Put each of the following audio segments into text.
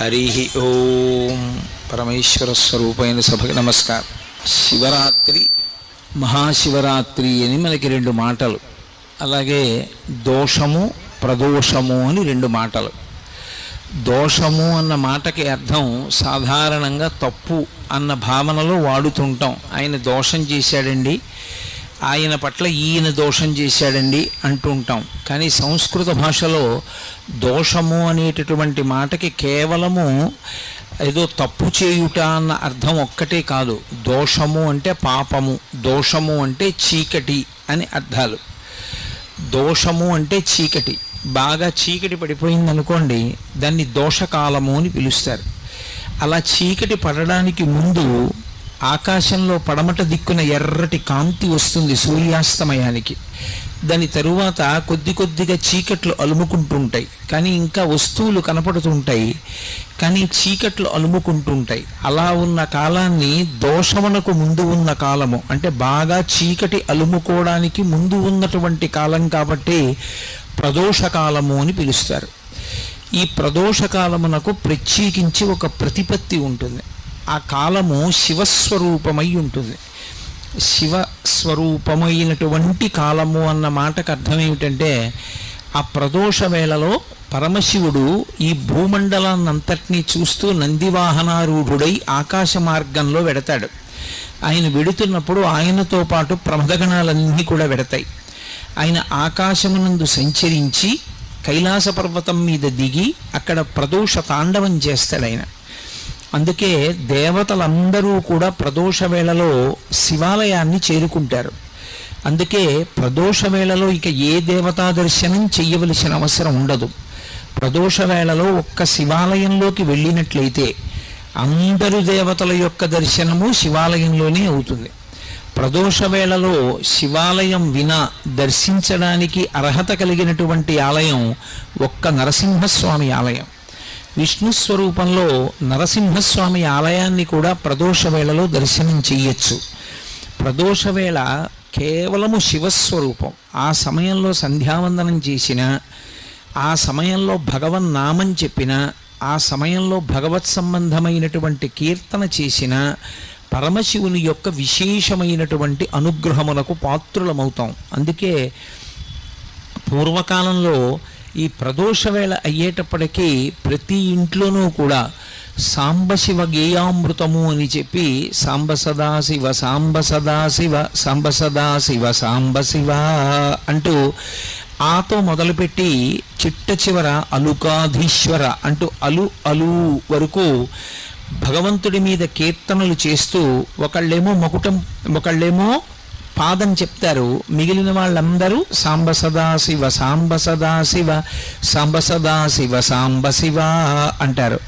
హరి ఓం. పరమేశ్వర స్వరూపైన సభకి నమస్కారం. శివరాత్రి, మహాశివరాత్రి అని మనకి రెండు మాటలు, అలాగే దోషము ప్రదోషము అని రెండు మాటలు. దోషము అన్న మాటకి అర్థం సాధారణంగా తప్పు అన్న భావనలో వాడుతుంటాం. ఆయన దోషం చేశాడండి, ఆయన పట్ల ఈయన దోషం చేశాడండి అంటూ ఉంటాం. కానీ సంస్కృత భాషలో దోషము అనేటటువంటి మాటకి కేవలము ఏదో తప్పు చేయుట అన్న అర్థం ఒక్కటే కాదు. దోషము అంటే పాపము, దోషము అంటే చీకటి అని అర్థాలు. దోషము అంటే చీకటి, బాగా చీకటి పడిపోయింది అనుకోండి, దాన్ని దోషకాలము అని పిలుస్తారు. అలా చీకటి పడడానికి ముందు ఆకాశంలో పడమట దిక్కున ఎర్రటి కాంతి వస్తుంది సూర్యాస్తమయానికి. దాని తరువాత కొద్ది కొద్దిగా చీకట్లు అలుముకుంటుంటాయి, కానీ ఇంకా వస్తువులు కనపడుతుంటాయి, కానీ చీకట్లు అలుముకుంటుంటాయి. అలా ఉన్న కాలాన్ని దోషమునకు ముందు ఉన్న కాలము అంటే బాగా చీకటి అలుముకోవడానికి ముందు ఉన్నటువంటి కాలం కాబట్టి ప్రదోషకాలము అని పిలుస్తారు. ఈ ప్రదోషకాలమునకు ప్రత్యేకించి ఒక ప్రతిపత్తి ఉంటుంది. ఆ కాలము శివస్వరూపమై ఉంటుంది. శివస్వరూపమైనటువంటి కాలము అన్న మాటకు అర్థం ఏమిటంటే, ఆ ప్రదోష వేళలో పరమశివుడు ఈ భూమండలాన్నంతటినీ చూస్తూ నందివాహనారూఢుడై ఆకాశ మార్గంలో వెడతాడు. ఆయన వెడుతున్నప్పుడు ఆయనతో పాటు ప్రమదగణాలన్నీ కూడా వెడతాయి. ఆయన ఆకాశమునందు సంచరించి కైలాస పర్వతం మీద దిగి అక్కడ ప్రదోష తాండవం చేస్తాడు ఆయన. అందుకే దేవతలందరూ కూడా ప్రదోష వేళలో శివాలయాన్ని చేరుకుంటారు. అందుకే ప్రదోష వేళలో ఇక ఏ దేవతా దర్శనం చెయ్యవలసిన అవసరం ఉండదు. ప్రదోష వేళలో ఒక్క శివాలయంలోకి వెళ్ళినట్లయితే అందరు దేవతల యొక్క దర్శనము శివాలయంలోనే అవుతుంది. ప్రదోష వేళలో శివాలయం వినా దర్శించడానికి అర్హత కలిగినటువంటి ఆలయం ఒక్క నరసింహస్వామి ఆలయం. విష్ణు స్వరూపంలో నరసింహస్వామి ఆలయాన్ని కూడా ప్రదోష వేళలో దర్శనం చెయ్యొచ్చు. ప్రదోష వేళ కేవలము శివస్వరూపం. ఆ సమయంలో సంధ్యావందనం చేసిన, ఆ సమయంలో భగవన్నామం చెప్పిన, ఆ సమయంలో భగవత్ సంబంధమైనటువంటి కీర్తన చేసిన పరమశివుని యొక్క విశేషమైనటువంటి అనుగ్రహమునకు పాత్రులమవుతాం. అందుకే పూర్వకాలంలో ఈ ప్రదోష వేళ అయ్యేటప్పటికీ ప్రతి ఇంట్లోనూ కూడా సాంబశివ గేయామృతము అని చెప్పి సాంబ సదాశివ సాంబ సదాశివ సాంబ సదాశివ సాంబ శివ అంటూ ఆతో మొదలుపెట్టి చిట్ట చివర అలుకాధీశ్వర అంటూ అలు అలు వరకు భగవంతుడి మీద కీర్తనలు చేస్తూ ఒకళ్ళేమో మకుటం, ఒకళ్ళేమో పాదం చెప్తారు. మిగిలిన వాళ్ళందరూ సాంబ సదాశివ సాంబ సదాశివ సాంబ సదాశివ సాంబ శివ అంటారు.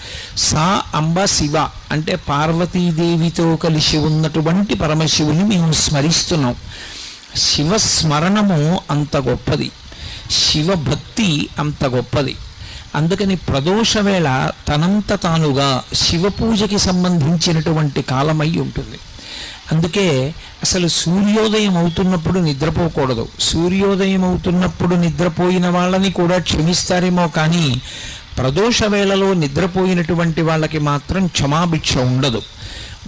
సా అంబ శివ అంటే పార్వతీదేవితో కలిసి ఉన్నటువంటి పరమశివుని మేము స్మరిస్తున్నాం. శివస్మరణము అంత గొప్పది, శివభక్తి అంత గొప్పది. అందుకని ప్రదోష వేళ తనంత తానుగా శివపూజకి సంబంధించినటువంటి కాలమై ఉంటుంది. అందుకే అసలు సూర్యోదయం అవుతున్నప్పుడు నిద్రపోకూడదు. సూర్యోదయం అవుతున్నప్పుడు నిద్రపోయిన వాళ్ళని కూడా క్షమిస్తారేమో, కానీ ప్రదోష వేళలో నిద్రపోయినటువంటి వాళ్ళకి మాత్రం క్షమాభిక్ష ఉండదు.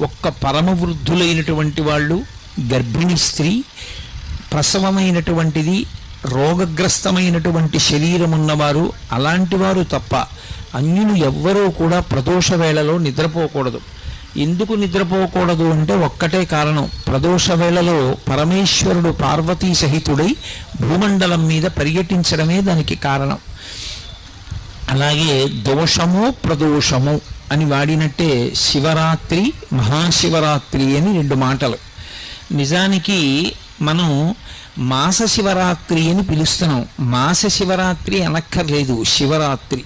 ఒక్క పరమవృద్ధులైనటువంటి వాళ్ళు, గర్భిణీ స్త్రీ, ప్రసవమైనటువంటిది, రోగగ్రస్తమైనటువంటి శరీరం ఉన్నవారు, అలాంటి వారు తప్ప అన్యులు ఎవ్వరూ కూడా ప్రదోష వేళలో నిద్రపోకూడదు. ఎందుకు నిద్రపోకూడదు అంటే ఒక్కటే కారణం, ప్రదోష వేళలో పరమేశ్వరుడు పార్వతీ సహితుడై భూమండలం మీద పర్యటించడమే దానికి కారణం. అలాగే దోషము ప్రదోషము అని వాడినట్టే శివరాత్రి, మహాశివరాత్రి అని రెండు మాటలు. నిజానికి మనం మాస శివరాత్రి అని పిలుస్తున్నాం. మాస శివరాత్రి అనక్కర్లేదు, శివరాత్రి.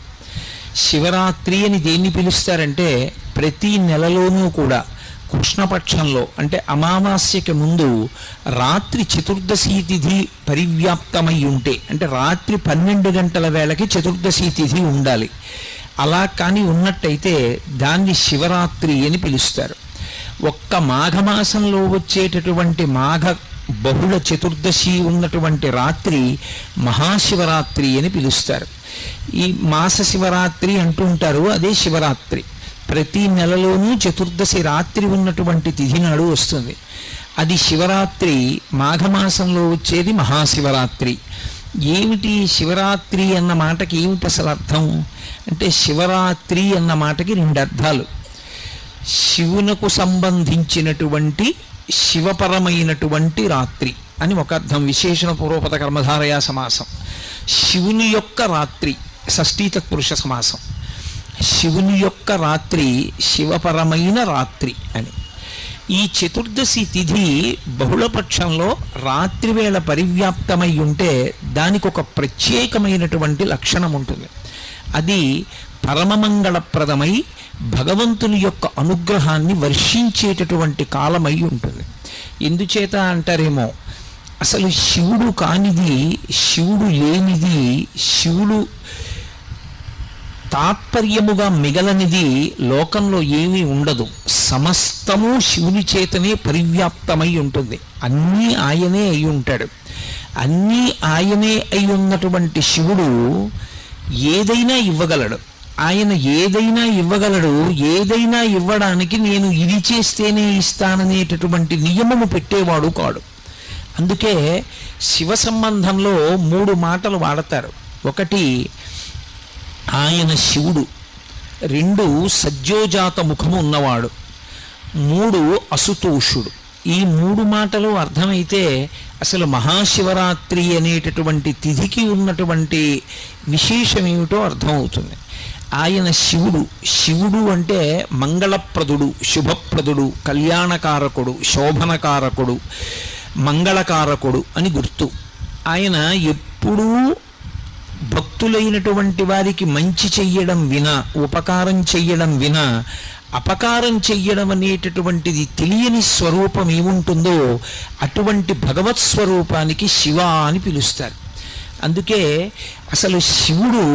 శివరాత్రి అని దేన్ని పిలుస్తారంటే, ప్రతి నెలలోనూ కూడా కృష్ణపక్షంలో అంటే అమావాస్యకి ముందు రాత్రి చతుర్దశి తిథి పరివ్యాప్తమై ఉంటే, అంటే రాత్రి 12 గంటల వేళకి చతుర్దశి తిథి ఉండాలి. అలా కానీ ఉన్నట్టయితే దాన్ని శివరాత్రి అని పిలుస్తారు. ఒక్క మాఘమాసంలో వచ్చేటటువంటి మాఘ బహుళ చతుర్దశి ఉన్నటువంటి రాత్రి మహాశివరాత్రి అని పిలుస్తారు. ఈ మాస శివరాత్రి అంటుంటారు, అదే శివరాత్రి. ప్రతి నెలలోనూ చతుర్దశి రాత్రి ఉన్నటువంటి తిథి నాడు వస్తుంది. అది శివరాత్రి. మాఘమాసంలో వచ్చేది మహాశివరాత్రి. ఏమిటి శివరాత్రి అన్న మాటకి ఏమిటి అసలు అర్థం అంటే, శివరాత్రి అన్న మాటకి రెండు అర్థాలు. శివునకు సంబంధించినటువంటి శివపరమైనటువంటి రాత్రి అని ఒక అర్థం. విశేషణ పూర్వపద కర్మధారయా సమాసం. శివుని యొక్క రాత్రి షష్ఠీ తత్పురుష సమాసం. శివుని యొక్క రాత్రి శివపరమైన రాత్రి అని. ఈ చతుర్దశి తిథి బహుళపక్షంలో రాత్రివేళ పరివ్యాప్తమై ఉంటే దానికి ఒక ప్రత్యేకమైనటువంటి లక్షణం ఉంటుంది. అది పరమమంగళప్రదమై భగవంతుని యొక్క అనుగ్రహాన్ని వర్షించేటటువంటి కాలమై ఉంటుంది. ఎందుచేత అంటారేమో, అసలు శివుడు కానిది, శివుడు లేనిది, శివుడు తాత్పర్యముగా మిగలనిది లోకంలో ఏమీ ఉండదు. సమస్తము శివుని చేతనే పరివ్యాప్తమై ఉంటుంది. అన్నీ ఆయనే అయి ఉంటాడు. అన్నీ ఆయనే అయి ఉన్నటువంటి శివుడు ఏదైనా ఇవ్వగలడు. ఆయన ఏదైనా ఇవ్వగలడు. ఏదైనా ఇవ్వడానికి నేను ఇది చేస్తేనే ఇస్తాననేటటువంటి నియమము పెట్టేవాడు కాడు. అందుకే శివ సంబంధంలో 3 మాటలు వాడతారు. ఒకటి ఆయన శివుడు, 2 సజ్జోజాత ముఖము ఉన్నవాడు, 3 అసుతోషుడు. ఈ 3 మాటలు అర్థమైతే అసలు మహాశివరాత్రి అనేటటువంటి తిథికి ఉన్నటువంటి విశేషం ఏమిటో అర్థమవుతుంది. ఆయన శివుడు. శివుడు అంటే మంగళప్రదుడు, శుభప్రదుడు, కళ్యాణకారకుడు, శోభనకారకుడు, మంగళకారకుడు అని గుర్తు. ఆయన ఎప్పుడూ భక్తులైనటువంటి వారికి మంచి చెయ్యడం వినా, ఉపకారం చెయ్యడం వినా, అపకారం చెయ్యడం అనేటటువంటిది తెలియని స్వరూపం ఏముంటుందో అటువంటి భగవత్ స్వరూపానికి శివ అని పిలుస్తారు. అందుకే అసలు శివుడు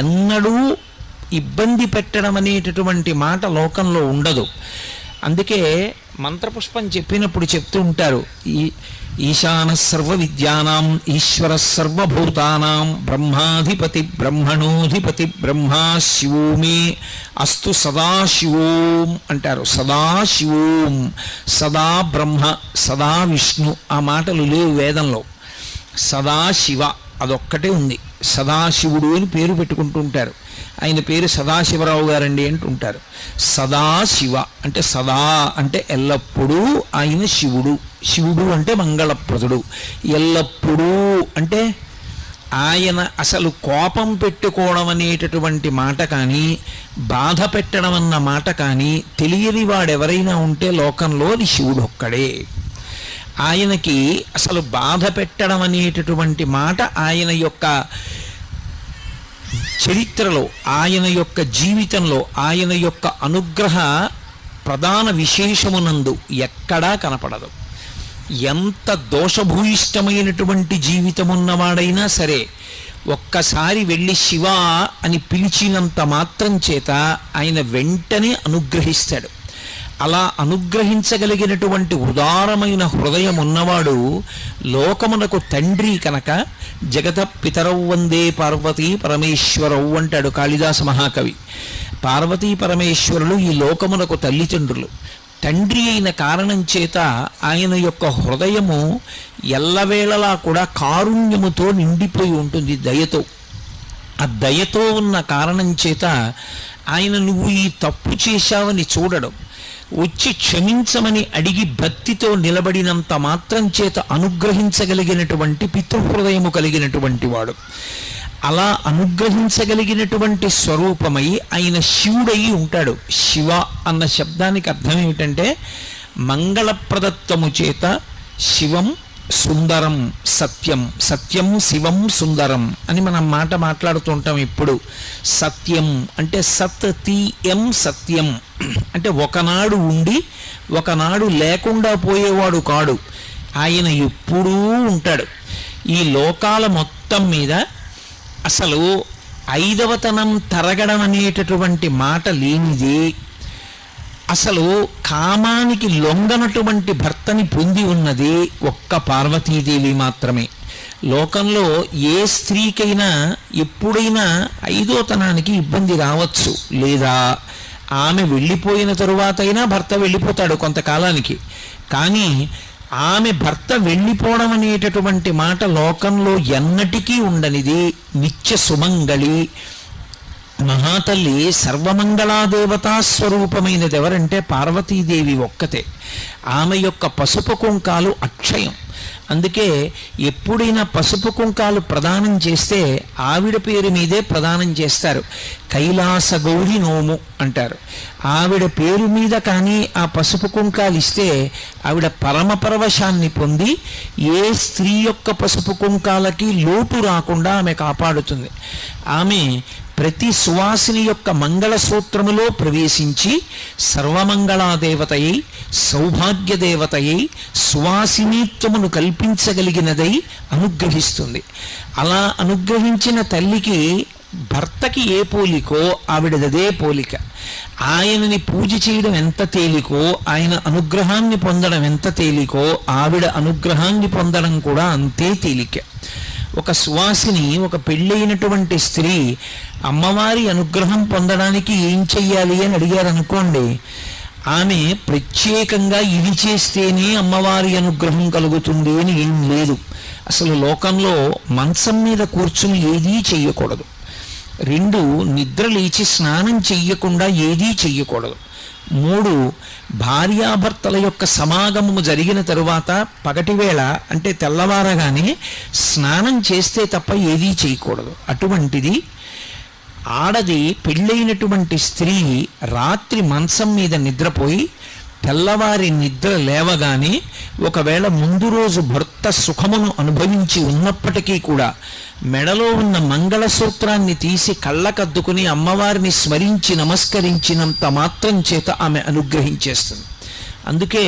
ఎన్నడూ ఇబ్బంది పెట్టడం అనేటటువంటి మాట లోకంలో ఉండదు. అందుకే మంత్రపుష్పం చెప్పినప్పుడు చెప్తూ ఉంటారు, ఈశాన సర్వ విద్యానాం ఈశ్వర సర్వభూతానాం బ్రహ్మాధిపతి బ్రహ్మణోధిపతి బ్రహ్మా శివోమే అస్తు సదాశివోం అంటారు. సదాశివోం, సదా బ్రహ్మ, సదా విష్ణు. ఆ మాటలు లేవు వేదంలో. సదాశివ అదొక్కటే ఉంది. సదాశివుడు అని పేరు పెట్టుకుంటూ ఉంటారు. ఆయన పేరు సదాశివరావు గారండి అంటుంటారు. సదాశివ అంటే సదా అంటే ఎల్లప్పుడూ ఆయన శివుడు. శివుడు అంటే మంగళప్రదుడు. ఎల్లప్పుడూ అంటే ఆయన అసలు కోపం పెట్టుకోవడం అనేటటువంటి మాట కానీ, బాధ పెట్టడం అన్న మాట కానీ తెలియని వాడెవరైనా ఉంటే లోకంలో అది శివుడు ఒక్కడే. ఆయనకి అసలు బాధ పెట్టడం అనేటటువంటి మాట ఆయన యొక్క చరిత్రలో, ఆయన యొక్క జీవితంలో, ఆయన యొక్క అనుగ్రహ ప్రధాన విశేషమునందు ఎక్కడా కనపడదు. ఎంత దోషభూయిష్టమైనటువంటి జీవితం ఉన్నవాడైనా సరే ఒక్కసారి వెళ్ళి శివ అని పిలిచినంత మాత్రం చేత ఆయన వెంటనే అనుగ్రహిస్తాడు. అలా అనుగ్రహించగలిగినటువంటి ఉదారమైన హృదయం ఉన్నవాడు లోకమునకు తండ్రి కనుక జగత పితరౌ వందే పార్వతీ పరమేశ్వరౌ అంటాడు కాళిదాస మహాకవి. పార్వతీ పరమేశ్వరులు ఈ లోకమునకు తల్లిదండ్రులు. తండ్రి అయిన కారణం చేత ఆయన యొక్క హృదయము ఎల్లవేళలా కూడా కారుణ్యముతో నిండిపోయి ఉంటుంది, దయతో. ఆ దయతో ఉన్న కారణం చేత ఆయన నువ్వు ఈ తప్పు చేశావని చూడడం, వచ్చి క్షమించమని అడిగి భక్తితో నిలబడినంత మాత్రం చేత అనుగ్రహించగలిగినటువంటి పితృహృదయము కలిగినటువంటి వాడు. అలా అనుగ్రహించగలిగినటువంటి స్వరూపమై ఆయన శివుడై ఉంటాడు. శివ అన్న శబ్దానికి అర్థం ఏమిటంటే మంగళప్రదత్వము చేత శివం సుందరం సత్యం. సత్యం శివం సుందరం అని మనం మాట మాట్లాడుతుంటాం ఇప్పుడు. సత్యం అంటే సత్ తీయం సత్యం అంటే ఒకనాడు ఉండి ఒకనాడు లేకుండా పోయేవాడు కాడు. ఆయన ఎప్పుడూ ఉంటాడు. ఈ లోకాల మొత్తం మీద అసలు ఐదవతనం తరగడం అనేటటువంటి మాట లేనిది, అసలు కామానికి లొంగనటువంటి భర్తని పొంది ఉన్నది ఒక్క పార్వతీదేవి మాత్రమే. లోకంలో ఏ స్త్రీకైనా ఎప్పుడైనా ఐదోతనానికి ఇబ్బంది రావచ్చు, లేదా ఆమె వెళ్ళిపోయిన తరువాత అయినా భర్త వెళ్ళిపోతాడు కొంతకాలానికి. కానీ ఆమె భర్త వెళ్ళిపోవడం అనేటటువంటి మాట లోకంలో ఎన్నటికీ ఉండనిది. నిత్య సుమంగళి మహాతల్లి సర్వమంగళాదేవతా స్వరూపమైనది ఎవరంటే పార్వతీదేవి ఒక్కతే. ఆమె యొక్క పసుపు కుంకాలు అక్షయం. అందుకే ఎప్పుడైనా పసుపు కుంకాలు ప్రదానం చేస్తే ఆవిడ పేరు మీదే ప్రదానం చేస్తారు. కైలాస గౌరి నోము అంటారు. ఆవిడ పేరు మీద కానీ ఆ పసుపు కుంకాలు ఇస్తే ఆవిడ పరమ పరవశాన్ని పొంది ఏ స్త్రీ యొక్క పసుపు కుంకాలకి లోటు రాకుండా ఆమె కాపాడుతుంది. ఆమె ప్రతి సువాసిని యొక్క మంగళసూత్రములో ప్రవేశించి సర్వమంగళాదేవతయై సౌభాగ్యదేవతయై సువాసినీత్వమును కల్పించగలిగినదై అనుగ్రహిస్తుంది. అలా అనుగ్రహించిన తల్లికి భర్తకి ఏ పోలికో ఆవిడదే పోలిక. ఆయనని పూజ చేయడం ఎంత తేలికో, ఆయన అనుగ్రహాన్ని పొందడం ఎంత తేలికో, ఆవిడ అనుగ్రహాన్ని పొందడం కూడా అంతే తేలిక. ఒక సువాసిని, ఒక పెళ్ళైనటువంటి స్త్రీ అమ్మవారి అనుగ్రహం పొందడానికి ఏం చెయ్యాలి అని అడిగారు అనుకోండి, ఆమె ప్రత్యేకంగా ఇది చేస్తేనే అమ్మవారి అనుగ్రహం కలుగుతుంది అని ఏం లేదు. అసలు లోకంలో మంచం మీద కూర్చుని ఏదీ చెయ్యకూడదు. 2 నిద్ర లేచి స్నానం చెయ్యకుండా ఏదీ చెయ్యకూడదు. 3 భార్యాభర్తల యొక్క సమాగమము జరిగిన తరువాత పగటివేళ అంటే తెల్లవారగానే స్నానం చేస్తే తప్ప ఏదీ చేయకూడదు. అటువంటిది ఆడది పెళ్ళైనటువంటి స్త్రీ రాత్రి మంచం మీద నిద్రపోయి తెల్లవారి నిద్ర లేవగానే ఒకవేళ ముందు రోజు భర్త సుఖమును అనుభవించి ఉన్నప్పటికీ కూడా మెడలో ఉన్న మంగళసూత్రాన్ని తీసి కళ్ళకద్దుకుని అమ్మవారిని స్మరించి నమస్కరించినంత మాత్రం చేత ఆమె అనుగ్రహించేస్తుంది. అందుకే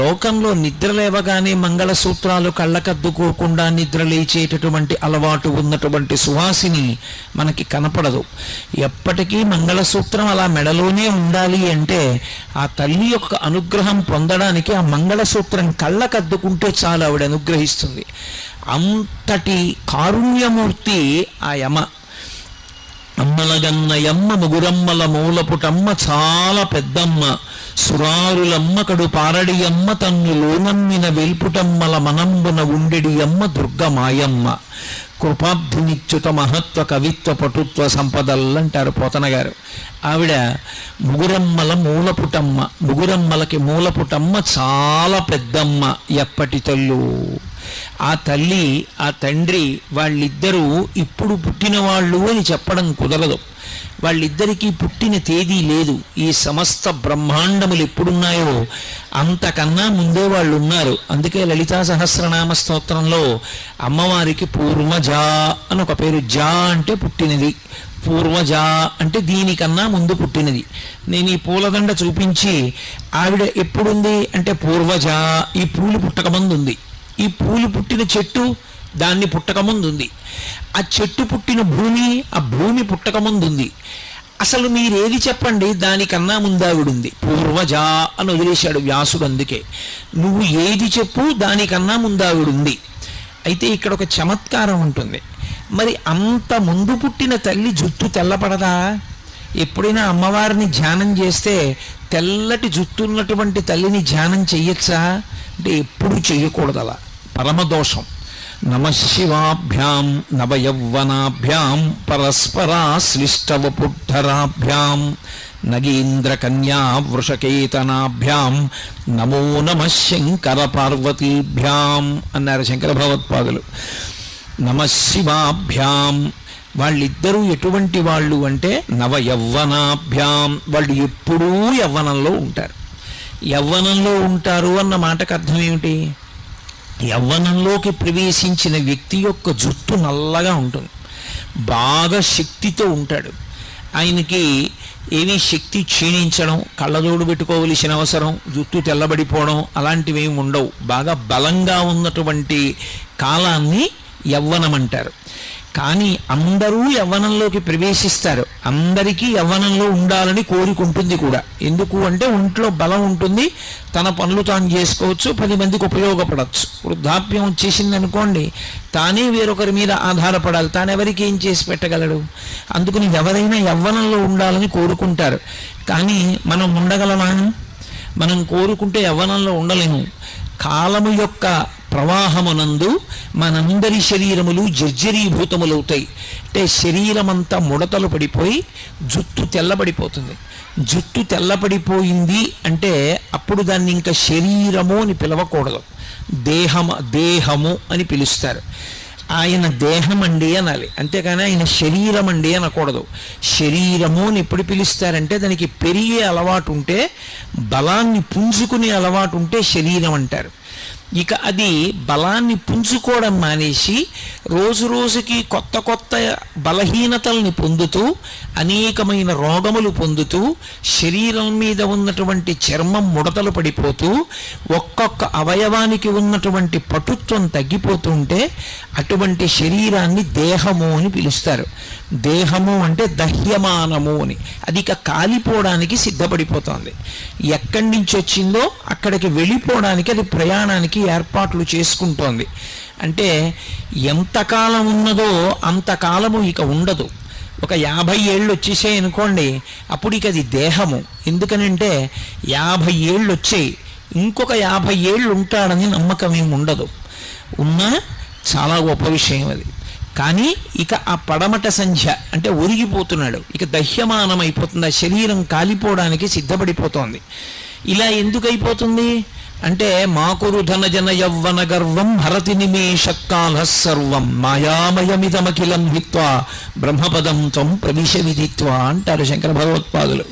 లోకంలో నిద్ర లేవగానే మంగళసూత్రాలు కళ్ళకద్దుకోకుండా నిద్ర లేచేటటువంటి అలవాటు ఉన్నటువంటి సువాసిని మనకి కనపడదు. ఎప్పటికీ మంగళసూత్రం అలా మెడలోనే ఉండాలి అంటే ఆ తల్లి యొక్క అనుగ్రహం పొందడానికి ఆ మంగళసూత్రం కళ్ళకద్దుకుంటే చాలు, ఆవిడ అనుగ్రహిస్తుంది. అంతటి కారుణ్యమూర్తి ఆ యమ. అమ్మలగన్నయమ్మ ముగురమ్మల మూలపుటమ్మ చాలా పెద్దమ్మ, సురారులమ్మ కడు పారడియమ్మ తన్ను లోనమ్మిన వెల్పుటమ్మల మనంబున ఉండెడి అమ్మ దుర్గమాయమ్మ. కృపాబ్ధినిచ్యుత మహత్వ కవిత్వ పటుత్వ సంపదలంటారు పోతన గారు. ఆవిడ ముగురమ్మల మూలపుటమ్మ, ముగురమ్మలకి మూలపుటమ్మ చాలా పెద్దమ్మ. ఎప్పటి తల్లు ఆ తల్లి ఆ తండ్రి వాళ్ళిద్దరూ ఇప్పుడు పుట్టిన వాళ్ళు అని చెప్పడం కుదరదు. వాళ్ళిద్దరికీ పుట్టిన తేదీ లేదు. ఈ సమస్త బ్రహ్మాండములు ఎప్పుడున్నాయో అంతకన్నా ముందే వాళ్ళు ఉన్నారు. అందుకే లలితా సహస్రనామ స్తోత్రంలో అమ్మవారికి పూర్వజ అని ఒక పేరు. జా అంటే పుట్టినది, పూర్వజ అంటే దీనికన్నా ముందు పుట్టినది. నేను ఈ పూలదండ చూపించి ఆవిడ ఎప్పుడుంది అంటే పూర్వజ, ఈ పూలు పుట్టకముందు ఉంది. ఈ పూలు పుట్టిన చెట్టు దాన్ని పుట్టకముందుంది. ఆ చెట్టు పుట్టిన భూమి ఆ భూమి పుట్టకముందుంది. అసలు మీరేది చెప్పండి దానికన్నా ముందావిడుంది. పూర్వజ అని వదిలేశాడు వ్యాసుడు. అందుకే నువ్వు ఏది చెప్పు దానికన్నా ముందావిడుంది. అయితే ఇక్కడ ఒక చమత్కారం ఉంటుంది. మరి అంత ముందు పుట్టిన తల్లి జుట్టు తెల్లపడదా? ఎప్పుడైనా అమ్మవారిని ధ్యానం చేస్తే తెల్లటి జుట్టు ఉన్నటువంటి తల్లిని ధ్యానం చెయ్యొచ్చా అంటే ఎప్పుడు చెయ్యకూడదు. అలా పరమదోషం. నమశివాభ్యాం నవయౌవనాభ్యాం పరస్పరాశ్లిష్టవపుద్ధరాభ్యాం నగేంద్రకన్యా వృషకేతనాభ్యాం నమో నమః శంకర పార్వతీభ్యాం అన్నారు శంకర భగవత్పాదులు. నమశివాభ్యాం వాళ్ళిద్దరూ ఎటువంటి వాళ్ళు అంటే నవయౌవనాభ్యాం, వాళ్ళు ఎప్పుడూ యవ్వనంలో ఉంటారు. యవ్వనంలో ఉంటారు అన్న మాటకు అర్థం ఏమిటి? యవ్వనంలోకి ప్రవేశించిన వ్యక్తి యొక్క జుట్టు నల్లగా ఉంటుంది, బాగా శక్తితో ఉంటాడు. ఆయనకి ఏమీ శక్తి క్షీణించడం, కళ్ళజోడు పెట్టుకోవలసిన అవసరం, జుట్టు తెల్లబడిపోవడం అలాంటివి ఏమి ఉండవు. బాగా బలంగా ఉన్నటువంటి కాలాన్ని యవ్వనం అంటారు. కానీ అందరూ యవ్వనంలోకి ప్రవేశిస్తారు. అందరికీ యవ్వనంలో ఉండాలని కోరుకుంటుంది కూడా. ఎందుకు అంటే ఒంట్లో బలం ఉంటుంది, తన పనులు తాను చేసుకోవచ్చు, 10 మందికి ఉపయోగపడవచ్చు. వృద్ధాప్యం వచ్చేసింది అనుకోండి, తానే వేరొకరి మీద ఆధారపడాలి, తానెవరికి ఏం చేసి పెట్టగలడు. అందుకని ఎవరైనా యవ్వనంలో ఉండాలని కోరుకుంటారు. కానీ మనం ఉండగలమా? మనం కోరుకుంటే యవ్వనంలో ఉండలేము. కాలము యొక్క ప్రవాహమునందు మనందరి శరీరములు జర్జరీభూతములవుతాయి. అంటే శరీరమంతా ముడతలు పడిపోయి జుట్టు తెల్లబడిపోతుంది. జుట్టు తెల్లబడిపోయింది అంటే అప్పుడు దాన్ని ఇంకా శరీరము అని పిలవకూడదు, దేహము అని పిలుస్తారు. ఆయన దేహం అండి అనాలి, అంతేకాని ఆయన శరీరం అండి అనకూడదు. శరీరము అని ఎప్పుడు పిలుస్తారంటే దానికి పెరిగే అలవాటు ఉంటే, బలాన్ని పుంజుకునే అలవాటు ఉంటే శరీరం అంటారు. ఇక అది బలాన్ని పుంజుకోవడం మానేసి రోజు రోజుకి కొత్త కొత్త బలహీనతల్ని పొందుతూ అనేకమైన రోగములు పొందుతూ శరీరం మీద ఉన్నటువంటి చర్మం ముడతలు పడిపోతూ ఒక్కొక్క అవయవానికి ఉన్నటువంటి పటుత్వం తగ్గిపోతూ ఉంటే అటువంటి శరీరాన్ని దేహము అని పిలుస్తారు. దేహము అంటే దహ్యమానము అని. అది ఇక కాలిపోవడానికి సిద్ధపడిపోతుంది. ఎక్కడి నుంచి వచ్చిందో అక్కడికి వెళ్ళిపోవడానికి అది ప్రయాణానికి ఏర్పాట్లు చేసుకుంటోంది. అంటే ఎంతకాలం ఉన్నదో అంతకాలము ఇక ఉండదు. ఒక 50 ఏళ్ళు వచ్చేసాయి అనుకోండి, అప్పుడు ఇక అది దేహము. ఎందుకనంటే 50 ఏళ్ళు వచ్చాయి, ఇంకొక 50 ఏళ్ళు ఉంటాడని నమ్మకం ఏమి ఉండదు. ఉన్నా చాలా గొప్ప విషయం అది. కానీ ఇక ఆ పడమట సంధ్య అంటే ఒరిగిపోతున్నాడు, ఇక దహ్యమానం అయిపోతుంది, ఆ శరీరం కాలిపోవడానికి సిద్ధపడిపోతోంది. ఇలా ఎందుకు అయిపోతుంది అంటే మాకురు ధనజన యవ్వన గర్వం హరతి నిమేషకాల సర్వం మాయామయమిదమఖిలం హిత్వా బ్రహ్మపదం త్వం ప్రవిశ విదిత్వా అంటారు శంకర భగవత్పాదులు.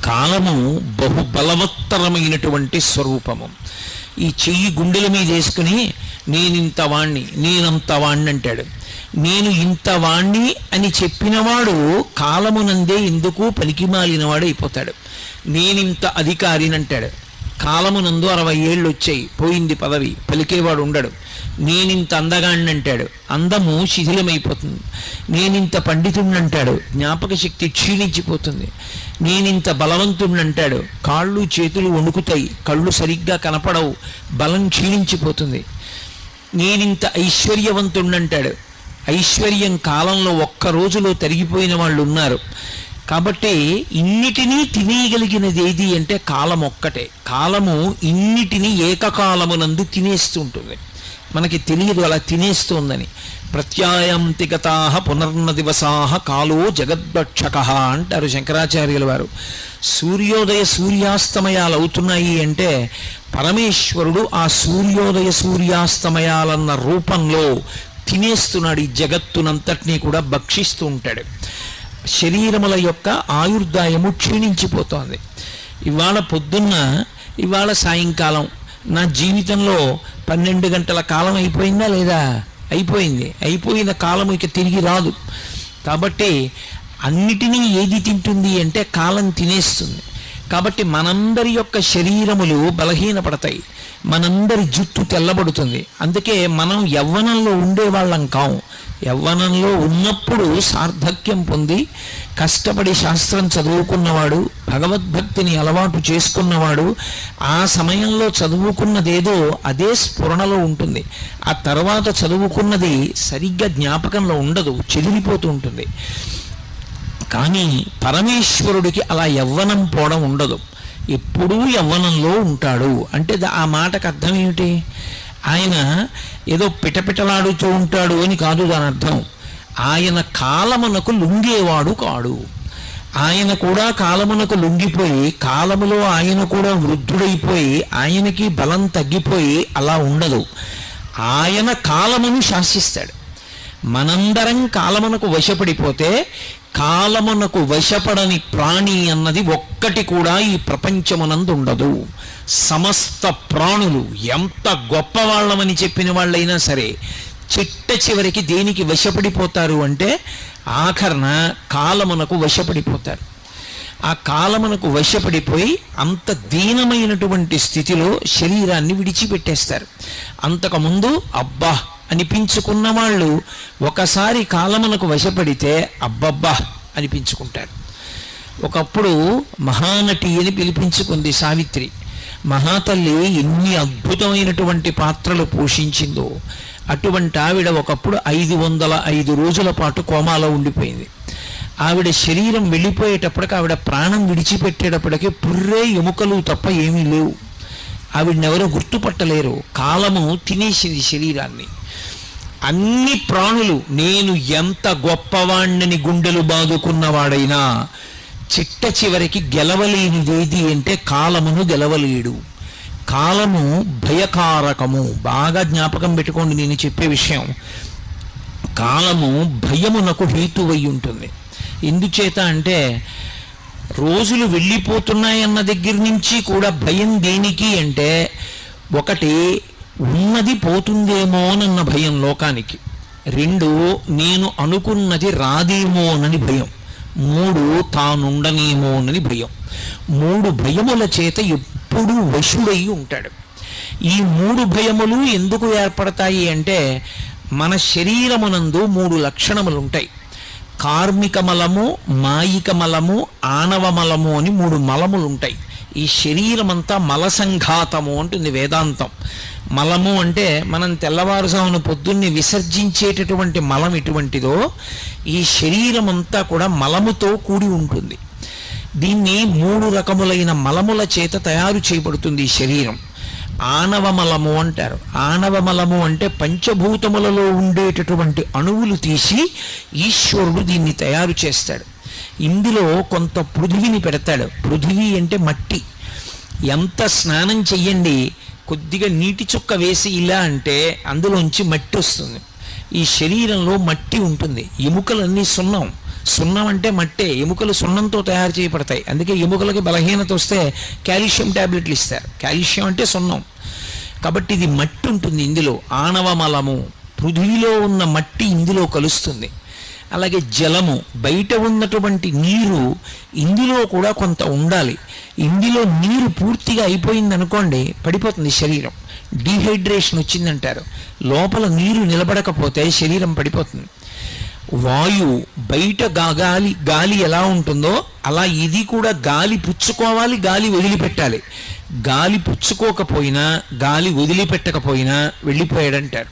కాలము బహు బలవత్తరమైనటువంటి స్వరూపము. ఈ చెయ్యి గుండెల మీద వేసుకుని నేనింత వాణ్ణి నేనంత వాణ్ణి అంటాడు. నేను ఇంత వాణ్ణి అని చెప్పినవాడు కాలమునందే ఎందుకు పనికిమాలినవాడు అయిపోతాడు. నేనింత అధికారిని అంటాడు. కాలమునందు 60 ఏళ్ళు వచ్చాయి, పోయింది పదవి, పలికేవాడు ఉండడు. నేనింత అందగాణ్ణి అంటాడు, అందము శిథిలమైపోతుంది. నేనింత పండితుడిని అంటాడు, జ్ఞాపక శక్తి క్షీణించిపోతుంది. నేనింత బలవంతుడిని అంటాడు, కాళ్ళు చేతులు వణుకుతాయి, కళ్ళు సరిగ్గా కనపడవు, బలం క్షీణించిపోతుంది. నేనింత ఐశ్వర్యవంతుడిని అంటాడు, ఐశ్వర్యం కాలంలో ఒక్క రోజులో తరిగిపోయిన వాళ్ళు ఉన్నారు. కాబట్టి ఇన్నిటినీ తినేయగలిగినది ఏది అంటే కాలం ఒక్కటే. కాలము ఇన్నిటినీ ఏకకాలమునందు తినేస్తూ ఉంటుంది, మనకి తెలియదు అలా తినేస్తుందని. ప్రత్యాయంతి గతాః పునర్న దివసాః కాలో జగద్భక్షకః అంటారు శంకరాచార్యుల వారు. సూర్యోదయ సూర్యాస్తమయాలు అవుతున్నాయి అంటే పరమేశ్వరుడు ఆ సూర్యోదయ సూర్యాస్తమయాలన్న రూపంలో తినేస్తున్నాడు, ఈ జగత్తునంతటినీ కూడా భక్షిస్తూ ఉంటాడు. శరీరముల యొక్క ఆయుర్దాయము క్షీణించిపోతోంది. ఇవాళ పొద్దున్న, ఇవాళ సాయంకాలం, నా జీవితంలో 12 గంటల కాలం అయిపోయిందా లేదా? అయిపోయింది. అయిపోయిన కాలం ఇక తిరిగి రాదు. కాబట్టి అన్నిటినీ ఏది తింటుంది అంటే కాలం తినేస్తుంది. కాబట్టి మనందరి యొక్క శరీరములు బలహీనపడతాయి, మనందరి జుట్టు తెల్లబడుతుంది. అందుకే మనం యవ్వనంలో ఉండేవాళ్ళం కాము. యవ్వనంలో ఉన్నప్పుడు సార్థక్యం పొంది కష్టపడి శాస్త్రం చదువుకున్నవాడు, భగవద్భక్తిని అలవాటు చేసుకున్నవాడు ఆ సమయంలో చదువుకున్నదేదో అదే స్ఫురణలో ఉంటుంది. ఆ తర్వాత చదువుకున్నది సరిగ్గా జ్ఞాపకంలో ఉండదు, చెదిరిపోతూ ఉంటుంది. కానీ పరమేశ్వరుడికి అలా యవ్వనం పోవడం ఉండదు, ఎప్పుడూ యవ్వనంలో ఉంటాడు. అంటే ఆ మాటకు అర్థం ఏమిటి? ఆయన ఏదో పిటపిటలాడుతూ ఉంటాడు అని కాదు దాని అర్థం. ఆయన కాలమునకు లొంగేవాడు కాడు. ఆయన కూడా కాలమునకు లొంగిపోయి కాలములో ఆయన కూడా వృద్ధుడైపోయి ఆయనకి బలం తగ్గిపోయి అలా ఉండదు. ఆయన కాలమును శాసిస్తాడు. మనందరం కాలమునకు వశపడిపోతే కాలమునకు వశపడని ప్రాణి అన్నది ఒక్కటి కూడా ఈ ప్రపంచమునందు ఉండదు. సమస్త ప్రాణులు ఎంత గొప్పవాళ్ళమని చెప్పిన వాళ్ళైనా సరే చిట్ట చివరికి దేనికి వశపడిపోతారు అంటే ఆఖరణ కాలమునకు వశపడిపోతారు. ఆ కాలమునకు వశపడిపోయి అంత దీనమైనటువంటి స్థితిలో శరీరాన్ని విడిచిపెట్టేస్తారు. అంతకుముందు అబ్బా అనిపించుకున్న వాళ్ళు ఒకసారి కాలమునకు వశపడితే అబ్బబ్బా అనిపించుకుంటాడు. ఒకప్పుడు మహానటి అని పిలిపించుకుంది సావిత్రి. మహాతల్లి ఎన్ని అద్భుతమైనటువంటి పాత్రలు పోషించిందో. అటువంటి ఆవిడ ఒకప్పుడు 505 రోజుల పాటు కోమాలో ఉండిపోయింది. ఆవిడ శరీరం వెళ్ళిపోయేటప్పటికి, ఆవిడ ప్రాణం విడిచిపెట్టేటప్పటికి పుర్రే ఎముకలు తప్ప ఏమీ లేవు. ఆవిడనెవరూ గుర్తుపట్టలేరు. కాలము తినేసింది శరీరాన్ని. అన్ని ప్రాణులు నేను ఎంత గొప్పవాణ్ణని గుండెలు బాదుకున్నవాడైనా చిట్ట చివరికి గెలవలేనిదేది అంటే కాలమును గెలవలేడు. కాలము భయకారకము. బాగా జ్ఞాపకం పెట్టుకోండి నేను చెప్పే విషయం. కాలము భయమునకు హేతువై ఉంటుంది. ఎందుచేత అంటే రోజులు వెళ్ళిపోతున్నాయన్న దగ్గర నుంచి కూడా భయం దేనికి అంటే, ఒకటి ఉన్నది పోతుందేమోనన్న భయం లోకానికి, 2 నేను అనుకున్నది రాదేమోనని భయం, 3 తానుండనేమోనని భయం. 3 భయముల చేత ఎప్పుడూ వశుడై ఉంటాడు. ఈ 3 భయములు ఎందుకు ఏర్పడతాయి అంటే, మన శరీరమునందు 3 లక్షణములు ఉంటాయి. కార్మిక మలము, మాయిక మలము, ఆణవ మలము అని 3 మలములు ఉంటాయి. ఈ శరీరం అంతా మలసంఘాతము అంటుంది వేదాంతం. మలము అంటే మనం తెల్లవారుజామున పొద్దున్నే విసర్జించేటటువంటి మలం ఎటువంటిదో, ఈ శరీరం అంతా కూడా మలముతో కూడి ఉంటుంది. దీన్ని 3 రకములైన మలముల చేత తయారు చేయబడుతుంది ఈ శరీరం. ఆణవ మలము అంటారు. ఆణవ మలము అంటే పంచభూతములలో ఉండేటటువంటి అణువులు తీసి ఈశ్వరుడు దీన్ని తయారు చేస్తాడు. ఇందులో కొంత పృథివిని పెడతాడు. పృథివీ అంటే మట్టి. ఎంత స్నానం చెయ్యండి, కొద్దిగా నీటి చుక్క వేసి ఇలా అంటే అందులోంచి మట్టి వస్తుంది. ఈ శరీరంలో మట్టి ఉంటుంది. ఎముకలన్నీ సున్నం. సున్నం అంటే మట్టే. ఎముకలు సున్నంతో తయారు చేయబడతాయి. అందుకే ఎముకలకి బలహీనత వస్తే కాల్షియం ట్యాబ్లెట్లు ఇస్తారు. కాల్షియం అంటే సున్నం. కాబట్టి ఇది మట్టి ఉంటుంది ఇందులో. ఆణవ మలము, పృథివిలో ఉన్న మట్టి ఇందులో కలుస్తుంది. అలాగే జలము, బయట ఉన్నటువంటి నీరు ఇందులో కూడా కొంత ఉండాలి. ఇందులో నీరు పూర్తిగా అయిపోయిందనుకోండి, పడిపోతుంది శరీరం. డీహైడ్రేషన్ వచ్చిందంటారు. లోపల నీరు నిలబడకపోతే శరీరం పడిపోతుంది. వాయువు, బయట గాలి ఎలా ఉంటుందో అలా ఇది కూడా గాలి పుచ్చుకోవాలి, గాలి వదిలిపెట్టాలి. గాలి పుచ్చుకోకపోయినా, గాలి వదిలిపెట్టకపోయినా వెళ్ళిపోయాడంటారు.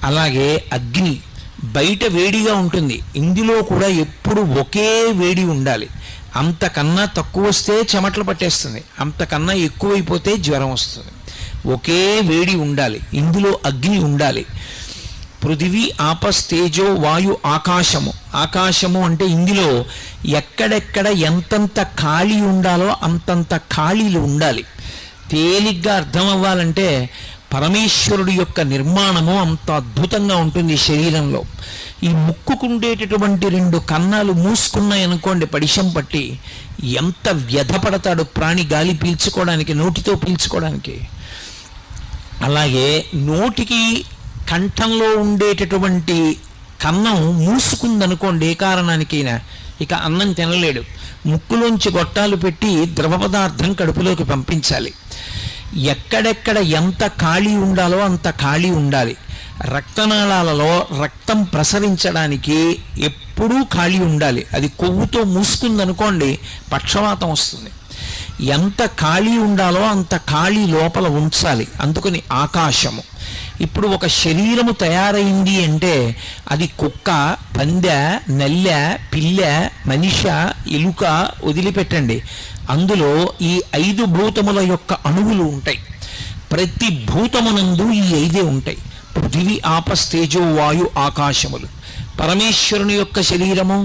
అలాగే అగ్ని, బయట వేడిగా ఉంటుంది, ఇందులో కూడా ఎప్పుడు ఒకే వేడి ఉండాలి. అంతకన్నా తక్కువ వస్తే చెమటలు పట్టేస్తుంది, అంతకన్నా ఎక్కువైపోతే జ్వరం వస్తుంది. ఒకే వేడి ఉండాలి, ఇందులో అగ్ని ఉండాలి. పృథివీ, ఆపస్, తేజో, వాయు, ఆకాశము. ఆకాశము అంటే ఇందులో ఎక్కడెక్కడ ఎంతంత ఖాళీ ఉండాలో అంతంత ఖాళీలు ఉండాలి. తేలిగ్గా అర్థం అవ్వాలంటే పరమేశ్వరుడు యొక్క నిర్మాణము అంత అద్భుతంగా ఉంటుంది ఈ శరీరంలో. ఈ ముక్కుకుండేటటువంటి 2 కన్నాలు మూసుకున్నాయనుకోండి పడిశం పట్టి, ఎంత వ్యధపడతాడు ప్రాణి గాలి పీల్చుకోవడానికి, నోటితో పీల్చుకోవడానికి. అలాగే నోటికి కంఠంలో ఉండేటటువంటి కన్నం మూసుకుందనుకోండి ఏ కారణానికైనా, ఇక అన్నం తినలేడు. ముక్కులోంచి గొట్టాలు పెట్టి ద్రవ పదార్థం కడుపులోకి పంపించాలి. ఎక్కడెక్కడ ఎంత ఖాళీ ఉండాలో అంత ఖాళీ ఉండాలి. రక్తనాళాలలో రక్తం ప్రసరించడానికి ఎప్పుడూ ఖాళీ ఉండాలి. అది కొవ్వుతో మూసుకుందనుకోండి పక్షవాతం వస్తుంది. ఎంత ఖాళీ ఉండాలో అంత ఖాళీ లోపల ఉంచాలి. అందుకని ఆకాశము. ఇప్పుడు ఒక శరీరము తయారైంది అంటే అది కుక్క, పందె, నల్లె, పిల్ల, మనిష, ఎలుక వదిలిపెట్టండి, అందులో ఈ 5 భూతముల యొక్క అణువులు ఉంటాయి. ప్రతి భూతమునందు ఈ 5 ఉంటాయి. పృథివీ, ఆపస్, తేజో, వాయు, ఆకాశములు. పరమేశ్వరుని యొక్క శరీరము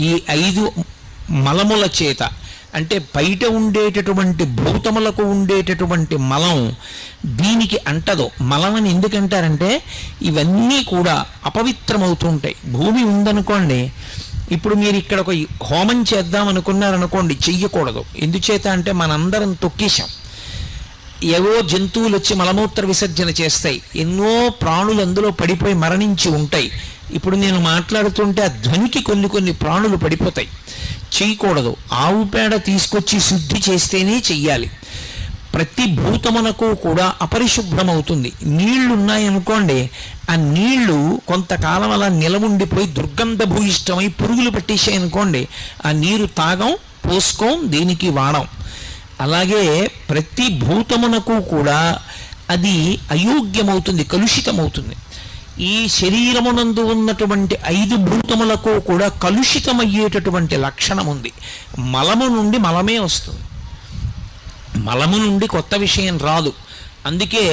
ఈ 5 మలముల చేత, అంటే బయట ఉండేటటువంటి భూతములకు ఉండేటటువంటి మలం దీనికి అంటదో. మలం అని ఎందుకంటారంటే ఇవన్నీ కూడా అపవిత్రమవుతూ ఉంటాయి. భూమి ఉందనుకోండి, ఇప్పుడు మీరు ఇక్కడ ఒక హోమం చేద్దాం అనుకున్నారనుకోండి, చెయ్యకూడదు. ఎందుచేత అంటే మనందరం తొక్కేశాం. ఏవో జంతువులు వచ్చి మలమూత్ర విసర్జన చేస్తాయి, ఎన్నో ప్రాణులు అందులో పడిపోయి మరణించి ఉంటాయి. ఇప్పుడు నేను మాట్లాడుతుంటే ఆ ధ్వనికి కొన్ని ప్రాణులు పడిపోతాయి. చేయకూడదు. ఆవు పేడ తీసుకొచ్చి శుద్ధి చేస్తేనే చెయ్యాలి. ప్రతి భూతమునకు కూడా అపరిశుభ్రమవుతుంది. నీళ్లు ఉన్నాయనుకోండి, ఆ నీళ్లు కొంతకాలం అలా నిలవుండిపోయి దుర్గంధ భూయిష్టమై పురుగులు పట్టేసాయనుకోండి, ఆ నీరు తాగం, పోసుకోం, దేనికి వాడం. అలాగే ప్రతి భూతమునకు కూడా అది అయోగ్యమవుతుంది, కలుషితమవుతుంది. ఈ శరీరమునందు ఉన్నటువంటి 5 భూతములకు కూడా కలుషితమయ్యేటటువంటి లక్షణం ఉంది. మలము నుండి మలమే వస్తుంది, మలము నుండి కొత్త విషయం రాదు. అందుకే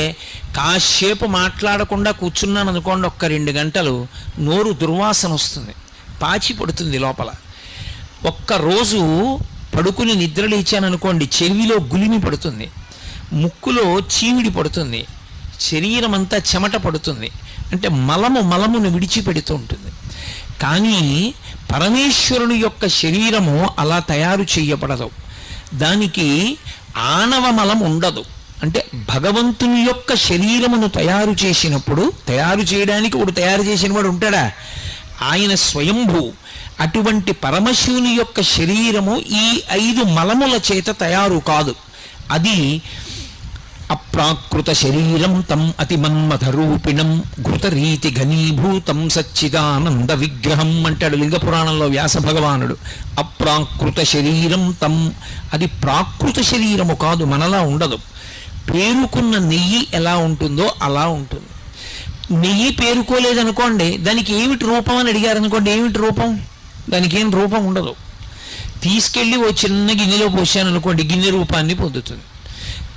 కాసేపు మాట్లాడకుండా కూర్చున్నాను అనుకోండి, ఒక్క 2 గంటలు నోరు దుర్వాసన వస్తుంది, పాచి పడుతుంది లోపల. ఒక్కరోజు పడుకుని నిద్ర లేచాననుకోండి, చెవిలో గులిమి పడుతుంది, ముక్కులో చీమిడి పడుతుంది, శరీరం అంతా చెమట పడుతుంది. అంటే మలమును విడిచిపెడుతూ ఉంటుంది. కానీ పరమేశ్వరుని యొక్క శరీరము అలా తయారు చేయబడదు. దానికి ఆనవ మలం ఉండదు. అంటే భగవంతుని యొక్క శరీరమును తయారు చేసినప్పుడు, తయారు చేయడానికి ఒకడు తయారు చేసిన వాడు ఉంటాడా? ఆయన స్వయంభూ. అటువంటి పరమశివుని యొక్క శరీరము ఈ 5 మలముల చేత తయారు కాదు. అది అప్రాకృత శరీరం తం అతిమన్మథరూపిణం ఘృతరీతి ఘనీభూతం సచ్చిదానంద విగ్రహం అంటాడు లింగ పురాణంలో వ్యాస భగవానుడు. అప్రాకృత శరీరం తం, అది ప్రాకృత శరీరము కాదు, మనలా ఉండదు. పేరుకున్న నెయ్యి ఎలా ఉంటుందో అలా ఉంటుంది. నెయ్యి పేరుకోలేదనుకోండి, దానికి ఏమిటి రూపం అని అడిగారనుకోండి, ఏమిటి రూపం? దానికి ఏం రూపం ఉండదు. తీసుకెళ్ళి ఓ చిన్న గిన్నెలో పోసాను అనుకోండి, గిన్నె రూపాన్ని పొందుతుంది.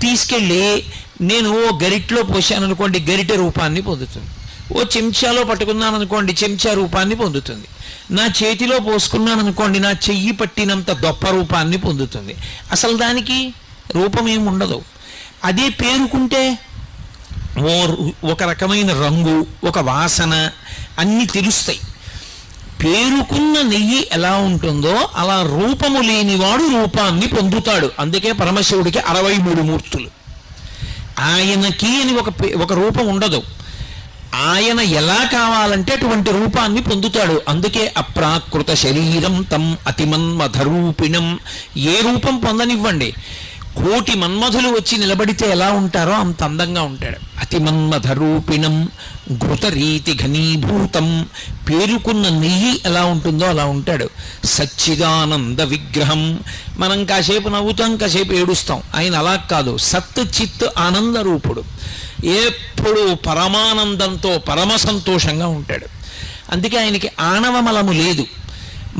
తీసుకెళ్ళి నేను ఓ గరిటలో పోసాను అనుకోండి, గరిటె రూపాన్ని పొందుతుంది. ఓ చెంచాలో పట్టుకున్నాను అనుకోండి, చెంచా రూపాన్ని పొందుతుంది. నా చేతిలో పోసుకున్నాను అనుకోండి, నా చెయ్యి పట్టినంత దొప్ప రూపాన్ని పొందుతుంది. అసలు దానికి రూపం ఏమి ఉండదు. అదే పేరుకుంటే ఒక రకమైన రంగు, ఒక వాసన అన్నీ తెలుస్తాయి. పేరుకున్న నెయ్యి ఎలా ఉంటుందో అలా రూపము లేనివాడు రూపాన్ని పొందుతాడు. అందుకే పరమశివుడికి 63 మూర్తులు. ఆయనకి అని ఒక రూపం ఉండదు. ఆయన ఎలా కావాలంటే అటువంటి రూపాన్ని పొందుతాడు. అందుకే అప్రాకృత శరీరం తం అతిమన్మథరూపిణం. ఏ రూపం పొందనివ్వండి, 1,000,000 మన్మధులు వచ్చి నిలబడితే ఎలా ఉంటారో అంత అందంగా ఉంటాడు. అతిమన్మథరూపిణం ఘృతరీతి ఘనీభూతం. పేరుకున్న నెయ్యి ఎలా ఉంటుందో అలా ఉంటాడు. సచ్చిదానంద విగ్రహం. మనం కాసేపు నవ్వుతాం, కాసేపు ఏడుస్తాం. ఆయన అలా కాదు, సత్ చిత్ ఆనంద రూపుడు. ఎప్పుడు పరమానందంతో పరమ సంతోషంగా ఉంటాడు. అందుకే ఆయనకి ఆణవ మలము లేదు,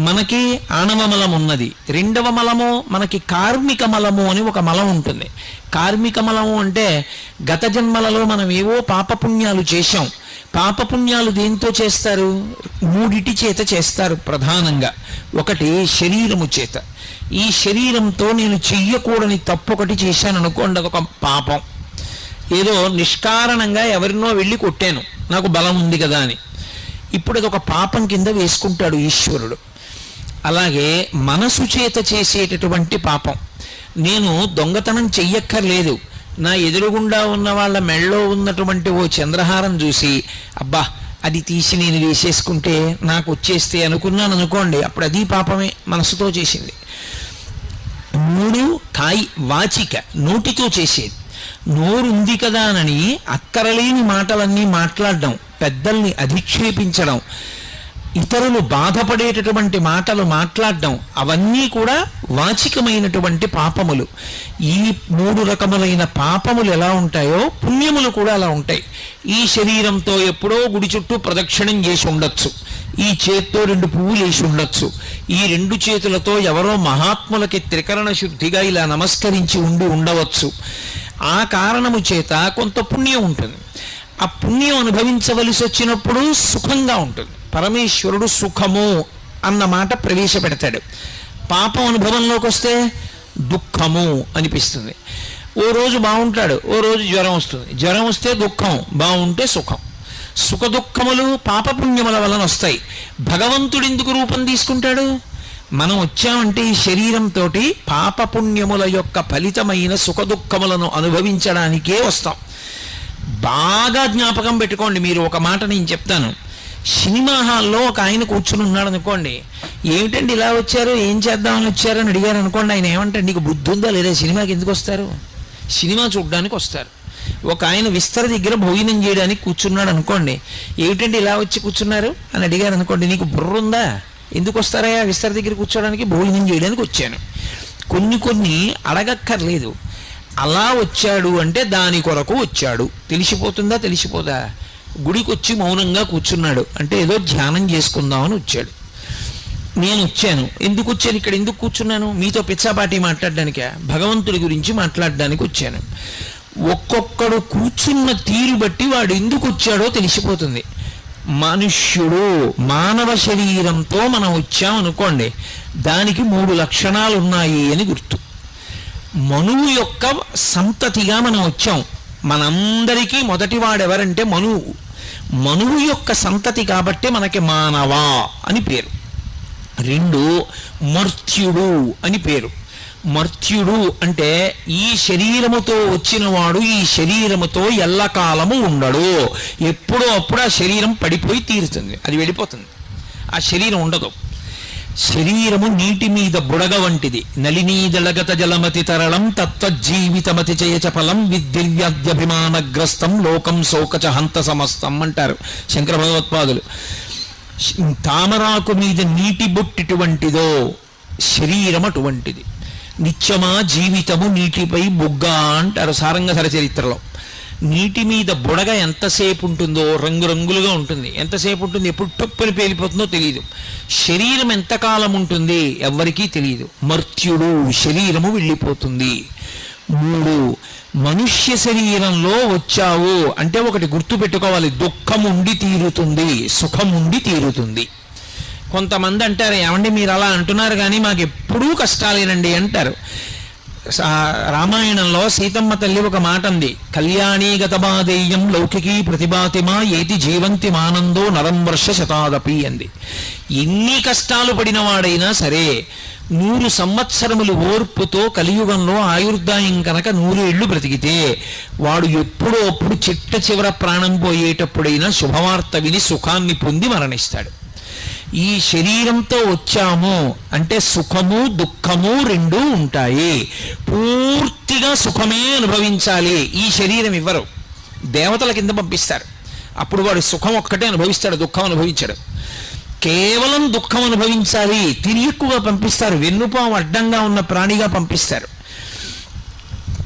మనకి ఆణవ మలం ఉన్నది. 2వ మలము మనకి కార్మిక మలము అని ఒక మలం ఉంటుంది. కార్మిక మలము అంటే గత జన్మలలో మనం ఏవో పాపపుణ్యాలు చేశాం. పాపపుణ్యాలు దేంతో చేస్తారు? 3 చేత చేస్తారు ప్రధానంగా. ఒకటి శరీరము చేత. ఈ శరీరంతో నేను చెయ్యకూడని తప్పు ఒకటి చేశాను అనుకోండి, అదొక పాపం. ఏదో నిష్కారణంగా ఎవరినో వెళ్ళి కొట్టాను, నాకు బలం ఉంది కదా అని. ఇప్పుడు అదొక పాపం కింద వేసుకుంటాడు ఈశ్వరుడు. అలాగే మనసు చేత చేసేటటువంటి పాపం. నేను దొంగతనం చెయ్యక్కర్లేదు, నా ఎదురుగుండా ఉన్న వాళ్ళ మెళ్ళో ఉన్నటువంటి ఓ చంద్రహారం చూసి అబ్బా అది తీసి నేను వేసేసుకుంటే నాకు వచ్చేస్తే అనుకున్నాను అనుకోండి, అప్పుడు అది పాపమే, మనసుతో చేసింది. 3 వాచిక, నోటితో చేసేది. నోరుంది కదా అని అక్కరలేని మాటలన్నీ మాట్లాడడం, పెద్దల్ని అధిక్షేపించడం, ఇతరులు బాధపడేటటువంటి మాటలు మాట్లాడడం, అవన్నీ కూడా వాచికమైనటువంటి పాపములు. ఈ 3 రకములైన పాపములు ఎలా ఉంటాయో పుణ్యములు కూడా అలా ఉంటాయి. ఈ శరీరంతో ఎప్పుడో గుడి చుట్టూ ప్రదక్షిణం చేసి ఉండొచ్చు, ఈ చేత్తో 2 పువ్వులు వేసి ఉండొచ్చు, ఈ 2 చేతులతో ఎవరో మహాత్ములకి త్రికరణ శుద్ధిగా ఇలా నమస్కరించి ఉండవచ్చు. ఆ కారణము చేత కొంత పుణ్యం ఉంటుంది. ఆ పుణ్యం అనుభవించవలసి వచ్చినప్పుడు సుఖంగా ఉంటుంది. పరమేశ్వరుడు సుఖము అన్న మాట ప్రవేశపెడతాడు. పాపం అనుభవంలోకి వస్తే దుఃఖము అనిపిస్తుంది. ఓ రోజు బాగుంటాడు, ఓ రోజు జ్వరం వస్తుంది. జ్వరం వస్తే దుఃఖం, బాగుంటే సుఖం. సుఖ దుఃఖములు పాపపుణ్యముల వలన వస్తాయి. భగవంతుడు ఎందుకు రూపం తీసుకుంటాడు? మనం వచ్చామంటే ఈ శరీరంతో పాపపుణ్యముల యొక్క ఫలితమైన సుఖ దుఃఖములను అనుభవించడానికే వస్తాం. బాగా జ్ఞాపకం పెట్టుకోండి. మీరు ఒక మాట నేను చెప్తాను. సినిమా హాల్లో ఒక ఆయన కూర్చుని ఉన్నాడు అనుకోండి, ఏమిటండి ఇలా వచ్చారు, ఏం చేద్దామని వచ్చారని అడిగారు అనుకోండి, ఆయన ఏమంటాడు, నీకు బుద్ధి ఉందా లేదా, సినిమాకి ఎందుకు వస్తారు, సినిమా చూడడానికి వస్తారు. ఒక ఆయన విస్తర దగ్గర భోజనం చేయడానికి కూర్చున్నాడు అనుకోండి, ఏమిటంటే ఇలా వచ్చి కూర్చున్నారు అని అడిగారు అనుకోండి, నీకు బుర్ర ఉందా, ఎందుకు వస్తారయ్యా విస్తర దగ్గర కూర్చోడానికి? భోజనం చేయడానికి వచ్చాను. కొన్ని అడగక్కర్లేదు, అలా వచ్చాడు అంటే దాని కొరకు వచ్చాడు, తెలిసిపోతుందా? తెలిసిపోదా? గుడికి వచ్చి మౌనంగా కూర్చున్నాడు అంటే ఏదో ధ్యానం చేసుకుందామని వచ్చాడు. నేను వచ్చాను, ఎందుకు వచ్చాను, ఇక్కడ ఎందుకు కూర్చున్నాను? మీతో పిచ్చాపాటి మాట్లాడడానికా? భగవంతుడి గురించి మాట్లాడడానికి వచ్చాను. ఒక్కొక్కడు కూర్చున్న తీరు బట్టి వాడు ఎందుకు వచ్చాడో తెలిసిపోతుంది. మనుష్యుడు మానవ శరీరంతో మనం వచ్చామనుకోండి, దానికి 3 లక్షణాలు ఉన్నాయి అని గుర్తు. మనువు యొక్క సంతతిగా మనం వచ్చాం. మనందరికీ మొదటివాడెవరంటే మనువు. మనువు యొక్క సంతతి కాబట్టి మనకి మానవ అని పేరు. 2 మర్త్యుడు అని పేరు. మర్త్యుడు అంటే ఈ శరీరముతో వచ్చినవాడు ఈ శరీరముతో ఎల్లకాలము ఉండడు. ఎప్పుడో అప్పుడు ఆ శరీరం పడిపోయి తీరుతుంది, అది వెళ్ళిపోతుంది, ఆ శరీరం ఉండదు. శరీరము నీటి మీద బుడగ వంటిది. నలినీదళగత జలమతి తరళం తత్వజీవితమతి చేయచఫలం విద్దివ్యాద్యభిమానగ్రస్తం లోకం శోకచ హంత సమస్తం అంటారు శంకర భగవత్పాదులు. తామరాకు మీద నీటి బొట్టిటువంటిదో శరీరం అటువంటిది. నిత్యమా జీవితము నీటిపై బుగ్గ అంటారు సారంగధర చరిత్రలో. నీటి మీద బుడగ ఎంతసేపు ఉంటుందో రంగురంగులుగా ఉంటుంది. ఎంతసేపు ఉంటుంది, ఎప్పుడు టొప్పని పేలిపోతుందో తెలియదు. శరీరం ఎంతకాలం ఉంటుంది ఎవ్వరికీ తెలియదు. మర్త్యుడు, శరీరము వెళ్ళిపోతుంది. 3 మనుష్య శరీరంలో వచ్చావు అంటే ఒకటి గుర్తు పెట్టుకోవాలి, దుఃఖం ఉండి తీరుతుంది, సుఖం ఉండి తీరుతుంది. కొంతమంది అంటారు, ఏమండి మీరు అలా అంటున్నారు కానీ మాకు ఎప్పుడూ కష్టాలేనండి అంటారు. రామాయణంలో సీతమ్మ తల్లి ఒక మాట అంది, కళ్యాణీ గతబాదేయం లౌకికీ ప్రతిభాతిమా ఏతి జీవంతి మానందో నరం వర్ష శతాదపి అంది. ఎన్ని కష్టాలు పడినవాడైనా సరే 100 సంవత్సరములు ఓర్పుతో కలియుగంలో ఆయుర్దాయం కనుక 100 ఏళ్ళు బ్రతికితే వాడు ఎప్పుడో అప్పుడు చిట్ట చివర ప్రాణం పోయేటప్పుడైనా శుభవార్త విని సుఖాన్ని పొంది మరణిస్తాడు. ఈ శరీరంతో వచ్చాము అంటే సుఖము దుఃఖము 2 ఉంటాయి. పూర్తిగా సుఖమే అనుభవించాలి, ఈ శరీరం ఇవ్వరు, దేవతల కింద పంపిస్తారు. అప్పుడు వాడు సుఖం ఒక్కటే అనుభవిస్తాడు, దుఃఖం అనుభవించాడు. కేవలం దుఃఖం అనుభవించాలి, తిరియక్కుగా పంపిస్తారు, వెన్నుపాము అడ్డంగా ఉన్న ప్రాణిగా పంపిస్తారు.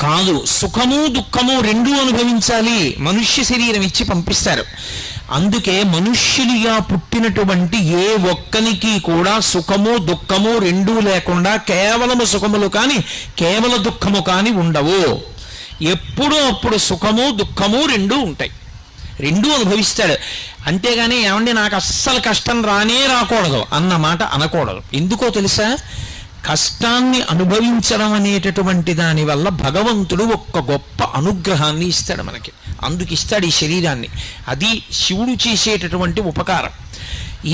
కాదు, సుఖము దుఃఖము 2 అనుభవించాలి, మనుష్య శరీరం ఇచ్చి పంపిస్తారు. అందుకే మనుష్యునిగా పుట్టినటువంటి ఏ ఒక్కనికి కూడా సుఖము దుఃఖము 2 లేకుండా కేవలము సుఖములు కానీ కేవల దుఃఖము కానీ ఉండవు. ఎప్పుడూ అప్పుడు సుఖము దుఃఖము 2 ఉంటాయి, 2 అనుభవిస్తాడు. అంతేగాని ఏమండి నాకు అస్సలు కష్టం రాకూడదు అన్న మాట అనకూడదు. ఎందుకో తెలుసా? కష్టాన్ని అనుభవించడం అనేటటువంటి దానివల్ల భగవంతుడు ఒక్క గొప్ప అనుగ్రహాన్ని ఇస్తాడు మనకి. అందుకు ఇస్తాడు ఈ శరీరాన్ని. అది శివుడు చేసేటటువంటి ఉపకారం.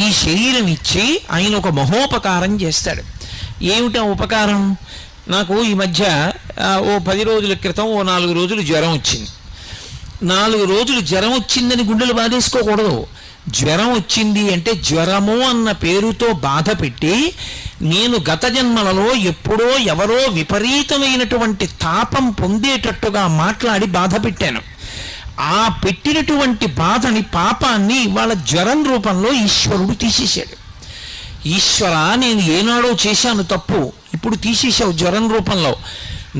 ఈ శరీరం ఇచ్చి ఆయన ఒక మహోపకారం చేస్తాడు. ఏమిటా ఉపకారం? నాకు ఈ మధ్య ఓ 10 రోజుల క్రితం ఓ 4 రోజులు జ్వరం వచ్చింది. 4 రోజులు జ్వరం వచ్చిందని గుండెలు బాధేసుకోకూడదు. జ్వరం వచ్చింది అంటే జ్వరము అన్న పేరుతో బాధ పెట్టి నేను గత జన్మలలో ఎప్పుడో ఎవరో విపరీతమైనటువంటి తాపం పొందేటట్టుగా మాట్లాడి బాధ పెట్టాను. ఆ పెట్టినటువంటి బాధని పాపాన్ని ఇవాళ జ్వరం రూపంలో ఈశ్వరుడు తీసేశాడు. ఈశ్వర, నేను ఏనాడో చేశాను తప్పు, ఇప్పుడు తీసేశావు జ్వరం రూపంలో.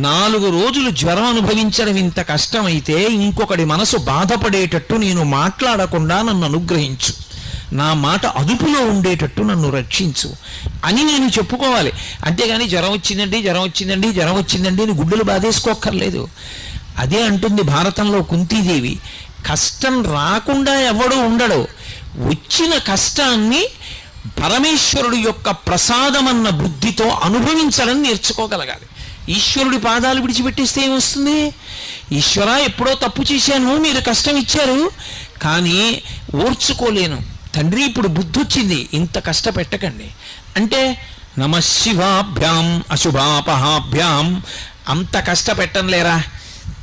4 రోజులు జ్వరం అనుభవించడం ఇంత కష్టమైతే ఇంకొకటి మనసు బాధపడేటట్టు నేను మాట్లాడకుండా నన్ను అనుగ్రహించు, నా మాట అదుపులో ఉండేటట్టు నన్ను రక్షించు అని నేను చెప్పుకోవాలి. అంతేగాని జ్వరం వచ్చిందండి అని గుడ్డలు బాధేసుకోక్కర్లేదు. అదే అంటుంది భారతంలో కుంతీదేవి, కష్టం రాకుండా ఎవడూ ఉండడు, వచ్చిన కష్టాన్ని పరమేశ్వరుడు యొక్క ప్రసాదమన్న బుద్ధితో అనుభవించడం నేర్చుకోగలగాలి. ఈశ్వరుడి పాదాలు విడిచిపెట్టేస్తే ఏమొస్తుంది? ఈశ్వర, ఎప్పుడో తప్పు చేశాను, మీరు కష్టం ఇచ్చారు, కానీ ఓర్చుకోలేను తండ్రి, ఇప్పుడు బుద్ధి వచ్చింది, ఇంత కష్టపెట్టకండి అంటే నమశివాభ్యాం అశుభాపహాభ్యాం, అంత కష్టపెట్టంలేరా,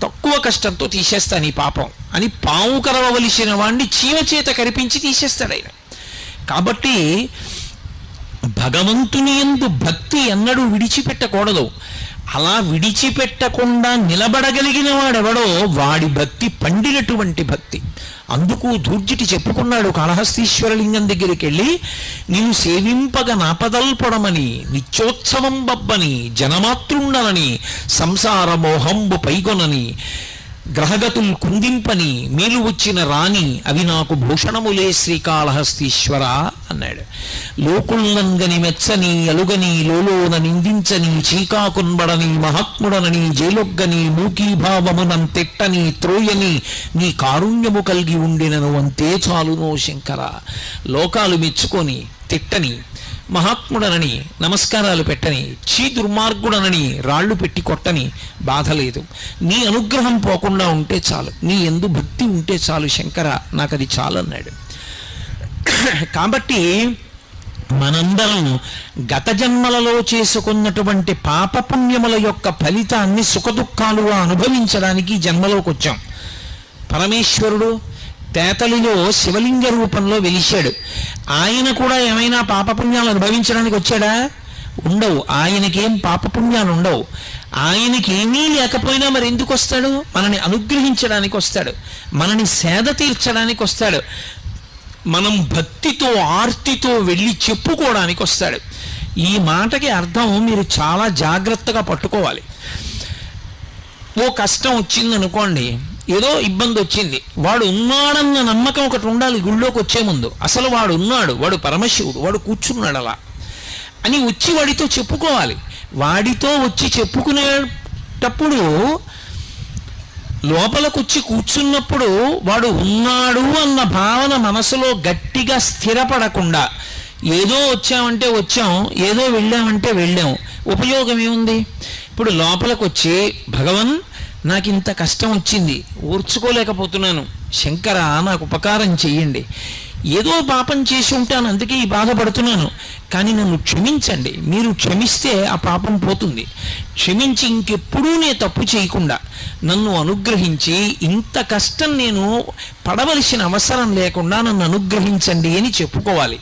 తక్కువ కష్టంతో తీసేస్తాను ఈ పాపం అని పాము కరవవలసిన వాడిని చీమ చేత కరిపించి తీసేస్తాడు ఆయన. కాబట్టి భగవంతుని యందు భక్తి ఎన్నడూ విడిచిపెట్టకూడదు. అలా విడిచిపెట్టకుండా నిలబడగలిగిన వాడెవడో వాడి భక్తి పండినటువంటి భక్తి. అందుకు ధూర్జటి చెప్పుకున్నాడు కాళహస్తీశ్వరలింగం దగ్గరికి వెళ్ళి, నేను సేవింపగ నాపదల్పడమని నిత్యోత్సవం బబ్బని జనమాతృండనని సంసార మోహంబు పైగొనని గ్రహగతులు కుందింపని మేలు వచ్చిన రాణి అవి నాకు భూషణములే శ్రీకాళహస్తీశ్వర అన్నాడు. లోకుల్నంగని మెచ్చని అలుగని లోలోన నిందించని చీకాకున్బడని మహాత్ముడనని జైలొగ్గని మూకీభావమునం తిట్టని త్రోయని నీ కారుణ్యము కలిగి ఉండినను అంతే చాలునో శంకర. లోకాలు మెచ్చుకొని తిట్టని, మహాత్ముడనని నమస్కారాలు పెట్టని, చీ దుర్మార్గుడనని రాళ్ళు పెట్టి కొట్టని బాధ లేదు. నీ అనుగ్రహం పోకుండా ఉంటే చాలు, నీ యందు భక్తి ఉంటే చాలు శంకర, నాకు అది చాలు అన్నాడు. కాబట్టి మనందరం గత జన్మలలో చేసుకున్నటువంటి పాపపుణ్యముల యొక్క ఫలితాన్ని సుఖదుఖాలుగా అనుభవించడానికి జన్మలోకి వచ్చాం. పరమేశ్వరుడు తేతలిలో శివలింగ రూపంలో వెలిశాడు. ఆయన కూడా ఏమైనా పాపపుణ్యాలు అనుభవించడానికి వచ్చాడా? ఉండవు. ఆయనకేం పాపపుణ్యాలు ఉండవు. ఆయనకి ఏమీ లేకపోయినా మరి ఎందుకు వస్తాడు? మనని అనుగ్రహించడానికి వస్తాడు, మనని సేద తీర్చడానికి వస్తాడు, మనం భక్తితో ఆర్తితో వెళ్ళి చెప్పుకోవడానికి వస్తాడు. ఈ మాటకి అర్థం మీరు చాలా జాగ్రత్తగా పట్టుకోవాలి. ఓ కష్టం వచ్చిందనుకోండి, ఏదో ఇబ్బంది వచ్చింది, వాడు ఉన్నాడన్న నమ్మకం ఒకటి ఉండాలి. గుళ్ళోకి వచ్చే ముందు అసలు వాడు ఉన్నాడు, వాడు పరమశివుడు, వాడు కూర్చున్నాడు అలా అని వచ్చి వాడితో చెప్పుకోవాలి. వాడితో వచ్చి చెప్పుకునేటప్పుడు లోపలికొచ్చి కూర్చున్నప్పుడు వాడు ఉన్నాడు అన్న భావన మనసులో గట్టిగా స్థిరపడకుండా ఏదో వచ్చామంటే వచ్చాం, ఏదో వెళ్ళామంటే వెళ్ళాం, ఉపయోగం ఏముంది? ఇప్పుడు లోపలికి వచ్చి భగవన్ నాకు ఇంత కష్టం వచ్చింది, ఓర్చుకోలేకపోతున్నాను, శంకర నాకు ఉపకారం చెయ్యండి, ఏదో పాపం చేసి ఉంటాను అందుకే ఈ బాధపడుతున్నాను, కానీ నన్ను క్షమించండి, మీరు క్షమిస్తే ఆ పాపం పోతుంది, క్షమించి ఇంకెప్పుడూ నేను తప్పు చేయకుండా నన్ను అనుగ్రహించి ఇంత కష్టం నేను పడవలసిన అవసరం లేకుండా నన్ను అనుగ్రహించండి అని చెప్పుకోవాలి.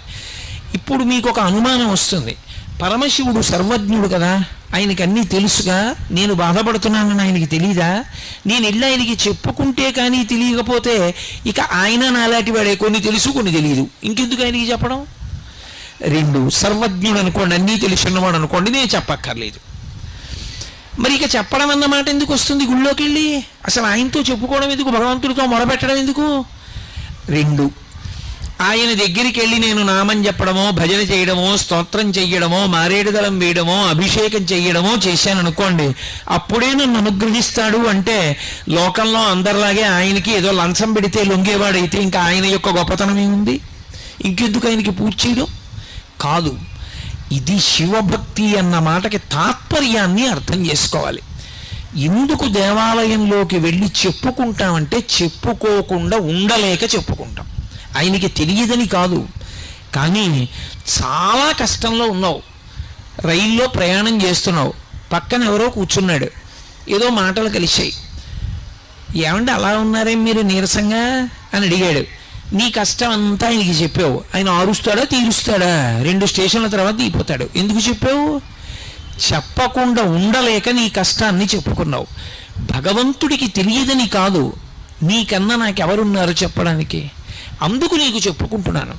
ఇప్పుడు మీకు ఒక అనుమానం వస్తుంది, పరమశివుడు సర్వజ్ఞుడు కదా, ఆయనకి అన్నీ తెలుసుగా, నేను బాధపడుతున్నానని ఆయనకి తెలీదా? నేను ఇల్లు ఆయనకి చెప్పుకుంటే కానీ తెలియకపోతే ఇక ఆయన నాలాంటి వాడే, కొన్ని తెలుసు కొన్ని తెలియదు, ఇంకెందుకు ఆయనకి చెప్పడం? రెండు, సర్వజ్ఞుడు అనుకోండి, అన్నీ తెలుసున్నవాడు అనుకోండి, నేను చెప్పక్కర్లేదు, మరి ఇక చెప్పడం అన్నమాట ఎందుకు వస్తుంది? గుళ్ళోకి వెళ్ళి అసలు ఆయనతో చెప్పుకోవడం ఎందుకు, భగవంతుడితో మొరపెట్టడం ఎందుకు? రెండు, ఆయన దగ్గరికి వెళ్ళి నేను నామం చెప్పడమో భజన చేయడమో స్తోత్రం చెయ్యడమో మారేడుదలం వేయడమో అభిషేకం చెయ్యడమో చేశాను అనుకోండి, అప్పుడే నన్ను అనుగ్రహిస్తాడు అంటే లోకంలో అందరిలాగే ఆయనకి ఏదో లంచం పెడితే లొంగేవాడైతే ఇంకా ఆయన యొక్క గొప్పతనం ఏముంది? ఇంకెందుకు ఆయనకి పూజ చేయడం? కాదు, ఇది శివభక్తి అన్న మాటకి తాత్పర్యాన్ని అర్థం చేసుకోవాలి. ఎందుకు దేవాలయంలోకి వెళ్ళి చెప్పుకుంటామంటే చెప్పుకోకుండా ఉండలేక చెప్పుకుంటాం. ఆయనకి తెలియదని కాదు, కానీ చాలా కష్టంలో ఉన్నావు, రైల్లో ప్రయాణం చేస్తున్నావు, పక్కన ఎవరో కూర్చున్నాడు, ఏదో మాటలు కలిశాయి, ఏమంటే అలా ఉన్నారే మీరు నీరసంగా అని అడిగాడు. నీ కష్టం అంతా ఆయనకి చెప్పావు, ఆయన ఆరుస్తాడా తీరుస్తాడా? 2 స్టేషన్ల తర్వాత దిగిపోతాడు. ఎందుకు చెప్పావు? చెప్పకుండా ఉండలేక నీ కష్టాన్ని చెప్పుకున్నావు. భగవంతుడికి తెలియదని కాదు, నీకన్నా నాకెవరున్నారు చెప్పడానికి, అందుకు నీకు చెప్పుకుంటున్నాను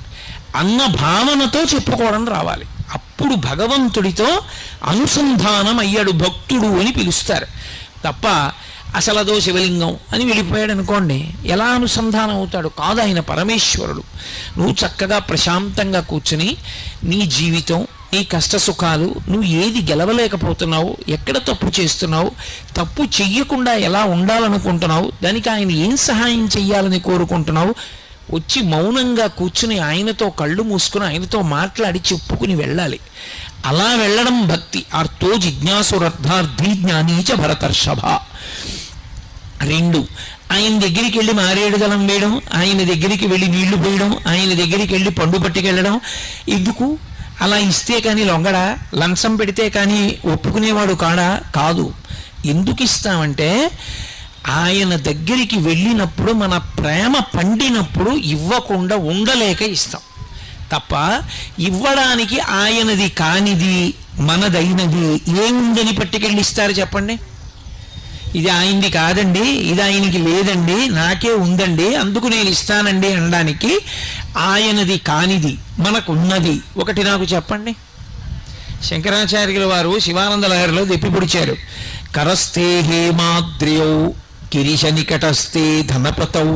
అన్న భావనతో చెప్పుకోవడం రావాలి. అప్పుడు భగవంతుడితో అనుసంధానం అయ్యాడు భక్తుడు అని పిలుస్తారు తప్ప అసలు అదో శివలింగం అని వెళ్ళిపోయాడు అనుకోండి, ఎలా అనుసంధానం అవుతాడు? కాదు, ఆయన పరమేశ్వరుడు. నువ్వు చక్కగా ప్రశాంతంగా కూర్చుని నీ జీవితం, నీ కష్ట సుఖాలు, నువ్వు ఏది గెలవలేకపోతున్నావు, ఎక్కడ తప్పు చేస్తున్నావు, తప్పు చెయ్యకుండా ఎలా ఉండాలనుకుంటున్నావు, దానికి ఆయన ఏం సహాయం చెయ్యాలని కోరుకుంటున్నావు, వచ్చి మౌనంగా కూర్చుని ఆయనతో కళ్ళు మూసుకుని ఆయనతో మాట్లాడి చెప్పుకుని వెళ్ళాలి. అలా వెళ్ళడం భక్తి. అర్థో జిజ్ఞాసురర్థార్థి జ్ఞానీచ భరతర్షభ. 2, ఆయన దగ్గరికి వెళ్ళి మారేడుదలం వేయడం, ఆయన దగ్గరికి వెళ్ళి నీళ్లు పోయడం, ఆయన దగ్గరికి వెళ్ళి పండు పట్టుకెళ్ళడం ఎందుకు? అలా ఇస్తే కానీ లొంగడా? లంచం పెడితే కానీ ఒప్పుకునేవాడు కాదు. ఎందుకు ఇస్తామంటే ఆయన దగ్గరికి వెళ్ళినప్పుడు మన ప్రేమ పండినప్పుడు ఇవ్వకుండా ఉండలేక ఇస్తాం. తప్ప ఇవ్వడానికి ఆయనది కానిది మనదైనది ఏముందని పట్టుకెళ్ళి ఇస్తారు చెప్పండి? ఇది ఆయనది కాదండి, ఇది ఆయనకి లేదండి, నాకే ఉందండి అందుకు నేను ఇస్తానండి అనడానికి ఆయనది కానిది మనకున్నది ఒకటి నాకు చెప్పండి. శంకరాచార్యుల వారు శివానంద లహరిలో దెప్పిపొడిచారు. కరస్తే హేమాద్రియౌ కిరీశ నికటస్థే ధనపతౌ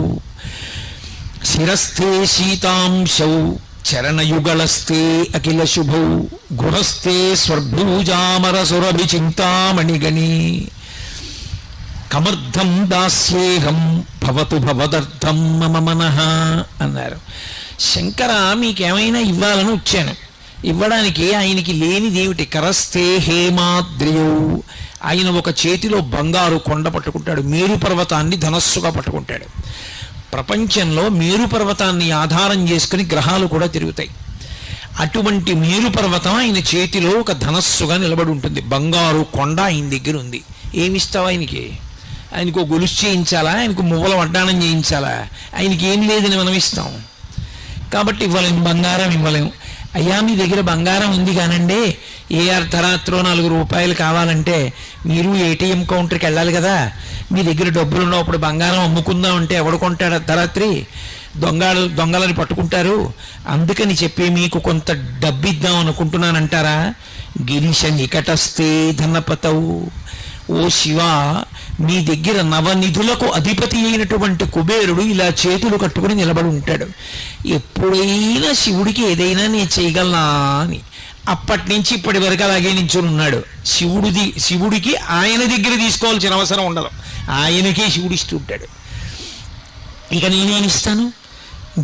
శిరస్థే శీతాంశౌ చరణయుగళస్థే అఖిల శుభౌ గృహస్థే స్వర్భూజామరసురభి చింతామణిగణి కమర్థం దాస్యేహం భవతు భవదర్థం మమ మనః అన్నారు. శంకర మీకేమైనా ఇవ్వాలని వచ్చాను, ఇవ్వడానికి ఆయనకి లేనిదేమిటి? కరస్థే హేమాద్రియౌ, ఆయన ఒక చేతిలో బంగారు కొండ పట్టుకుంటాడు, మేరు పర్వతాన్ని ధనస్సుగా పట్టుకుంటాడు. ప్రపంచంలో మేరు పర్వతాన్ని ఆధారం చేసుకుని గ్రహాలు కూడా తిరుగుతాయి. అటువంటి మేరు పర్వతం ఆయన చేతిలో ఒక ధనస్సుగా నిలబడి ఉంటుంది. బంగారు కొండ ఆయన దగ్గర ఉంది. ఏమిస్తావు ఆయనకి? ఆయనకు గొలుసు చేయించాలా? ఆయనకు మువ్వల వడ్డాణం చేయించాలా? ఆయనకి ఏం లేదని మనం ఇస్తాం. కాబట్టి ఇవ్వలేము, బంగారం ఇవ్వలేము. అయ్యా మీ దగ్గర బంగారం ఉంది కానండి, ఏ అర్ధరాత్రో 4 రూపాయలు కావాలంటే మీరు ఏటీఎం కౌంటర్కి వెళ్ళాలి కదా, మీ దగ్గర డబ్బులు ఉన్నప్పుడు బంగారం అమ్ముకుందాం అంటే ఎవడు కొంటాడు? అర్ధరాత్రి దొంగలని పట్టుకుంటారు. అందుకని చెప్పి మీకు కొంత డబ్బు ఇద్దాం అనుకుంటున్నానంటారా? గిరీశ నికటస్థే ధనపతవు, ఓ శివ మీ దగ్గర నవనిధులకు అధిపతి అయినటువంటి కుబేరుడు ఇలా చేతులు కట్టుకుని నిలబడి ఉంటాడు. ఎప్పుడైనా శివుడికి ఏదైనా నేను చేయగలనా అని అప్పటి నుంచి ఇప్పటి వరకు అలాగే నించుని ఉన్నాడు. శివుడికి ఆయన దగ్గర తీసుకోవాల్సిన అవసరం ఉండదు, ఆయనకే శివుడు ఇస్తూ ఉంటాడు. ఇక నేనేమిస్తాను?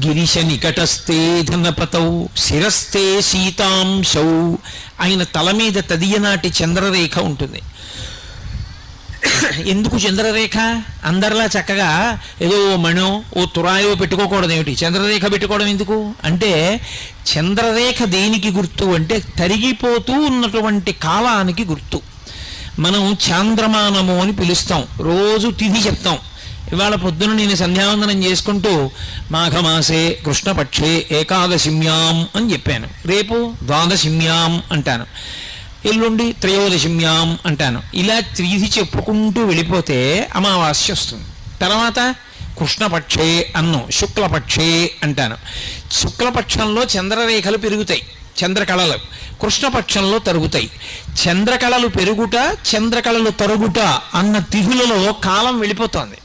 గిరీశ నికటస్థే ధనపతౌ శిరస్థే శీతాంశౌ, ఆయన తల మీద తదియనాటి చంద్రరేఖ ఉంటుంది. ఎందుకు చంద్రరేఖ? అందరిలా చక్కగా ఏదో మణో ఓ తురాయో పెట్టుకోకూడదు. ఏమిటి చంద్రరేఖ పెట్టుకోవడం ఎందుకు అంటే, చంద్రరేఖ దేనికి గుర్తు అంటే తరిగిపోతూ ఉన్నటువంటి కాలానికి గుర్తు. మనం చాంద్రమానము అని పిలుస్తాం, రోజు తిథి చెప్తాం. ఇవాళ పొద్దున నేను సంధ్యావందనం చేసుకుంటూ మాఘమాసే కృష్ణపక్షే ఏకాదశిమ్యాం అని చెప్పాను, రేపు ద్వాదశిమ్యాం అంటాను, ఎల్లుండి త్రయోదశిమ్యాం అంటాను. ఇలా తిథి చెప్పుకుంటూ వెళ్ళిపోతే అమావాస్య వస్తుంది. తర్వాత కృష్ణపక్షే అన్ను, శుక్లపక్షే అంటాను. శుక్లపక్షంలో చంద్రరేఖలు పెరుగుతాయి, చంద్రకళలు. కృష్ణపక్షంలో తరుగుతాయి. చంద్రకళలు పెరుగుట, చంద్రకళలు తరుగుట అన్న తిథులలో కాలం వెళ్ళిపోతోంది.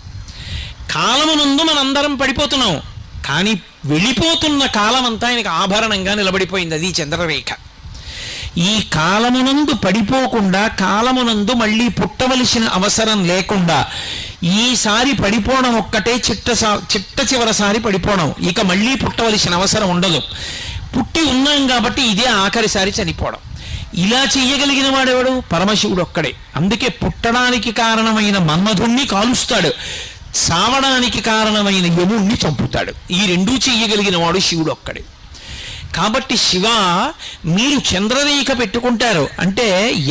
కాలమునందు మనందరం పడిపోతున్నాం, కానీ వెళ్ళిపోతున్న కాలం అంతా ఆయనకు ఆభరణంగా నిలబడిపోయింది. అది చంద్రరేఖ. ఈ కాలమునందు పడిపోకుండా, కాలమునందు మళ్ళీ పుట్టవలసిన అవసరం లేకుండా, ఈసారి పడిపోవడం ఒక్కటే చిట్ట చివరిసారి పడిపోవడం, ఇక మళ్ళీ పుట్టవలసిన అవసరం ఉండదు. పుట్టి ఉన్నాం కాబట్టి ఇదే ఆఖరిసారి చనిపోవడం. ఇలా చెయ్యగలిగిన వాడెవడు? పరమశివుడు ఒక్కడే. అందుకే పుట్టడానికి కారణమైన మన్మధుణ్ణి కాలుస్తాడు, సావడానికి కారణమైన యముణ్ణి చంపుతాడు. ఈ రెండూ చెయ్యగలిగిన వాడు శివుడు ఒక్కడే. కాబట్టి శివ మీరు చంద్రరేఖ పెట్టుకుంటారు అంటే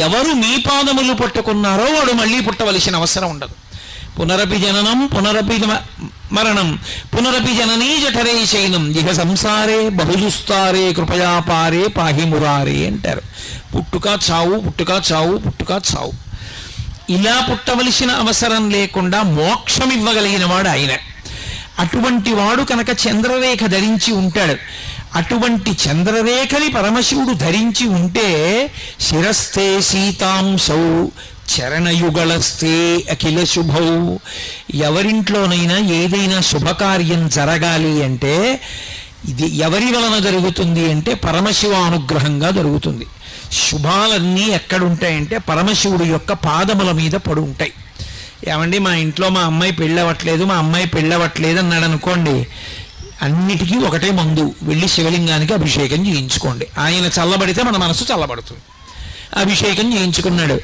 ఎవరు మీ పాదములు పట్టుకున్నారో వాడు మళ్ళీ పుట్టవలసిన అవసరం ఉండదు. పునరపి జననం పునరపి మరణం పునరపి జననీ జఠరే శయనం ఇహ సంసారే బహుదుస్తారే కృపయాపారే పాహిమురారే అంటారు. పుట్టుక చావు, పుట్టుక చావు, పుట్టుక చావు. ఇలా పుట్టవలసిన అవసరం లేకుండా మోక్షం ఇవ్వగలిగిన వాడు ఆయన. అటువంటి వాడు కనుక చంద్రరేఖ ధరించి ఉంటాడు. అటువంటి చంద్రరేఖని పరమశివుడు ధరించి ఉంటే శిరస్థే శీతాంశౌ చరణయుగళస్థే అఖిల శుభౌ. ఎవరింట్లోనైనా ఏదైనా శుభకార్యం జరగాలి అంటే ఇది ఎవరి వలన జరుగుతుంది అంటే పరమశివానుగ్రహంగా జరుగుతుంది. శుభాలన్నీ ఎక్కడుంటాయంటే పరమశివుడు యొక్క పాదముల మీద పడి ఉంటాయి. ఏమండి మా ఇంట్లో మా అమ్మాయి పెళ్ళవట్లేదు, మా అమ్మాయి పెళ్ళవట్లేదు అన్నాడు అనుకోండి, అన్నిటికీ ఒకటే మందు, వెళ్ళి శివలింగానికి అభిషేకం చేయించుకోండి. ఆయన చల్లబడితే మన మనసు చల్లబడుతుంది. అభిషేకం చేయించుకున్నాడు,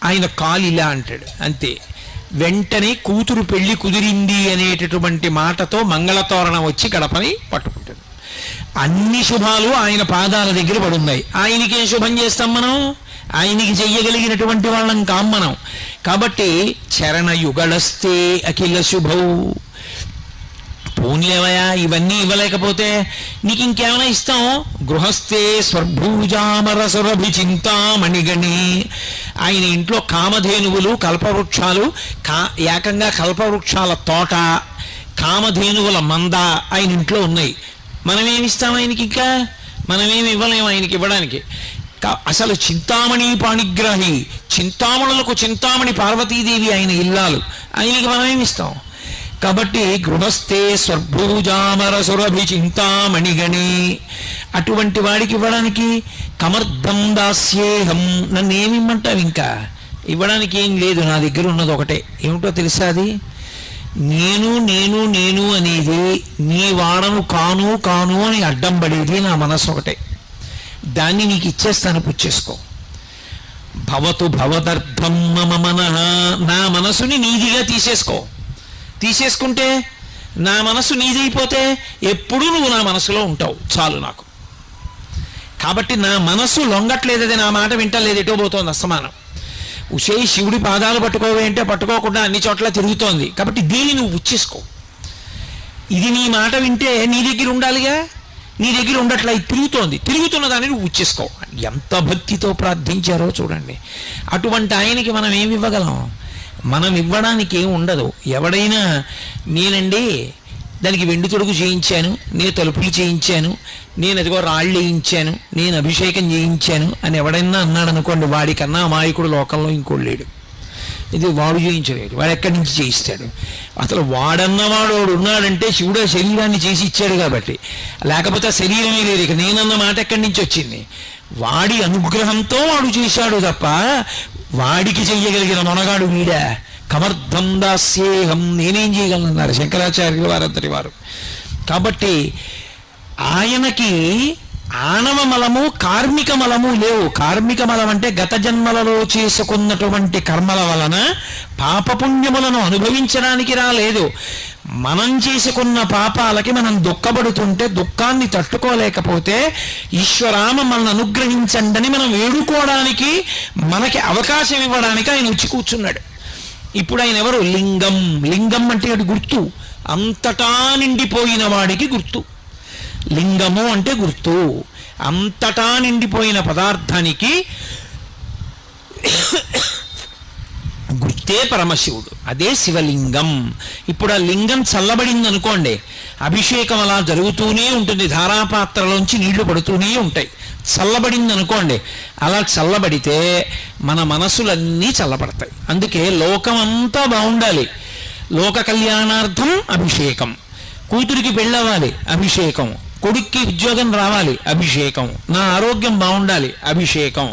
ఆయన కాలు ఇలా అంటాడు అంతే, వెంటనే కూతురు పెళ్లి కుదిరింది అనేటటువంటి మాటతో మంగళతోరణం వచ్చి గడపని పట్టుకుంటాడు. అన్ని శుభాలు ఆయన పాదాల దగ్గర పడున్నాయి. ఆయనకేం శుభం చేస్తాం మనం? ఆయనకి చెయ్యగలిగినటువంటి వాళ్ళం కాం మనం. కాబట్టి చరణయుగళస్థే అఖిల శుభౌ పోన్లేవయా, ఇవన్నీ ఇవ్వలేకపోతే నీకు ఇంకేమైనా ఇస్తాం. గృహస్థే స్వర్భూజామరసురభి చింతామణిగణి. ఆయన ఇంట్లో కామధేనువులు, కల్పవృక్షాలు, ఏకంగా కల్పవృక్షాల తోట, కామధేనువుల మంద ఆయన ఇంట్లో ఉన్నాయి. మనమేమిస్తాం ఆయనకి? ఇంకా మనమేమి ఇవ్వలేము ఆయనకి ఇవ్వడానికి. అసలు చింతామణి పాణిగ్రాహి, చింతామణులకు చింతామణి పార్వతీదేవి ఆయన ఇల్లాలు, ఆయనకి మనమేమిస్తాం? కాబట్టి గృహస్థే స్వర్భూజామరసురభి చింతామణిగణి, అటువంటి వాడికి ఇవ్వడానికి కమర్థం దాస్యేహం, నన్ను ఏమిమ్మంటావు? ఇంకా ఇవ్వడానికి ఏం లేదు, నా దగ్గర ఉన్నది ఒకటే. ఏమిటో తెలుసా? అది నేను నేను నేను అనేది, నీ వాడను కాను కాను అని అడ్డం పడేది నా మనసు ఒకటే. దాన్ని నీకు ఇచ్చేస్తాను, పుచ్చేసుకో. భవతు భవదర్థం మమ మనః, నా మనసుని నీదిగా తీసేసుకో. తీసేసుకుంటే నా మనసు నీదైపోతే ఎప్పుడూ నువ్వు నా మనసులో ఉంటావు, చాలు నాకు. కాబట్టి నా మనసు లొంగట్లేదు, అది నా మాట వింటలేదు, ఎటో పోతోంది అస్తమానం. ఉషే శివుడి పాదాలు పట్టుకోవే అంటే పట్టుకోకుండా అన్ని చోట్ల తిరుగుతోంది. కాబట్టి దీన్ని నువ్వు ఉచ్చేసుకో. ఇది నీ మాట వింటే నీ దగ్గర ఉండాలిగా, నీ దగ్గర ఉండట్లా, ఇది తిరుగుతోంది, తిరుగుతున్న దాన్ని నువ్వు ఉచ్చేసుకో. ఎంత భక్తితో ప్రార్థించారో చూడండి. అటువంటి ఆయనకి మనం ఏమి ఇవ్వగలం? మనం ఇవ్వడానికి ఏమి ఉండదు. ఎవడైనా నేనండి దానికి వెండి తొడుగు చేయించాను, నేను తలుపులు చేయించాను, నేను అదిగో రాళ్ళు వేయించాను, నేను అభిషేకం చేయించాను అని ఎవడైనా అన్నాడు అనుకోండి, వాడికన్నా అమాయకుడు లోకంలో ఇంకోడు లేడు. ఇది వాడు చేయించలేడు, వాడు ఎక్కడి నుంచి చేయిస్తాడు? అసలు వాడన్నవాడు ఉన్నాడంటే శివుడు శరీరాన్ని చేసి ఇచ్చాడు కాబట్టి, లేకపోతే శరీరమే లేదు. ఇక నేనన్న మాట ఎక్కడి నుంచి వచ్చింది? వాడి అనుగ్రహంతో వాడు చేశాడు తప్ప వాడికి చెయ్యగలిగిన మొనగాడు వీడా? కమర్థం దాస్యేహం, నేనేం చేయగలనన్నారు శంకరాచార్యులు వారంతటి వారు. కాబట్టి ఆయనకి ఆణవ మలము, కార్మిక మలము లేవు. కార్మిక మలం అంటే గత జన్మలలో చేసుకున్నటువంటి కర్మల వలన పాపపుణ్యములను అనుభవించడానికి రాలేదు. మనం చేసుకున్న పాపాలకి మనం దుఃఖపడుతుంటే, దుఃఖాన్ని తట్టుకోలేకపోతే ఈశ్వరా మమ్మల్ని అనుగ్రహించండి అని మనం వేడుకోవడానికి, మనకి అవకాశం ఇవ్వడానికి ఆయన వచ్చి కూర్చున్నాడు. ఇప్పుడు ఆయన ఎవరు? లింగం. లింగం అంటే అది గుర్తు, అంతటా నిండిపోయిన వాడికి గుర్తు. లింగము అంటే గుర్తు, అంతటా నిండిపోయిన పదార్థానికి గుర్తే పరమశివుడు, అదే శివలింగం. ఇప్పుడు ఆ లింగం చల్లబడింది అనుకోండి, అభిషేకం అలా జరుగుతూనే ఉంటుంది, ధారాపాత్రలోంచి నీళ్లు పడుతూనే ఉంటాయి. చల్లబడింది అనుకోండి, అలా చల్లబడితే మన మనసులన్నీ చల్లబడతాయి. అందుకే లోకమంతా బాగుండాలి, లోక కళ్యాణార్థం అభిషేకం. కూతురికి పెళ్ళవ్వాలి, అభిషేకం. కొడుక్కి ఉద్యోగం రావాలి, అభిషేకం. నా ఆరోగ్యం బాగుండాలి, అభిషేకం.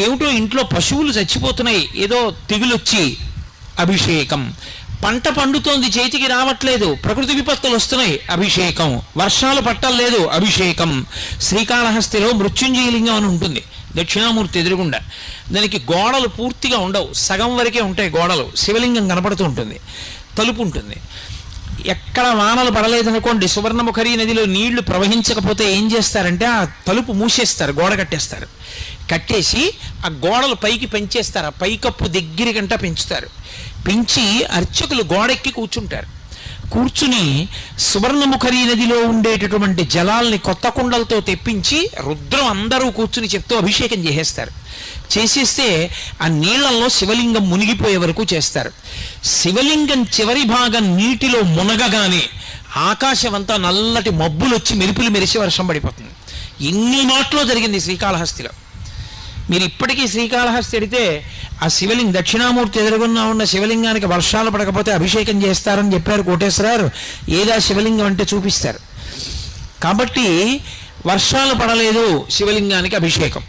ఏమిటో ఇంట్లో పశువులు చచ్చిపోతున్నాయి, ఏదో తెగులొచ్చి, అభిషేకం. పంట పండుతోంది, చేతికి రావట్లేదు, ప్రకృతి విపత్తులు వస్తున్నాయి, అభిషేకం. వర్షాలు పట్టలేదు, అభిషేకం. శ్రీకాళహస్తిలో మృత్యుంజయలింగం అని ఉంటుంది, దక్షిణామూర్తి ఎదురుగుండా. దానికి గోడలు పూర్తిగా ఉండవు, సగం వరకే ఉంటాయి గోడలు. శివలింగం కనపడుతూ ఉంటుంది, తలుపు ఉంటుంది. ఎక్కడ వానలు పడలేదనుకోండి, సువర్ణముఖరి నదిలో నీళ్లు ప్రవహించకపోతే ఏం చేస్తారంటే ఆ తలుపు మూసేస్తారు, గోడ కట్టేస్తారు. కట్టేసి ఆ గోడలు పైకి పెంచేస్తారు, ఆ పైకప్పు దగ్గరికంటా పెంచుతారు. పెంచి అర్చకులు గోడెక్కి కూర్చుంటారు. కూర్చుని సువర్ణముఖరి నదిలో ఉండేటటువంటి జలాల్ని కొత్త కుండలతో తెప్పించి రుద్రం అందరూ కూర్చుని చెప్తూ అభిషేకం చేసేస్తారు. చేసేస్తే ఆ నీళ్లలో శివలింగం మునిగిపోయే వరకు చేస్తారు. శివలింగం చివరి భాగం నీటిలో మునగగానే ఆకాశం అంతా నల్లటి మబ్బులు వచ్చి మెరుపులు మెరిసి వర్షం పడిపోతుంది. ఎన్ని మాటలో జరిగింది శ్రీకాళహస్తిలో. మీరు ఇప్పటికీ శ్రీకాళహస్తి ఎడితే ఆ శివలింగం, దక్షిణామూర్తి ఎదురుగున్నా ఉన్న శివలింగానికి వర్షాలు పడకపోతే అభిషేకం చేస్తారని చెప్పారు కోటేశ్వరారు. ఏదా శివలింగం అంటే చూపిస్తారు. కాబట్టి వర్షాలు పడలేదు, శివలింగానికి అభిషేకం.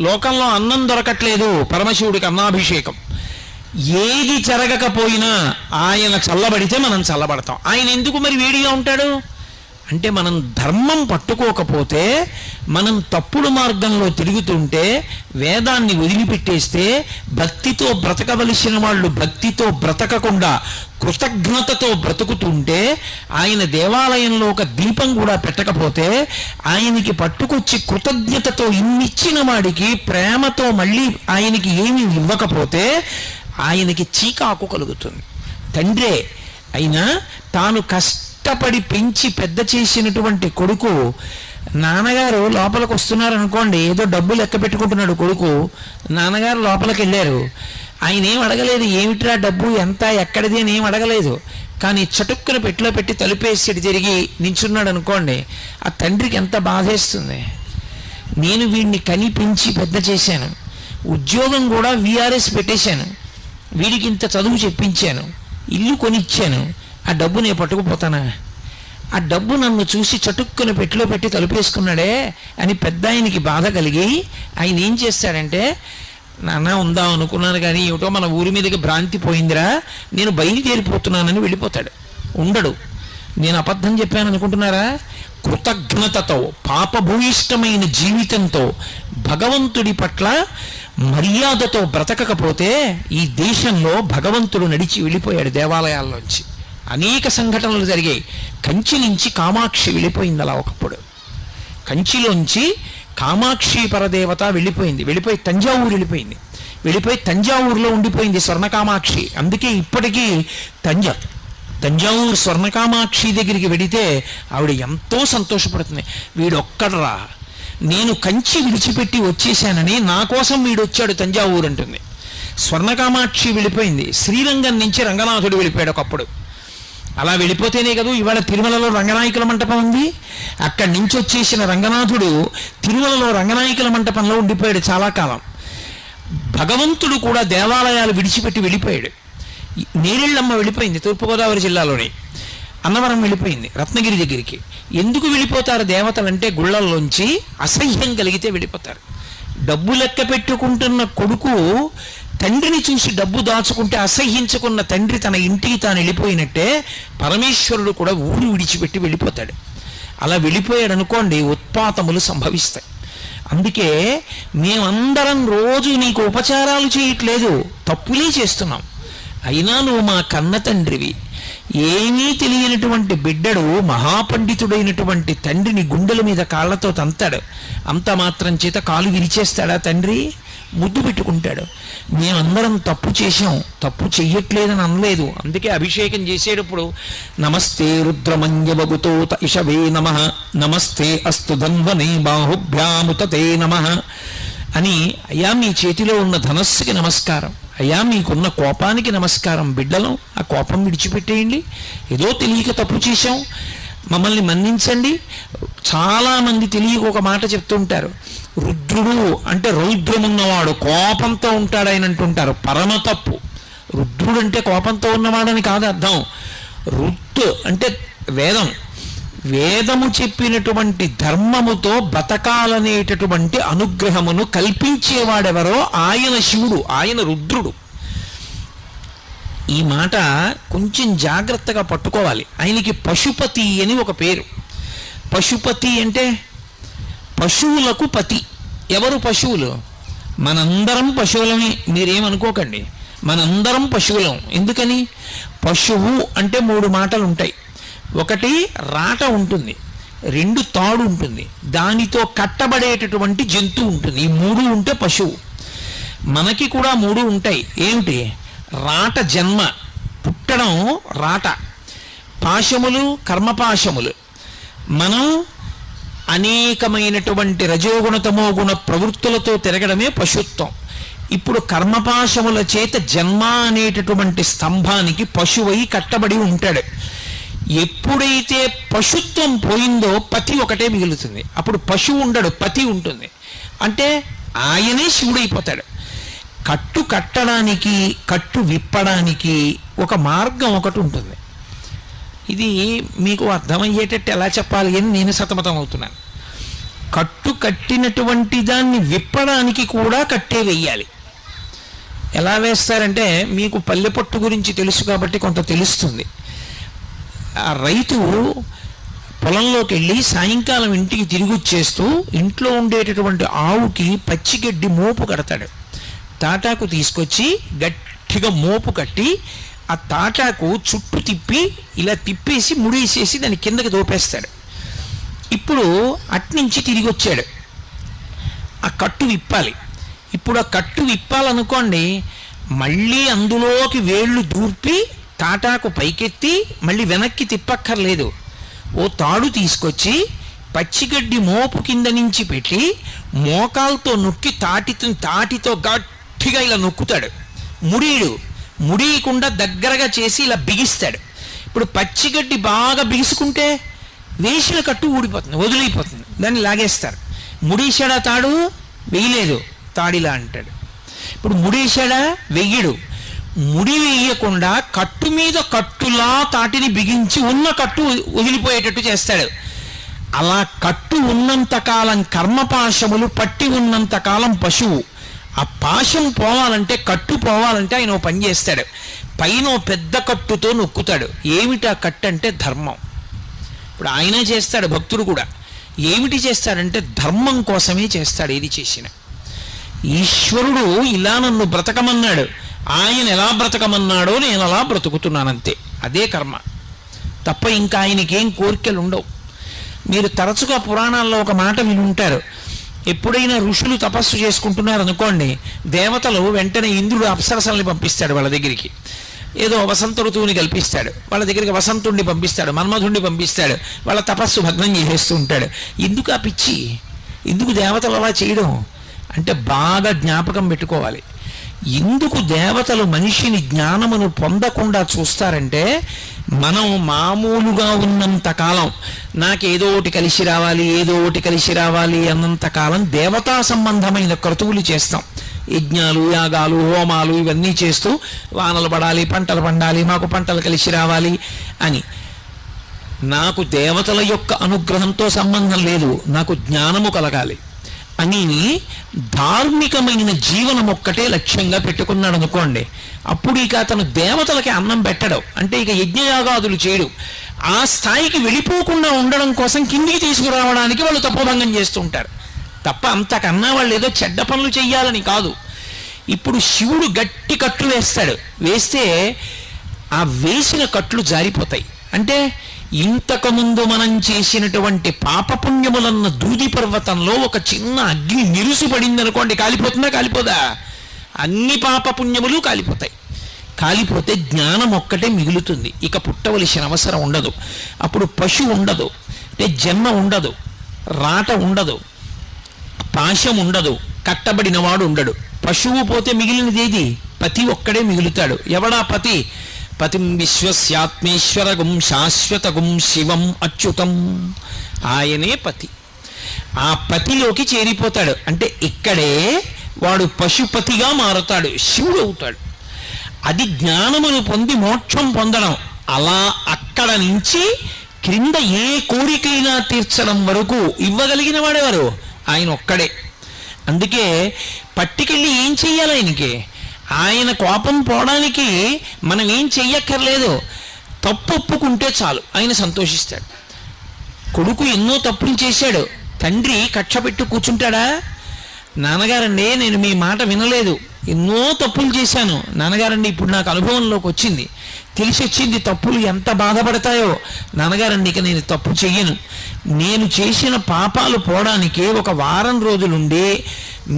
లోకంలో అన్నం దొరకట్లేదు, పరమశివుడికి అన్నాభిషేకం. ఏది జరగకపోయినా ఆయన చల్లబడితే మనం చల్లబడతాం. ఆయన ఎందుకు మరి వేడిగా ఉంటాడు అంటే, మనం ధర్మం పట్టుకోకపోతే, మనం తప్పుడు మార్గంలో తిరుగుతుంటే, వేదాన్ని వదిలిపెట్టేస్తే, భక్తితో బ్రతకవలసిన వాళ్ళు భక్తితో బ్రతకకుండా కృతజ్ఞతతో బ్రతుకుతుంటే, ఆయన దేవాలయంలో ఒక దీపం కూడా పెట్టకపోతే, ఆయనకి పట్టుకొచ్చి కృతజ్ఞతతో ఇన్నిచ్చిన వాడికి ప్రేమతో మళ్ళీ ఆయనకి ఏమీ ఇవ్వకపోతే ఆయనకి చీకాకు కలుగుతుంది. తండ్రే అయినా తాను కష్టపడి పెంచి పెద్ద చేసినటువంటి కొడుకు, నాన్నగారు లోపలికి వస్తున్నారు అనుకోండి, ఏదో డబ్బు లెక్క పెట్టుకుంటున్నాడు కొడుకు, నాన్నగారు లోపలికి వెళ్ళారు, ఆయన ఏం అడగలేదు, ఏమిట్రా డబ్బు ఎంత ఎక్కడిది అని ఏం అడగలేదు. కానీ చటుక్కున పెట్టిలో పెట్టి తలుపేసి తిరిగి నించున్నాడు అనుకోండి, ఆ తండ్రికి ఎంత బాధేస్తుంది. నేను వీడిని కని పెంచి పెద్ద చేశాను, ఉద్యోగం కూడా VRS పెట్టేశాను, వీడికి ఇంత చదువు చెప్పించాను, ఇల్లు కొనిచ్చాను, ఆ డబ్బు నేను పట్టుకుపోతానా? ఆ డబ్బు నన్ను చూసి చటుక్కున పెట్టిలో పెట్టి తలుపేసుకున్నాడే అని పెద్ద ఆయనకి బాధ కలిగి ఆయన ఏం చేస్తాడంటే, నాన్న ఉందాం అనుకున్నాను కానీ ఏమిటో మన ఊరి మీదకి భ్రాంతి పోయిందిరా, నేను బయలుదేరిపోతున్నానని వెళ్ళిపోతాడు. ఉండడు. నేను అబద్ధం చెప్పాను అనుకుంటున్నారా? కృతజ్ఞతతో, పాపభూయిష్టమైన జీవితంతో, భగవంతుడి పట్ల మర్యాదతో బ్రతకకపోతే ఈ దేశంలో భగవంతుడు నడిచి వెళ్ళిపోయాడు దేవాలయాల్లోంచి. అనేక సంఘటనలు జరిగాయి. కంచి నుంచి కామాక్షి వెళ్ళిపోయింది అలా ఒకప్పుడు. కంచిలోంచి కామాక్షి పరదేవత వెళ్ళిపోయి తంజావూరు వెళ్ళిపోయి తంజావూరులో ఉండిపోయింది స్వర్ణకామాక్షి. అందుకే ఇప్పటికీ తంజావూరు స్వర్ణకామాక్షి దగ్గరికి వెడితే ఆవిడ ఎంతో సంతోషపడుతుంది. వీడొక్కడరా, నేను కంచి విడిచిపెట్టి వచ్చేసానని నా కోసం వీడు వచ్చాడు తంజావూరు అంటుంది. స్వర్ణకామాక్షి వెళ్ళిపోయింది. శ్రీరంగం నుంచి రంగనాథుడు వెళ్ళిపోయాడు ఒకప్పుడు. అలా వెళ్ళిపోతేనే కదా ఇవాళ తిరుమలలో రంగనాయకుల మంటపం ఉంది. అక్కడి నుంచి వచ్చేసిన రంగనాథుడు తిరుమలలో రంగనాయకుల మంటపంలో ఉండిపోయాడు చాలా కాలం. భగవంతుడు కూడా దేవాలయాలు విడిచిపెట్టి వెళ్ళిపోయాడు. నేరెళ్ళమ్మ వెళ్ళిపోయింది తూర్పుగోదావరి జిల్లాలోని, అన్నవరం వెళ్ళిపోయింది రత్నగిరి దగ్గరికి. ఎందుకు వెళ్ళిపోతారు దేవతలంటే గుళ్ళల్లోంచి అసహ్యం కలిగితే వెళ్ళిపోతారు. డబ్బు లెక్క పెట్టుకుంటున్న కొడుకు తండ్రిని చూసి డబ్బు దాచుకుంటే అసహ్యించుకున్న తండ్రి తన ఇంటికి తాను వెళ్ళిపోయినట్టే పరమేశ్వరుడు కూడా ఊరు విడిచిపెట్టి వెళ్ళిపోతాడు. అలా వెళ్ళిపోయాడు అనుకోండి, ఉత్పాతములు సంభవిస్తాయి. అందుకే మేమందరం రోజు నీకు ఉపచారాలు చేయట్లేదు, తప్పులే చేస్తున్నాం. అయినా నువ్వు మా కన్న తండ్రివి. ఏమీ తెలియనటువంటి బిడ్డడు మహాపండితుడైనటువంటి తండ్రిని గుండెల మీద కాళ్లతో తంతాడు. అంత మాత్రం చేత కాలు విరిచేస్తాడా తండ్రి? ముద్దు పెట్టుకుంటాడు. మేమందరం తప్పు చేశాం, తప్పు చెయ్యట్లేదని అనలేదు. అందుకే అభిషేకం చేసేటప్పుడు నమస్తే రుద్రమంజవగుతో ఇషవే నమః, నమస్తే అస్తు ధన్వనే బాహుభ్యాముతే నమః అని, అయ్యా మీ చేతిలో ఉన్న ధనస్సుకి నమస్కారం, అయ్యా మీకున్న కోపానికి నమస్కారం, బిడ్డలం ఆ కోపం విడిచిపెట్టేయండి, ఏదో తెలియక తప్పు చేశాం, మమ్మల్ని మన్నించండి. చాలామంది తెలియక ఒక మాట చెప్తుంటారు, రుద్రుడు అంటే రౌద్రమున్నవాడు, కోపంతో ఉంటాడు ఆయన అంటుంటారు. పరమ తప్పు. రుద్రుడు అంటే కోపంతో ఉన్నవాడని కాదు అర్థం. రుత్ అంటే వేదం, వేదము చెప్పినటువంటి ధర్మముతో బతకాలనేటటువంటి అనుగ్రహమును కల్పించేవాడెవరో ఆయన శివుడు, ఆయన రుద్రుడు. ఈ మాట కొంచెం జాగ్రత్తగా పట్టుకోవాలి. ఆయనకి పశుపతి అని ఒక పేరు. పశుపతి అంటే పశువులకు పతి. ఎవరు పశువులు? మనందరం పశువులమే, మీరేమనుకోకండి. మనందరం పశువులం. ఎందుకని? పశువు అంటే 3 మాటలు ఉంటాయి. ఒకటి రాట ఉంటుంది, 2 తాడు ఉంటుంది, దానితో కట్టబడేటటువంటి జంతువు ఉంటుంది. ఈ 3 ఉంటే పశువు. మనకి కూడా 3 ఉంటాయి. ఏమిటి? రాట జన్మ, పుట్టడం రాట, పాశములు కర్మపాశములు. మనం అనేకమైనటువంటి రజోగుణ తమోగుణ ప్రవృత్తులతో తిరగడమే పశుత్వం. ఇప్పుడు కర్మపాశముల చేత జన్మ అనేటటువంటి స్తంభానికి పశువై కట్టబడి ఉంటాడు. ఎప్పుడైతే పశుత్వం పోయిందో పతి ఒకటే మిగులుతుంది. అప్పుడు పశువు ఉండడు, పతి ఉంటుంది. అంటే ఆయనే శివుడైపోతాడు. కట్టు కట్టడానికి, కట్టు విప్పడానికి ఒక మార్గం ఒకటి ఉంటుంది. ఇది మీకు అర్థమయ్యేటట్టు ఎలా చెప్పాలి అని నేను సతమతం అవుతున్నాను. కట్టు కట్టినటువంటి దాన్ని విప్పడానికి కూడా కట్టే వెయ్యాలి. ఎలా వేస్తారంటే, మీకు పల్లెపట్టు గురించి తెలుసు కాబట్టి కొంత తెలుస్తుంది. ఆ రైతు పొలంలోకి వెళ్ళి సాయంకాలం ఇంటికి తిరిగి వచ్చేస్తూ ఇంట్లో ఉండేటటువంటి ఆవుకి పచ్చిగడ్డి మోపు కడతాడు. తాటాకు తీసుకొచ్చి గట్టిగా మోపు కట్టి ఆ తాటాకు చుట్టూ తిప్పి ఇలా తిప్పేసి ముడేసేసి దాన్ని కిందకి దోపేస్తాడు. ఇప్పుడు అట్నుంచి తిరిగి వచ్చాడు, ఆ కట్టు విప్పాలి. ఇప్పుడు ఆ కట్టు విప్పాలనుకోండి, మళ్ళీ అందులోకి వేళ్ళు దూర్పి తాటాకు పైకెత్తి మళ్ళీ వెనక్కి తిప్పక్కర్లేదు. ఓ తాడు తీసుకొచ్చి పచ్చిగడ్డి మోపు కింద నుంచి పెట్టి మోకాలతో నొక్కి తాటితో గట్టిగా ఇలా నొక్కుతాడు. ముడియకుండా దగ్గరగా చేసి ఇలా బిగిస్తాడు. ఇప్పుడు పచ్చిగడ్డి బాగా బిగుసుకుంటే వేసిన కట్టు ఊడిపోతుంది, వదిలిపోతుంది, దాన్ని లాగేస్తారు. ముడేశాడా తాడు? వెయ్యలేదు, తాడిలా అంటాడు. ఇప్పుడు ముడేశాడా? వెయ్యడు. ముడి వేయకుండా కట్టు మీద కట్టులా తాటిని బిగించి ఉన్న కట్టు వదిలిపోయేటట్టు చేస్తాడు. అలా కట్టు ఉన్నంతకాలం కర్మపాశములు పట్టి ఉన్నంతకాలం పశువు. ఆ పాశం పోవాలంటే, కట్టు పోవాలంటే ఆయన పని చేస్తాడు. పైన పెద్ద కట్టుతో నొక్కుతాడు. ఏమిటి ఆ కట్టు అంటే ధర్మం. ఇప్పుడు ఆయన చేస్తాడు, భక్తుడు కూడా. ఏమిటి చేస్తాడంటే ధర్మం కోసమే చేస్తాడు ఏది చేసిన. ఈశ్వరుడు ఇలా నన్ను బ్రతకమన్నాడు, ఆయన ఎలా బ్రతకమన్నాడో నేను అలా బ్రతుకుతున్నానంతే. అదే కర్మ తప్ప ఇంకా ఆయనకేం కోరికలు ఉండవు. మీరు తరచుగా పురాణాల్లో ఒక మాట విని ఉంటారు. ఎప్పుడైనా ఋషులు తపస్సు చేసుకుంటున్నారు అనుకోండి, దేవతలు వెంటనే ఇంద్రుడు అప్సరసల్ని పంపిస్తాడు వాళ్ళ దగ్గరికి. ఏదో వసంత ఋతువుని కల్పిస్తాడు, వాళ్ళ దగ్గరికి వసంతుణ్ణి పంపిస్తాడు, మన్మధుణ్ణి పంపిస్తాడు. వాళ్ళ తపస్సు భగ్నం చేసేస్తూ ఉంటాడు. ఎందుకు ఆ పిచ్చి? ఎందుకు దేవతలు అలా చేయడం అంటే బాగా జ్ఞాపకం పెట్టుకోవాలి. ఎందుకు దేవతలు మనిషిని జ్ఞానమును పొందకుండా చూస్తారంటే, మనం మామూలుగా ఉన్నంతకాలం నాకేదో ఒకటి కలిసి రావాలి, ఏదో ఒకటి కలిసి రావాలి అన్నంతకాలం దేవతా సంబంధమైన క్రతువులు చేస్తాం. యజ్ఞాలు, యాగాలు, హోమాలు ఇవన్నీ చేస్తూ వానలు పడాలి, పంటలు పండాలి, మాకు పంటలు కలిసి రావాలి అని. నాకు దేవతల యొక్క అనుగ్రహంతో సంబంధం లేదు, నాకు జ్ఞానము కలగాలి అని ధార్మికమైన జీవనం ఒక్కటే లక్ష్యంగా పెట్టుకున్నాడు అనుకోండి. అప్పుడు ఇక అతను దేవతలకి అన్నం పెట్టడం అంటే ఇక యజ్ఞయాగాదులు చేయడు. ఆ స్థాయికి వెళ్ళిపోకుండా ఉండడం కోసం కిందికి తీసుకురావడానికి వాళ్ళు తపోభంగం చేస్తూ ఉంటారు తప్ప అంతకన్నా వాళ్ళు ఏదో చెడ్డ పనులు చెయ్యాలని కాదు. ఇప్పుడు శివుడు గట్టి కట్లు వేస్తాడు, వేస్తే ఆ వేసిన కట్లు జారిపోతాయి. అంటే ఇంతకుముందు మనం చేసినటువంటి పాపపుణ్యములన్న దూది పర్వతంలో ఒక చిన్న అగ్ని నిరుసుపడింది అనుకోండి, కాలిపోతుందా? కాలిపోదా? అన్ని పాపపుణ్యములు కాలిపోతాయి. కాలిపోతే జ్ఞానం ఒక్కటే మిగులుతుంది. ఇక పుట్టవలసిన అవసరం ఉండదు. అప్పుడు పశు ఉండదు, అంటే జన్మ ఉండదు, రాట ఉండదు, పాశం ఉండదు, కట్టబడినవాడు ఉండడు. పశువు పోతే మిగిలినదేది? పతి ఒక్కడే మిగులుతాడు. ఎవడా పతి? పతిం విశ్వస్యాత్మేశ్వరగుం శాశ్వతగుం శివం అచ్యుతం. ఆయనే పతి. ఆ పతిలోకి చేరిపోతాడు. అంటే ఇక్కడే వాడు పశుపతిగా మారుతాడు, శివుడు అవుతాడు. అది జ్ఞానమును పొంది మోక్షం పొందడం. అలా అక్కడ నుంచి క్రింద ఏ కోరికైనా తీర్చడం వరకు ఇవ్వగలిగిన వాడెవరు? ఆయన ఒక్కడే. అందుకే పట్టుకెళ్ళి ఏం చెయ్యాలి ఆయనకి? ఆయన కోపం పోవడానికి మనం ఏం చెయ్యక్కర్లేదు, తప్పు ఒప్పుకుంటే చాలు, ఆయన సంతోషిస్తాడు. కొడుకు ఎన్నో తప్పులు చేశాడు, తండ్రి కక్ష పెట్టి కూర్చుంటాడా? నాన్నగారండి నేను మీ మాట వినలేదు, ఎన్నో తప్పులు చేశాను నాన్నగారండి, ఇప్పుడు నాకు అనుభవంలోకి వచ్చింది, తెలిసి వచ్చింది తప్పులు ఎంత బాధపడతాయో. నాన్నగారండి ఇక నేను తప్పు చెయ్యను, నేను చేసిన పాపాలు పోవడానికి ఒక వారం రోజులుండి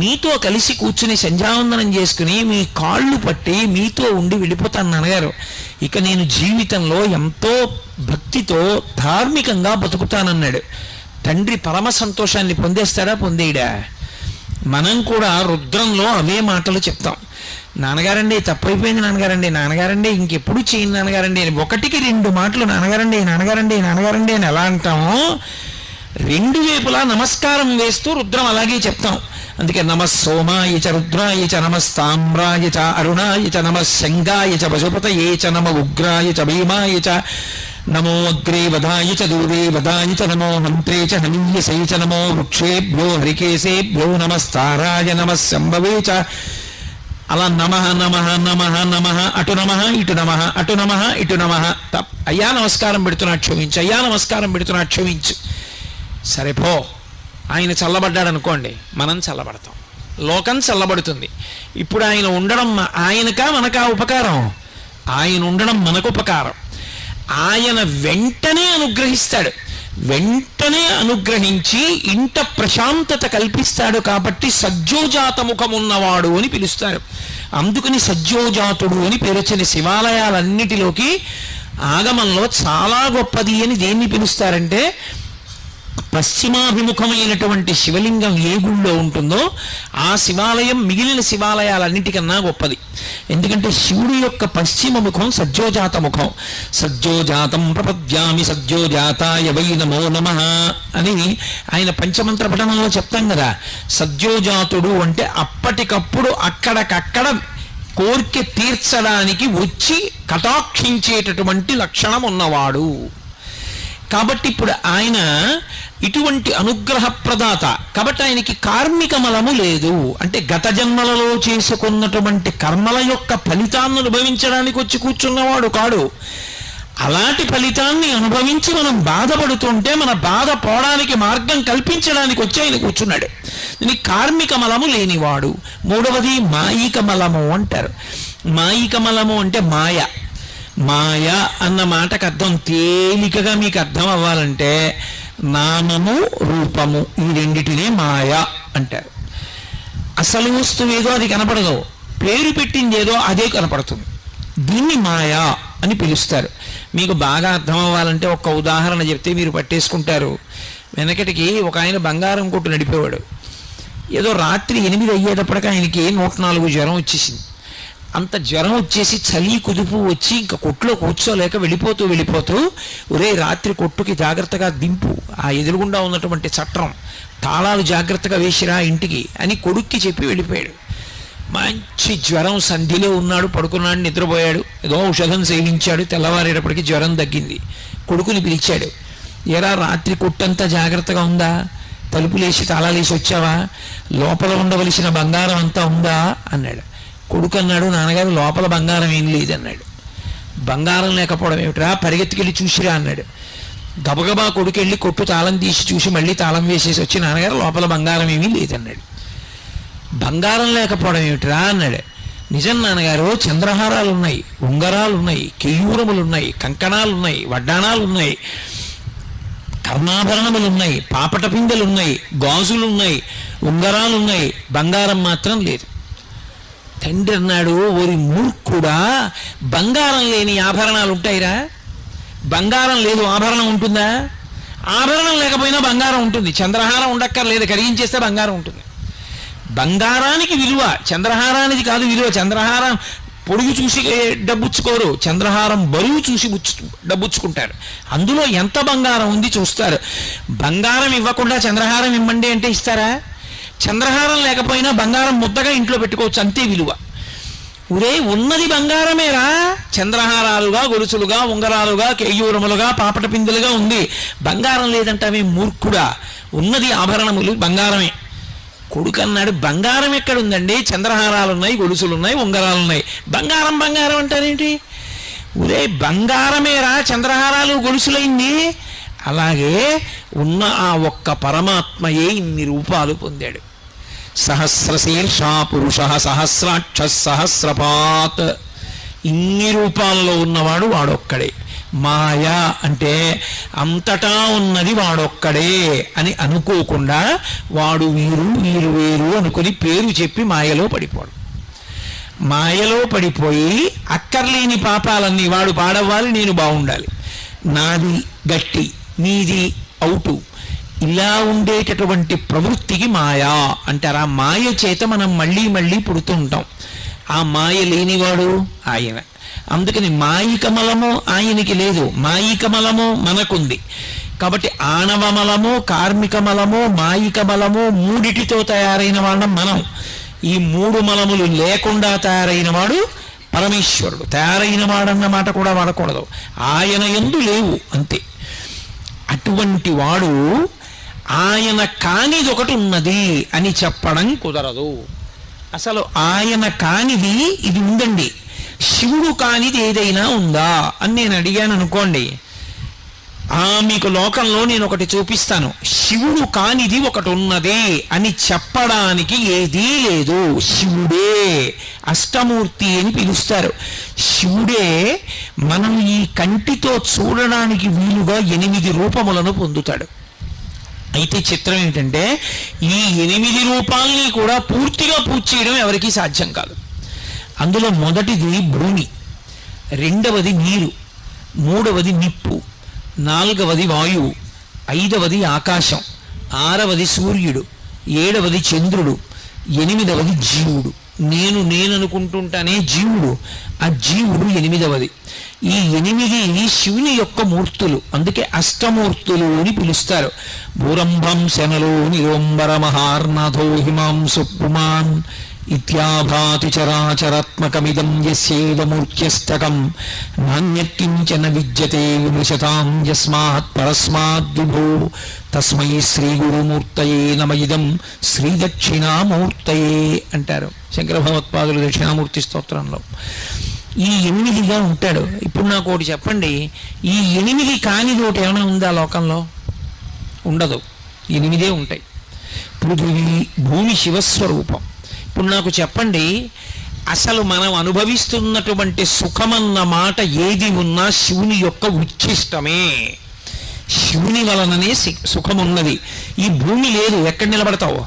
మీతో కలిసి కూర్చుని సంధ్యావందనం చేసుకుని మీ కాళ్ళు పట్టి మీతో ఉండి వెళ్ళిపోతాను నాన్నగారు. ఇక నేను జీవితంలో ఎంతో భక్తితో ధార్మికంగా బతుకుతానన్నాడు. తండ్రి పరమ సంతోషాన్ని పొందేస్తాడా? పొందేయడా? మనం కూడా రుద్రంలో అవే మాటలు చెప్తాం. నాన్నగారండి తప్పైపోయింది నాన్నగారండి, నాన్నగారండి ఇంకెప్పుడు చేయను నాన్నగారండి అని ఒకటికి రెండు మాటలు నాన్నగారండి నాన్నగారండి నాన్నగారండి అని ఎలా అంటామో రెండు వైపులా నమస్కారం వేస్తూ రుద్రం అలాగే చెప్తాం. అందుకే నమ సోమాయ చ రుద్రాయ చ నమస్తామ్రాయ చ అరుణాయ చ నమ శంగాయ చ పశుపతయే చ నమ ఉగ్రాయ చ భీమాయ చ నమో అగ్రే వదాయ చ దూరే వదాయ చ నమో మంత్రే చ హనీయసే చ నమో వృక్షేభ్యో హరికేశేభ్యో నమస్తారాయ నమ శంభవే చ. అలా నమ నమ నమ నమ అటు నమ ఇటు నమ అటు నమ ఇటు నమ. అయ్యా నమస్కారం పెడుతున్నా క్షమించు, అయ్యా నమస్కారం పెడుతున్నా క్షమించు. సరే పో. ఆయన చల్లబడ్డాడు అనుకోండి, మనం చల్లబడతాం, లోకం చల్లబడుతుంది. ఇప్పుడు ఆయన ఉండడం ఆయనకా మనకా ఉపకారం? ఆయన ఉండడం మనకు ఉపకారం. ఆయన వెంటనే అనుగ్రహిస్తాడు, వెంటనే అనుగ్రహించి ఇంట ప్రశాంతత కల్పిస్తాడు. కాబట్టి సజ్జోజాత ముఖమున్నవాడు అని పిలుస్తారు. అందుకని సజ్జోజాతుడు అని పేరు వచ్చిన శివాలయాలన్నిటిలోకి ఆగమంలో చాలా గొప్పది అని దేన్ని పిలుస్తారంటే, పశ్చిమాభిముఖమైనటువంటి శివలింగం ఏ గుళ్ళో ఉంటుందో ఆ శివాలయం మిగిలిన శివాలయాలన్నిటికన్నా గొప్పది. ఎందుకంటే శివుడి యొక్క పశ్చిమ ముఖం సజ్జోజాత ముఖం. సజ్జోజాతం ప్రపద్యామి సజ్జోజాతాయ వై నమో నమః అని ఆయన పంచమంత్ర పఠనంలో చెప్తాం కదా. సజ్జోజాతుడు అంటే అప్పటికప్పుడు అక్కడికక్కడ కోరిక తీర్చడానికి వచ్చి కటాక్షించేటటువంటి లక్షణం ఉన్నవాడు. కాబట్టి ఇప్పుడు ఆయన ఇటువంటి అనుగ్రహ ప్రదాత కాబట్టి ఆయనకి కార్మిక మలము లేదు. అంటే గత జన్మలలో చేసుకున్నటువంటి కర్మల యొక్క ఫలితాన్ని అనుభవించడానికి వచ్చి కూర్చున్నవాడు కాడు. అలాంటి ఫలితాన్ని అనుభవించి మనం బాధపడుతుంటే మన బాధ పోవడానికి మార్గం కల్పించడానికి వచ్చి ఆయన కూర్చున్నాడు. దీనికి కార్మిక మలము లేనివాడు. మూడవది మాయిక మలము అంటారు. మాయిక మలము అంటే మాయ. మాయ అన్న మాటకు అర్థం తేలికగా మీకు అర్థం అవ్వాలంటే నామము రూపము ఈ రెండిటినే మాయ అంటారు. అసలు వస్తువు ఏదో అది కనపడదు, పేరు పెట్టింది ఏదో అదే కనపడుతుంది. దీన్ని మాయా అని పిలుస్తారు. మీకు బాగా అర్థం అవ్వాలంటే ఒక్క ఉదాహరణ చెప్తే మీరు పట్టేసుకుంటారు. వెనకటికి ఒక ఆయన బంగారం కొట్టు నడిపేవాడు. ఏదో రాత్రి 8 అయ్యేటప్పటికి ఆయనకి 104 జ్వరం వచ్చేసింది. అంత జ్వరం వచ్చేసి చలి కుదుపు వచ్చి ఇంకా కొట్టులో కూర్చోలేక వెళ్ళిపోతూ ఒరే రాత్రి కొట్టుకి జాగ్రత్తగా దింపు, ఆ ఎదురుగుండా ఉన్నటువంటి చట్రం తాళాలు జాగ్రత్తగా వేసిరా ఇంటికి అని కొడుక్కి చెప్పి వెళ్ళిపోయాడు. మంచి జ్వరం, సంధిలో ఉన్నాడు, పడుకున్నాడు, నిద్రపోయాడు, ఏదో ఔషధం సేవించాడు. తెల్లవారేటప్పటికి జ్వరం తగ్గింది. కొడుకుని పిలిచాడు. ఎరా రాత్రి కొట్టంతా జాగ్రత్తగా ఉందా? తలుపులేసి తాళాలేసి వచ్చావా? లోపల ఉండవలసిన బంగారం అంతా ఉందా అన్నాడు. కొడుకు అన్నాడు, నాన్నగారు లోపల బంగారం ఏం లేదన్నాడు. బంగారం లేకపోవడం ఏమిట్రా, పరిగెత్తుకెళ్ళి చూసిరా అన్నాడు. గబగబా కొడుకు వెళ్ళి కొట్టు తాళం తీసి చూసి మళ్ళీ తాళం వేసేసి వచ్చి నాన్నగారు లోపల బంగారం ఏమీ లేదన్నాడు. బంగారం లేకపోవడం ఏమిట్రా అన్నాడు. నిజం నాన్నగారు, చంద్రహారాలు ఉన్నాయి, ఉంగరాలు ఉన్నాయి, కేయూరములు ఉన్నాయి, కంకణాలు ఉన్నాయి, వడ్డాణాలు ఉన్నాయి, కర్ణాభరణములు ఉన్నాయి, పాపట పిందెలు ఉన్నాయి, గాజులు ఉన్నాయి, ఉంగరాలు ఉన్నాయి, బంగారం మాత్రం లేదు. తండ్రి అన్నాడు, ఓరి మూర్ఖుడా, బంగారం లేని ఆభరణాలు ఉంటాయిరా? బంగారం లేదు ఆభరణం ఉంటుందా? ఆభరణం లేకపోయినా బంగారం ఉంటుంది. చంద్రహారం ఉండక్కర్లేదు, కరిగించేస్తే బంగారం ఉంటుంది. బంగారానికి విలువ, చంద్రహారానికి కాదు విలువ. చంద్రహారం పొడుగు చూసి డబ్బుచ్చుకోరు, చంద్రహారం బరువు చూసి డబ్బుచ్చుకుంటారు. అందులో ఎంత బంగారం ఉంది చూస్తారు. బంగారం ఇవ్వకుండా చంద్రహారం ఇవ్వండి అంటే ఇస్తారా? చంద్రహారం లేకపోయినా బంగారం ముద్దగా ఇంట్లో పెట్టుకోవచ్చు, అంతే విలువ. ఒరే ఉన్నది బంగారమేరా, చంద్రహారాలుగా, గొలుసులుగా, ఉంగరాలుగా, కేయూరములుగా, పాపట పిందులుగా ఉంది. బంగారం లేదంటావే మూర్ఖుడా, ఉన్నది ఆభరణములు బంగారమే. కొడుకు అన్నాడు, బంగారం ఎక్కడుందండి? చంద్రహారాలు ఉన్నాయి, గొలుసులు ఉన్నాయి, ఉంగరాలు ఉన్నాయి, బంగారం బంగారం అంటారేంటి? ఒరే బంగారమేరా చంద్రహారాలు గొలుసులైంది. అలాగే ఉన్న ఆ ఒక్క పరమాత్మయే ఇన్ని రూపాలు పొందాడు. సహస్రశీర్షా పురుష సహస్రాక్ష సహస్రపాత్, ఇన్ని రూపాల్లో ఉన్నవాడు వాడొక్కడే. మాయా అంటే అంతటా ఉన్నది వాడొక్కడే అని అనుకోకుండా వాడు వీరు వీరు వేరు అనుకుని పేరు చెప్పి మాయలో పడిపోవడం. మాయలో పడిపోయి అక్కర్లేని పాపాలన్నీ వాడు పాడవ్వాలి, నేను బాగుండాలి, నాది గట్టి నీది అవుటు, ఇలా ఉండేటటువంటి ప్రవృత్తికి మాయా అంటారు. ఆ మాయ చేత మనం మళ్ళీ మళ్ళీ పుడుతూ ఉంటాం. ఆ మాయ లేనివాడు ఆయన. అందుకని మాయికమలము ఆయనకి లేదు, మాయికమలము మనకుంది. కాబట్టి ఆణవమలము, కార్మికమలము, మాయికమలము మూడిటితో తయారైన వాళ్ళం మనం. ఈ 3 మలములు లేకుండా తయారైన వాడు పరమేశ్వరుడు. తయారైన వాడన్న మాట కూడా వాడకూడదు, ఆయన యందు లేవు అంతే. అటువంటి వాడు ఆయన కానిది ఒకటి ఉన్నది అని చెప్పడం కుదరదు. అసలు ఆయన కానిది ఇది ఉందండి, శివుడు కానిది ఏదైనా ఉందా అని నేను అడిగాను అనుకోండి, మీకు లోకంలో నేను ఒకటి చూపిస్తాను, శివుడు కానిది ఒకటి ఉన్నది అని చెప్పడానికి ఏదీ లేదు. శివుడే అష్టమూర్తి అని పిలుస్తారు. శివుడే మనం ఈ కంటితో చూడడానికి వీలుగా 8 రూపములను పొందుతాడు. అయితే చిత్రం ఏంటంటే ఈ 8 రూపాలని కూడా పూర్తిగా పూజ చేయడం ఎవరికీ సాధ్యం కాదు. అందులో మొదటిది భూమి, రెండవది నీరు, మూడవది నిప్పు, నాలుగవది వాయువు, ఐదవది ఆకాశం, ఆరవది సూర్యుడు, ఏడవది చంద్రుడు, ఎనిమిదవది జీవుడు. నేననుకుంటుంటానే జీవుడు, ఆ జీవుడు ఎనిమిదవది. ఈ 8 శివుని యొక్క మూర్తులు, అందుకే అష్టమూర్తులు అని పిలుస్తారు. భూరంభం శనలో నిరోంబర మహార్నాథో హిమాంసు పుమాన్ ఇత్యాభాతి చరాచరాత్మకమిదం యస్యైవమూర్త్యష్టకం నాణ్యత్కించన విద్యతే విమృశతాం యస్మాత్ పరస్మాద్ విభో తస్మై శ్రీ గురుమూర్తయే నమ ఇదం శ్రీ దక్షిణామూర్తయే అంటారు శంకర భగవత్పాదులు దక్షిణామూర్తి స్తోత్రంలో. ఈ 8గా ఉంటాడు. ఇప్పుడు నాకు ఒకటి చెప్పండి, ఈ 8 కానిది ఒకటి ఏమైనా ఉందా లోకంలో? ఉండదు. 8 ఉంటాయి. పృథివీ భూమి శివస్వరూపం. ఇప్పుడు నాకు చెప్పండి, అసలు మనం అనుభవిస్తున్నటువంటి సుఖమన్న మాట ఏది ఉన్నా శివుని యొక్క ఉచ్ఛిష్టమే. శివుని వలననే సుఖం ఉన్నది. ఈ భూమి లేదు, ఎక్కడ నిలబడతావు?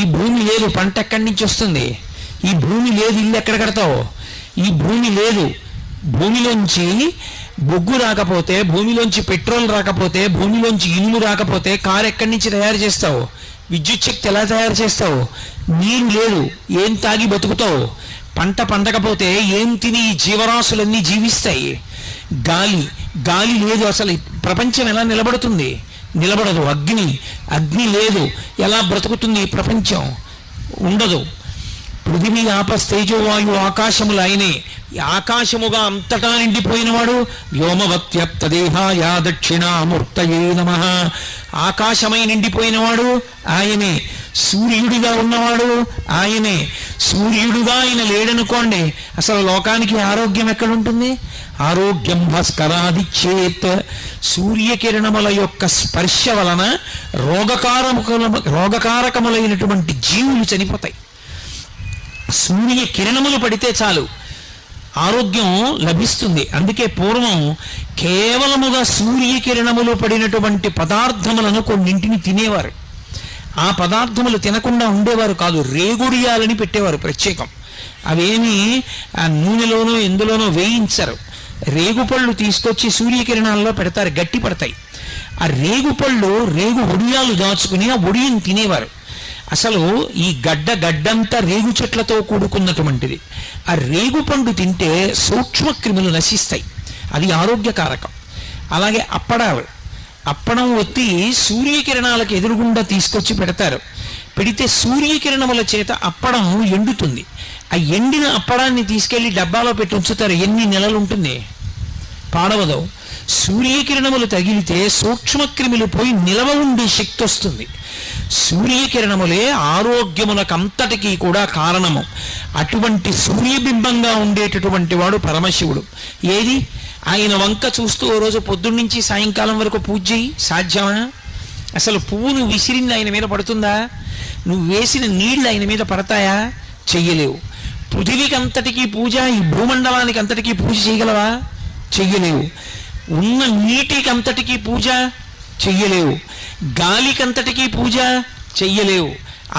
ఈ భూమి లేదు, పంట ఎక్కడి నుంచి వస్తుంది? ఈ భూమి లేదు, ఇల్లు ఎక్కడ కడతావు? ఈ భూమి లేదు, భూమిలోంచి బొగ్గు రాకపోతే, భూమిలోంచి పెట్రోల్ రాకపోతే, భూమిలోంచి ఇనుము రాకపోతే కారు ఎక్కడి నుంచి తయారు చేస్తావు? విద్యుత్ శక్తి ఎలా తయారు చేస్తావు? నీరు లేదు, ఏం తాగి బతుకుతావు? పంట పండకపోతే ఏం తిని ఈ జీవరాశులన్నీ జీవిస్తాయి? గాలి లేదు, అసలు ప్రపంచం ఎలా నిలబడుతుంది? నిలబడదు. అగ్ని లేదు, ఎలా బ్రతుకుతుంది ఈ ప్రపంచం? ఉండదు. పృథివీ ఆపస్తేజోవాయు ఆకాశములు ఆయనే. ఆకాశముగా అంతటా నిండిపోయినవాడు వ్యోమవత్యప్తదేహాయ దక్షిణామూర్తయే నమః. ఆకాశమై నిండిపోయినవాడు ఆయనే. సూర్యుడిగా ఉన్నవాడు ఆయనే. సూర్యుడుగా ఆయన లేడనుకోండి, అసలు లోకానికి ఆరోగ్యం ఎక్కడుంటుంది? ఆరోగ్యం భాస్కరాదిచ్చేత్. సూర్యకిరణముల యొక్క స్పర్శ వలన రోగకారకములైనటువంటి జీవులు చనిపోతాయి. సూర్య కిరణములు పడితే చాలు ఆరోగ్యం లభిస్తుంది. అందుకే పూర్వం కేవలముగా సూర్యకిరణములు పడినటువంటి పదార్థములను కొన్నింటిని తినేవారు. ఆ పదార్థములు తినకుండా ఉండేవారు కాదు, రేగుడియాలని పెట్టేవారు ప్రత్యేకం. అవేమి ఆ నూనెలోనో ఎందులోనో వేయించరు. రేగుపళ్ళు తీసుకొచ్చి సూర్యకిరణాల్లో పెడతారు, గట్టి పడతాయి. ఆ రేగు ఒడియాలు దాచుకుని ఆ ఒడియని తినేవారు. అసలు ఈ గడ్డంతా రేగు చెట్లతో కూడుకున్నటువంటిది. ఆ రేగు పండు తింటే సూక్ష్మక్రిములు నశిస్తాయి, అది ఆరోగ్యకారకం. అలాగే అప్పడం ఒత్తి సూర్యకిరణాలకు ఎదురుగుండా తీసుకొచ్చి పెడతారు. పెడితే సూర్యకిరణముల చేత అప్పడం ఎండుతుంది. ఆ ఎండిన అప్పడాన్ని తీసుకెళ్లి డబ్బాలో పెట్టి ఉంచుతారు. ఎన్ని నెలలు ఉంటుంది? పాడవదు. సూర్యకిరణములు తగిలితే సూక్ష్మక్రిములు పోయి నిలవ ఉండే శక్తి వస్తుంది. సూర్యకిరణములే ఆరోగ్యములకంతటికీ కూడా కారణము. అటువంటి సూర్యబింబంగా ఉండేటటువంటి వాడు పరమశివుడు. ఏది? ఆయన వంక చూస్తూ ఓ రోజు పొద్దున్నుంచి సాయంకాలం వరకు పూజ చేయి, సాధ్యమా? అసలు పువ్వు నువ్వు విసిరింది ఆయన మీద పడుతుందా? నువ్వు వేసిన నీళ్లు ఆయన మీద పడతాయా? చెయ్యలేవు. పృథివీకి అంతటికీ పూజ, ఈ భూమండలానికి అంతటికీ పూజ చేయగలవా? చెయ్యలేవు. ఉన్న నీటికి అంతటికీ పూజ చెయ్యలేవు. గాలికంతటికీ పూజ చెయ్యలేవు.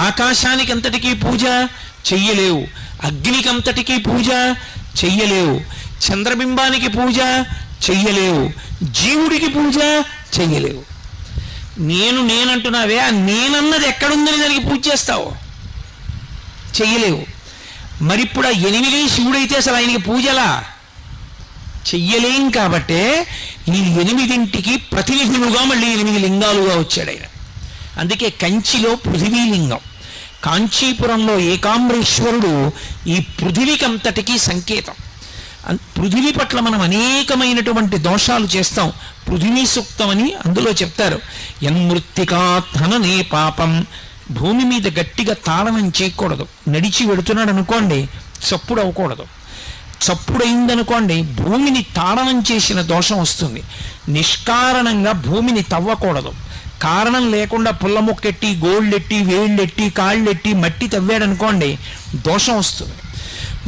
ఆకాశానికి అంతటికీ పూజ చెయ్యలేవు. అగ్నికంతటికీ పూజ చెయ్యలేవు. చంద్రబింబానికి పూజ చెయ్యలేవు. జీవుడికి పూజ చెయ్యలేవు. నేనంటున్నావే, ఆ నేనన్నది ఎక్కడుందని దానికి పూజ చేస్తావు? చెయ్యలేవు. మరిప్పుడు ఆ 8 శివుడైతే అసలు ఆయనకి పూజలా? చెయ్యలేం. కాబట్టే ఈ 8ంటికి ప్రతినిధులుగా మళ్ళీ 8 లింగాలుగా వచ్చాడు ఆయన. అందుకే కంచిలో పృథివీలింగం, కాంచీపురంలో ఏకాంబరేశ్వరుడు ఈ పృథివికంతటికీ సంకేతం. పృథివీ పట్ల మనం అనేకమైనటువంటి దోషాలు చేస్తాం. పృథివీ సూక్తం అని అందులో చెప్తారు. యన్మృత్తికాధననే పాపం. భూమి మీద గట్టిగా తాళనం చేయకూడదు. నడిచి వెడుతున్నాడు అనుకోండి, చప్పుడు అవ్వకూడదు. చప్పుడైందనుకోండి, భూమిని తాడనం చేసిన దోషం వస్తుంది. నిష్కారణంగా భూమిని తవ్వకూడదు. కారణం లేకుండా పుల్ల మొక్కెట్టి, గోళ్ళెట్టి, వేళ్ళెట్టి, కాళ్ళెట్టి మట్టి తవ్వాడనుకోండి, దోషం వస్తుంది.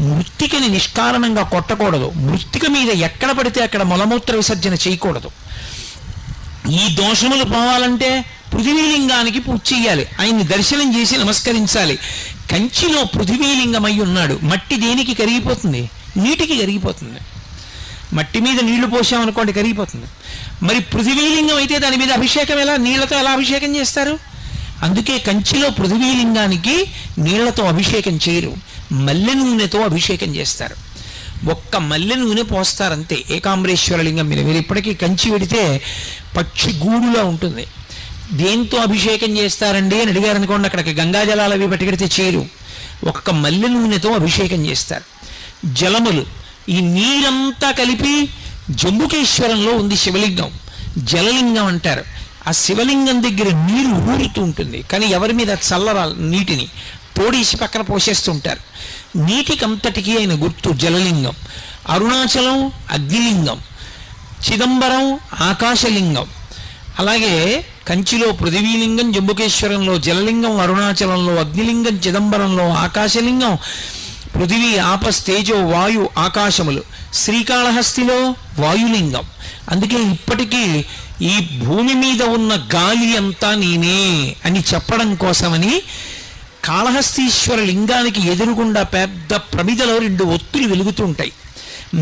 మృత్తికని నిష్కారణంగా కొట్టకూడదు. మృత్తిక మీద ఎక్కడ పడితే అక్కడ మలమూత్ర విసర్జన చేయకూడదు. ఈ దోషములు పోవాలంటే పృథివీలింగానికి పూజ చెయ్యాలి, ఆయన్ని దర్శనం చేసి నమస్కరించాలి. కంచిలో పృథివీలింగమై ఉన్నాడు. మట్టి దేనికి కరిగిపోతుంది? నీటికి కరిగిపోతుంది. మట్టి మీద నీళ్లు పోసామనుకోండి కరిగిపోతుంది. మరి పృథివీలింగం అయితే దాని మీద అభిషేకం ఎలా? నీళ్లతో ఎలా అభిషేకం చేస్తారు? అందుకే కంచిలో పృథివీలింగానికి నీళ్లతో అభిషేకం చేయరు, మల్లె నూనెతో అభిషేకం చేస్తారు. ఒక్క మల్లె నూనె పోస్తారంతే ఏకాంబరేశ్వర లింగం మీద. మీరు ఇప్పటికీ కంచి వెడితే పక్షి గూడులా ఉంటుంది. దేంతో అభిషేకం చేస్తారండి అని అడిగారు అనుకోండి, అక్కడికి గంగాజలాలు అవి పట్టుకెడితే చేయరు, ఒక్క మల్లె నూనెతో అభిషేకం చేస్తారు. జలములు, ఈ నీరంతా కలిపి జంబుకేశ్వరంలో ఉంది శివలింగం, జలలింగం అంటారు. ఆ శివలింగం దగ్గర నీరు ఊరుతూ ఉంటుంది, కానీ ఎవరి మీద చల్లరా నీటిని తోడేసి పక్కన పోసేస్తుంటారు. నీటికంతటికి ఆయన గుర్తు జలలింగం. అరుణాచలం అగ్నిలింగం, చిదంబరం ఆకాశలింగం. అలాగే కంచిలో పృథివీలింగం, జంబుకేశ్వరంలో జలలింగం, అరుణాచలంలో అగ్నిలింగం, చిదంబరంలో ఆకాశలింగం, పృథివీ ఆపస్ తేజో వాయు ఆకాశములు, శ్రీకాళహస్తిలో వాయులింగం. అందుకే ఇప్పటికీ ఈ భూమి మీద ఉన్న గాలి అంతా నేనే అని చెప్పడం కోసమని కాళహస్తీశ్వర లింగానికి ఎదురుగుండా పెద్ద ప్రమిదలో 2 ఒత్తులు వెలుగుతూ ఉంటాయి.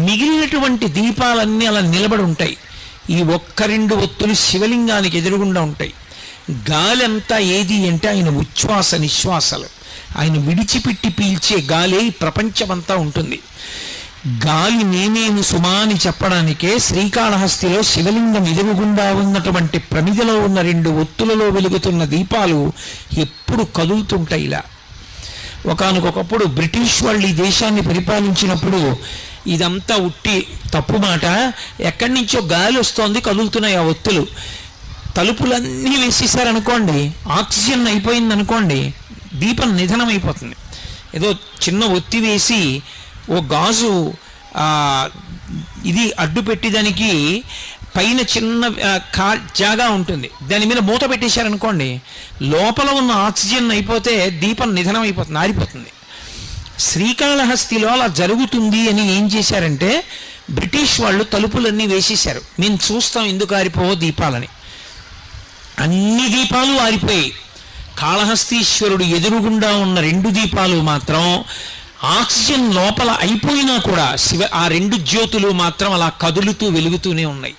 మిగిలినటువంటి దీపాలన్నీ అలా నిలబడి ఉంటాయి. ఈ ఒక్క 2 ఒత్తులు శివలింగానికి ఎదురుగుండా ఉంటాయి. గాలి అంతా ఏది అంటే ఆయన ఉచ్ఛ్వాస నిశ్వాసలు, ఆయన విడిచిపెట్టి పీల్చే గాలి ప్రపంచమంతా ఉంటుంది. గాలి నేనేను సుమా అని చెప్పడానికే శ్రీకాళహస్తిలో శివలింగం ఎదురుగుండా ఉన్నటువంటి ప్రమిదలో ఉన్న 2 ఒత్తులలో వెలుగుతున్న దీపాలు ఎప్పుడు కదులుతుంటాయి ఇలా. ఒకానొకప్పుడు బ్రిటిష్ వాళ్ళు ఈ దేశాన్ని పరిపాలించినప్పుడు ఇదంతా ఉట్టి తప్పు మాట, ఎక్కడి నుంచో గాలి వస్తోంది, కదులుతున్నాయి ఆ ఒత్తులు. తలుపులన్నీ వేసేసారనుకోండి, ఆక్సిజన్ అయిపోయింది అనుకోండి, దీపం నిధనం అయిపోతుంది. ఏదో చిన్న ఒత్తి వేసి ఓ గాజు ఇది అడ్డు పెట్టి దానికి పైన చిన్న జాగా ఉంటుంది, దాని మీద మూత పెట్టేశారనుకోండి, లోపల ఉన్న ఆక్సిజన్ అయిపోతే దీపం నిధనం అయిపోతుంది, ఆరిపోతుంది. శ్రీకాళహస్తిలో అలా జరుగుతుంది అని ఏం చేశారంటే బ్రిటిష్ వాళ్ళు తలుపులన్నీ వేసేశారు. మేము చూస్తాం ఎందుకు ఆరిపోవో దీపాలని. అన్ని దీపాలు ఆరిపోయాయి. కాళహస్తీశ్వరుడు ఎదురుగుండా ఉన్న 2 దీపాలు మాత్రం ఆక్సిజన్ లోపల అయిపోయినా కూడా ఆ 2 జ్యోతులు మాత్రం అలా కదులుతూ వెలుగుతూనే ఉన్నాయి.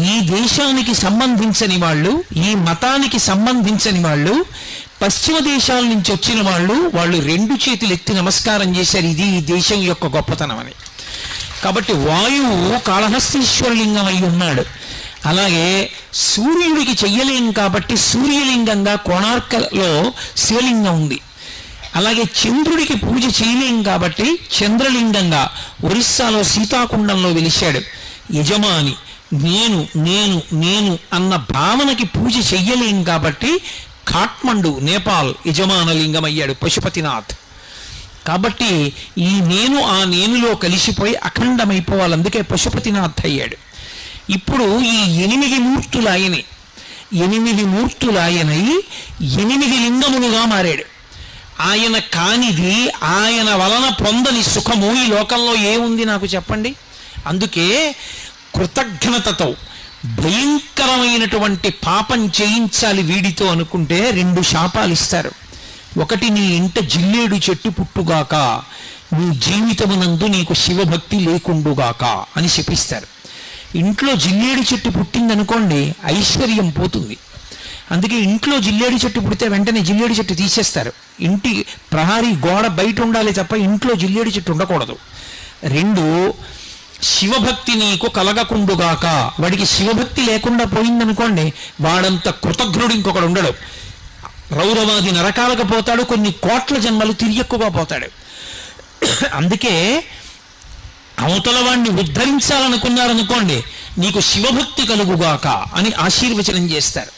ఈ దేశానికి సంబంధించని వాళ్ళు, ఈ మతానికి సంబంధించని వాళ్ళు, పశ్చిమ దేశాల నుంచి వచ్చిన వాళ్ళు 2 చేతులు ఎత్తి నమస్కారం చేశారు, ఇది ఈ దేశం యొక్క గొప్పతనం అని. కాబట్టి వాయువు కాళహస్తీశ్వరలింగం అయి ఉన్నాడు. అలాగే సూర్యుడికి చెయ్యలేం కాబట్టి సూర్యలింగంగా కోణార్కలో శివలింగం ఉంది. అలాగే చంద్రుడికి పూజ చేయలేం కాబట్టి చంద్రలింగంగా ఒరిస్సాలో సీతాకుండంలో వెలిశాడు. యజమాని నేను నేను నేను అన్న భావనకి పూజ చెయ్యలేం కాబట్టి కాఠ్మండు నేపాల్ యజమానలింగం అయ్యాడు పశుపతినాథ్. కాబట్టి ఈ నేను ఆ నేనులో కలిసిపోయి అఖండమైపోవాలి, అందుకే పశుపతినాథ్ అయ్యాడు. ఇప్పుడు ఈ 8 మూర్తులు ఆయనే, 8 మూర్తులు ఆయనై 8 లింగములుగా మారాడు. ఆయన కానిది, ఆయన వలన పొందని సుఖము ఈ లోకంలో ఏముంది నాకు చెప్పండి. అందుకే కృతజ్ఞతతో భయంకరమైనటువంటి పాపం చేయించాలి వీడితో అనుకుంటే 2 శాపాలు ఇస్తారు. ఒకటి, నీ ఇంట జిల్లేడు చెట్టు పుట్టుగాక, నీ జీవితమునందు నీకు శివభక్తి లేకుండుగాక అని శపిస్తారు. ఇంట్లో జిల్లేడు చెట్టు పుట్టిందనుకోండి ఐశ్వర్యం పోతుంది. అందుకే ఇంట్లో జిల్లేడు చెట్టు పుడితే వెంటనే జిల్లేడు చెట్టు తీసేస్తారు. ఇంటి ప్రహారీ గోడ బయట ఉండాలి తప్ప ఇంట్లో జిల్లేడు చెట్టు ఉండకూడదు. 2, శివభక్తి నీకు కలగకుండుగాక. వాడికి శివభక్తి లేకుండా పోయిందనుకోండి వాడంత కృతజ్ఞుడు ఇంకొకడు ఉండడు. రౌరవాది నరకాలకు పోతాడు, కొన్ని కోట్ల జన్మలు తిరియక్కుగా పోతాడు. అందుకే అవతల వాడిని ఉద్ధరించాలనుకున్నారనుకోండి నీకు శివభక్తి కలుగుగాక అని ఆశీర్వచనం చేస్తారు.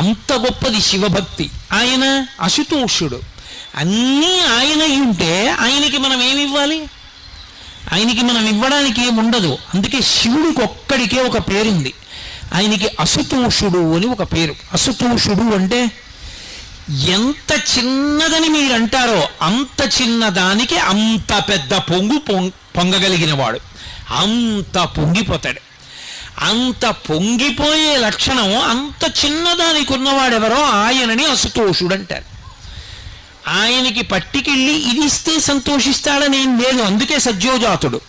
అంత గొప్పది శివభక్తి. ఆయన అశుతోషుడు, అన్నీ ఆయన ఉంటే ఆయనకి మనం ఏమివ్వాలి? ఆయనకి మనం ఇవ్వడానికి ఏముండదు. అందుకే శివుడికి ఒక్కడికే ఒక పేరుంది, ఆయనకి అశుతోషుడు అని ఒక పేరు. అశుతోషుడు అంటే ఎంత చిన్నదని మీరు అంటారో అంత చిన్నదానికి అంత పెద్ద పొంగగలిగిన వాడు, అంత పొంగిపోతాడు. అంత పొంగిపోయే లక్షణం అంత చిన్నదానికి ఉన్నవాడెవరో ఆయనని అశుతోషుడు అంటారు. ఆయనకి పట్టికెళ్ళి ఇది ఇస్తే సంతోషిస్తాడని ఏం లేదు. అందుకే సజ్జోజాతుడు.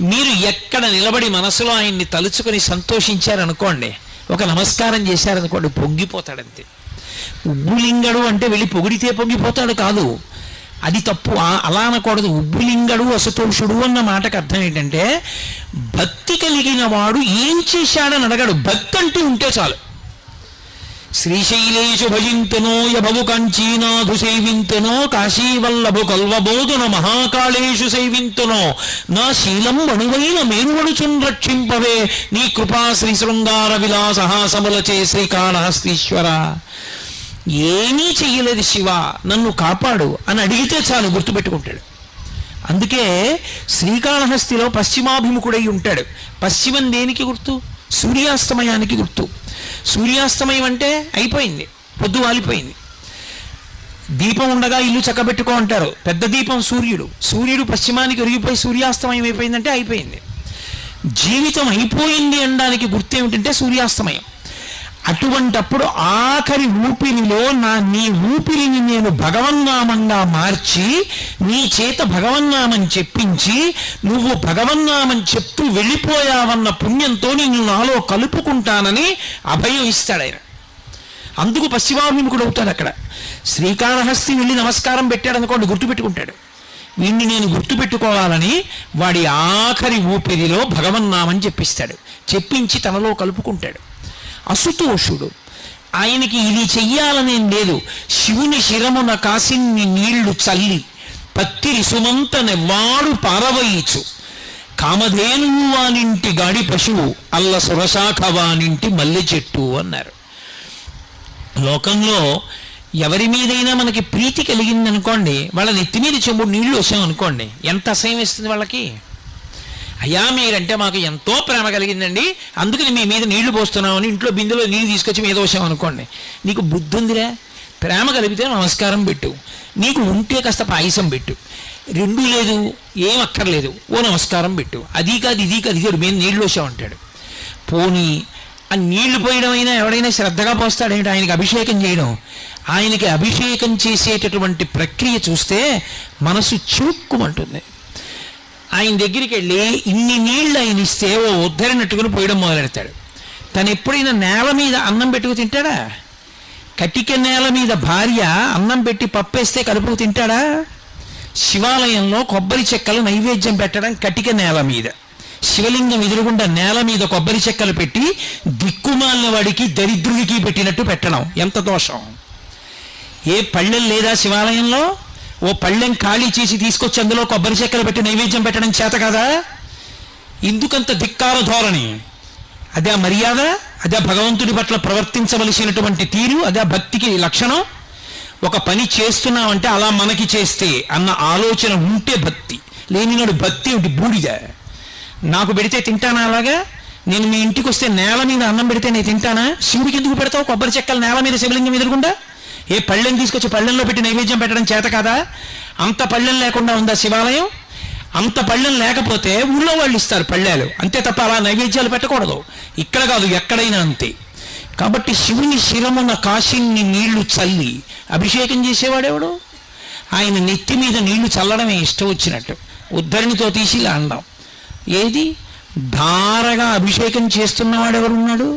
మీరు ఎక్కడ నిలబడి మనసులో ఆయన్ని తలుచుకొని సంతోషించారనుకోండి, ఒక నమస్కారం చేశారనుకోండి, పొంగిపోతాడంతే. ఉబ్బులింగడు అంటే వెళ్ళి పొగిడితే పొంగిపోతాడు కాదు, అది తప్పు. అలా అనకూడదు. ఉబ్బులింగడు అసతోషుడు అన్న మాటకు అర్థం ఏంటంటే, భక్తి కలిగిన వాడు ఏం చేశాడని అడగడు, భక్తి అంటూ ఉంటే చాలు. శ్రీశైలేషు భజింతునో యభవు కంచీనాథు సేవింతునో కాశీవల్లభు కల్వబోధున మహాకాళేషు సేవింతునో నా శీలం అణువైన మేరువడుచున్ రక్షింపవే నీ కృపా శ్రీ శృంగార విలాసహాసములచే శ్రీకాళహస్తీశ్వర. ఏమీ చెయ్యలేదు శివ, నన్ను కాపాడు అని అడిగితే చాలు, గుర్తుపెట్టుకుంటాడు. అందుకే శ్రీకాళహస్తిలో పశ్చిమాభిముఖుడై ఉంటాడు. పశ్చిమం దేనికి గుర్తు? సూర్యాస్తమయానికి గుర్తు. సూర్యాస్తమయం అంటే అయిపోయింది, పొద్దు వాలిపోయింది. దీపం ఉండగా ఇల్లు చక్కబెట్టుకో అంటారు. పెద్ద దీపం సూర్యుడు. సూర్యుడు పశ్చిమానికి ఒరిగిపోయి సూర్యాస్తమయం అయిపోయిందంటే అయిపోయింది. జీవితం అయిపోయింది అనడానికి గుర్తు ఏమిటంటే సూర్యాస్తమయం. అటువంటప్పుడు ఆఖరి ఊపిరిలో నీ ఊపిరిని నేను భగవన్నామంగా మార్చి నీ చేత భగవన్నామం చెప్పించి నువ్వు భగవన్నామం చెప్తూ వెళ్ళిపోయావన్న పుణ్యంతో నిన్ను నాలో కలుపుకుంటానని అభయం ఇస్తాడు ఆయన. అందుకు పశ్చిమాభిముఖుడు అవుతాడు. అక్కడ శ్రీకాళహస్తి వెళ్ళి నమస్కారం పెట్టాడు అనుకోండి, గుర్తుపెట్టుకుంటాడు. వీడిని నేను గుర్తుపెట్టుకోవాలని వాడి ఆఖరి ఊపిరిలో భగవన్నామం చెప్పిస్తాడు. చెప్పించి తనలో కలుపుకుంటాడు. అసుతోషుడు. ఆయనకి ఇది చెయ్యాలనేం లేదు. శివుని శిరమున కాసిన్ని నీళ్లు చల్లి పత్తిరి సుమంతనెవ్వాడు పారవయిచు కామధేనువు వానింటి గాడి పశువు అల్ల సురశాఖ వానింటి మల్లె చెట్టు అన్నారు. లోకంలో ఎవరి మీదైనా మనకి ప్రీతి కలిగిందనుకోండి, వాళ్ళ నెత్తి మీద చెంబుడు నీళ్లు వచ్చామనుకోండి, ఎంత అసహ్యం వేస్తుంది వాళ్ళకి. అయ్యా మీరంటే మాకు ఎంతో ప్రేమ కలిగిందండి, అందుకని మీ మీద నీళ్లు పోస్తున్నామని ఇంట్లో బిందెలో నీళ్ళు తీసుకొచ్చి మీద వచ్చామనుకోండి, నీకు బుద్ధి ఉందిరా? ప్రేమ కలిపితే నమస్కారం పెట్టు, నీకు ఉంటే కాస్త పాయసం పెట్టు, రెండూ లేదు ఏం అక్కర్లేదు ఓ నమస్కారం పెట్టు, అది కాదు ఇది కాదు ఇది మీద నీళ్ళు వచ్చామంటాడు. పోనీ ఆ నీళ్లు పోయడం అయినా ఎవడైనా శ్రద్ధగా పోస్తాడేంటి? ఆయనకి అభిషేకం చేయడం. ఆయనకి అభిషేకం చేసేటటువంటి ప్రక్రియ చూస్తే మనసు చివుక్కుమంటుంది. ఆయన దగ్గరికి వెళ్ళి ఇన్ని నీళ్ళు ఆయన ఇస్తే ఓ ఉద్ధరినట్టుకుని పోయడం మొదలెడతాడు. తను ఎప్పుడైనా నేల మీద అన్నం పెట్టుకు తింటాడా? కటిక నేల మీద భార్య అన్నం పెట్టి పప్పేస్తే కలుపుకు తింటాడా? శివాలయంలో కొబ్బరి చెక్కలు నైవేద్యం పెట్టడం కటిక నేల మీద, శివలింగం ఎదురుగుండా నేల మీద కొబ్బరి చెక్కలు పెట్టి దిక్కుమాలిన వాడికి దరిద్రుడికి పెట్టినట్టు పెట్టడం ఎంత దోషం! ఏ పళ్ళెం లేదా శివాలయంలో? ఓ పళ్ళెం ఖాళీ చేసి తీసుకొచ్చి అందులో కొబ్బరి చెక్కలు పెట్టి నైవేద్యం పెట్టడం చేత కదా? ఎందుకంత ధిక్కార ధోరణి? అదే మర్యాద? అదే భగవంతుడి పట్ల ప్రవర్తించవలసినటువంటి తీరు? అదే భక్తికి లక్షణం? ఒక పని చేస్తున్నామంటే అలా మనకి చేస్తే అన్న ఆలోచన ఉంటే భక్తి, లేనినాడు భక్తి ఏమిటి? బూడిద. నాకు పెడితే తింటానా? అలాగా నేను మీ ఇంటికి వస్తే నేల మీద అన్నం పెడితే నేను తింటానా? శివుడికి ఎందుకు పెడతావు కొబ్బరి చెక్కలు నేల మీద శివలింగం ఎదురుకుండా? ఏ పళ్ళెం తీసుకొచ్చి పళ్ళెంలో పెట్టి నైవేద్యం పెట్టడం చేత కాదా? అంత పళ్ళెం లేకుండా ఉందా శివాలయం? అంత పళ్ళెం లేకపోతే ఊళ్ళో వాళ్ళు ఇస్తారు పళ్ళెలు, అంతే తప్ప అలా నైవేద్యాలు పెట్టకూడదు. ఇక్కడ కాదు, ఎక్కడైనా అంతే. కాబట్టి శివుని శిరమున కాశీన్ని నీళ్లు చల్లి అభిషేకం చేసేవాడెవడు? ఆయన నెత్తి మీద నీళ్లు చల్లడమే ఇష్టం వచ్చినట్టు, ఉద్ధరణితో తీసి ఇలా అండం. ఏది ధారగా అభిషేకం చేస్తున్నవాడెవరున్నాడు?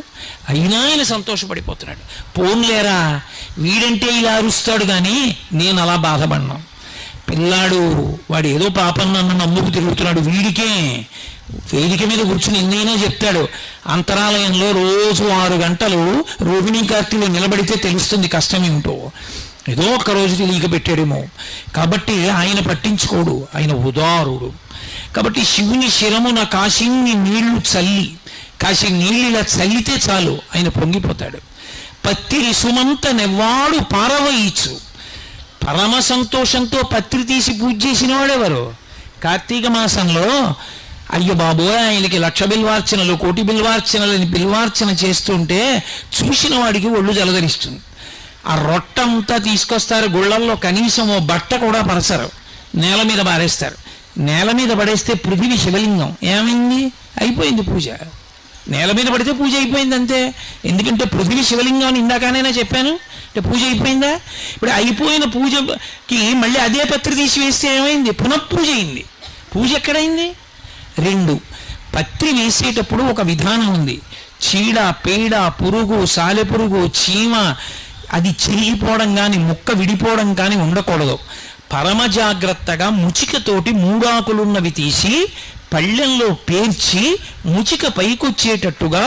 అయినా ఆయన సంతోషపడిపోతున్నాడు. పోన్లేరా వీడంటే ఇలా అరుస్తాడు కానీ నేను అలా బాధపడినాం. పిల్లాడు వాడు ఏదో పాపం నన్ను నమ్ముకు తిరుగుతున్నాడు, వీడికే వేదిక మీద కూర్చుని ఎన్నైనా చెప్తాడు. అంతరాలయంలో రోజు 6 గంటలు రోహిణీ కార్తీలో నిలబడితే తెలుస్తుంది కష్టం ఏమిటో. ఏదో ఒక్కరోజు తెలియక పెట్టాడేమో. కాబట్టి ఆయన పట్టించుకోడు, ఆయన ఉదారుడు. కాబట్టి శివుని శిరమున కాశీని నీళ్లు చల్లి, కాశీ నీళ్ళు ఇలా చల్లితే చాలు ఆయన పొంగిపోతాడు. పత్తిరి సుమంత నెవ్వాడు పారవయిచు. పరమ సంతోషంతో పత్రి తీసి పూజ చేసిన వాడెవరు? కార్తీక మాసంలో అయ్యో బాబోయ్ ఆయనకి 1,00,000 బిల్వార్చనలు 1,00,000 బిల్వార్చనలని బిల్వార్చన చేస్తుంటే చూసిన వాడికి ఒళ్ళు జలధరిస్తుంది. ఆ రొట్టంతా తీసుకొస్తారు గుళ్ళల్లో, కనీసం ఓ బట్ట కూడా పరచరు, నేల మీద పారేస్తారు. నేల మీద పడేస్తే పృథివీ శివలింగం ఏమైంది? అయిపోయింది పూజ. నేల మీద పడితే పూజ అయిపోయింది అంతే. ఎందుకంటే పృథివీ శివలింగం అని ఇందాకనైనా చెప్పాను. అంటే పూజ అయిపోయిందా? ఇప్పుడు అయిపోయిన పూజకి మళ్ళీ అదే పత్రి తీసి వేస్తే ఏమైంది? పునఃపూజ అయింది. పూజ ఎక్కడైంది? 2, పత్రి వేసేటప్పుడు ఒక విధానం ఉంది. చీడ, పేడ, పురుగు, సాలెపురుగు, చీమ అది చిరిగిపోవడం కానీ ముక్క విడిపోవడం కానీ ఉండకూడదు. పరమ జాగ్రత్తగా ముచికతోటి 3 ఆకులున్నవి తీసి పళ్ళెంలో పేర్చి ముచిక పైకొచ్చేటట్టుగా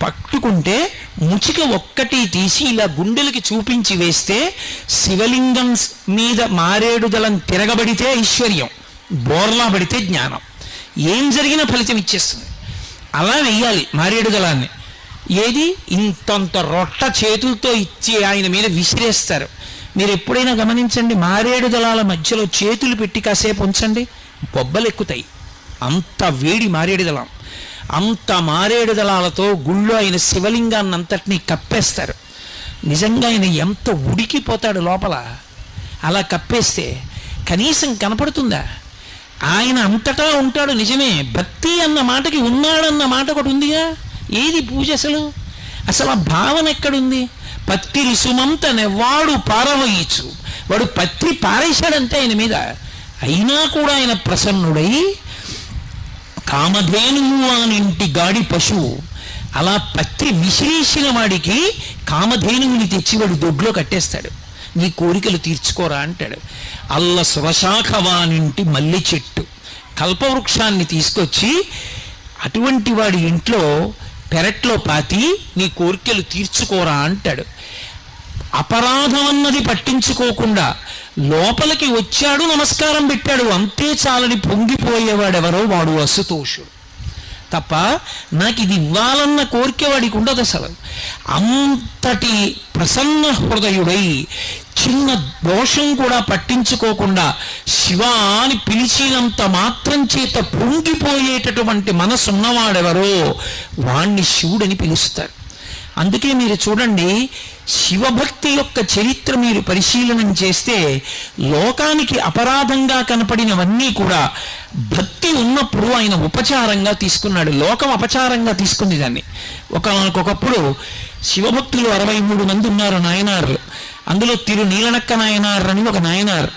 పట్టుకుంటే ముచిక ఒక్కటి తీసి ఇలా గుండెలకి చూపించి వేస్తే శివలింగం మీద మారేడు దళం తిరగబడితే ఐశ్వర్యం, బోర్లా పడితే జ్ఞానం. ఏం జరిగినా ఫలితం ఇచ్చేస్తుంది. అలా వెయ్యాలి మారేడు దళాన్ని. ఏది ఇంతంత రొట్ట చేతులతో ఇచ్చి ఆయన మీద విసిరేస్తారు. మీరు ఎప్పుడైనా గమనించండి, మారేడు దళాల మధ్యలో చేతులు పెట్టి కాసేపు ఉంచండి, బొబ్బలు ఎక్కుతాయి. అంత వేడి మారేడు దళం. అంత మారేడు దళాలతో గుళ్ళో ఆయన శివలింగాన్ని అంతటినీ కప్పేస్తారు. నిజంగా ఆయన ఎంత ఉడికిపోతాడు లోపల. అలా కప్పేస్తే కనీసం కనపడుతుందా? ఆయన అంతటా ఉంటాడు నిజమే. భక్తి అన్న మాటకి ఉన్నాడన్న మాట ఒకటి ఉందిగా. ఏది పూజ అసలు ఆ భావన ఎక్కడుంది? పత్తిరి సుమంత నెవ్వాడు పారవయించు. వాడు పత్రి పారేశాడంటే ఆయన మీద. అయినా కూడా ఆయన ప్రసన్నుడై కామధేనువు అనింటి గాడి పశువు అలా పత్రి విసిరేసిన వాడికి కామధేనువుని తెచ్చి వాడు దొడ్లో కట్టేస్తాడు. నీ కోరికలు తీర్చుకోరా అంటాడు. అల్ల సురశాఖవానింటి మల్లె చెట్టు కల్పవృక్షాన్ని తీసుకొచ్చి అటువంటి వాడి ఇంట్లో పెరట్లో పాతి నీ కోరికలు తీర్చుకోరా అంటాడు. అపరాధం అన్నది పట్టించుకోకుండా లోపలికి వచ్చాడు, నమస్కారం పెట్టాడు, అంతే చాలని పొంగిపోయేవాడెవరో వాడు అసుతోషుడు తప్ప నాకు ఇది ఇవ్వాలన్న కోరిక వాడికి ఉండదు అసలు. అంతటి ప్రసన్న హృదయుడై చిన్న దోషం కూడా పట్టించుకోకుండా శివ అని పిలిచినంత మాత్రం చేత పొంగిపోయేటటువంటి మనసు ఉన్నవాడెవరో వాణ్ణి శివుడని పిలుస్తారు. అందుకే మీరు చూడండి, శివభక్తి యొక్క చరిత్ర మీరు పరిశీలనం చేస్తే లోకానికి అపరాధంగా కనపడినవన్నీ కూడా భక్తి ఉన్నప్పుడు ఆయన ఉపచారంగా తీసుకున్నాడు. లోకం అపచారంగా తీసుకుంది దాన్ని. ఒకప్పుడు శివభక్తులు 63 మంది ఉన్నారు నాయనార్లు. అందులో తిరు నీలనక్క నాయనార్ అని ఒక నాయనార్.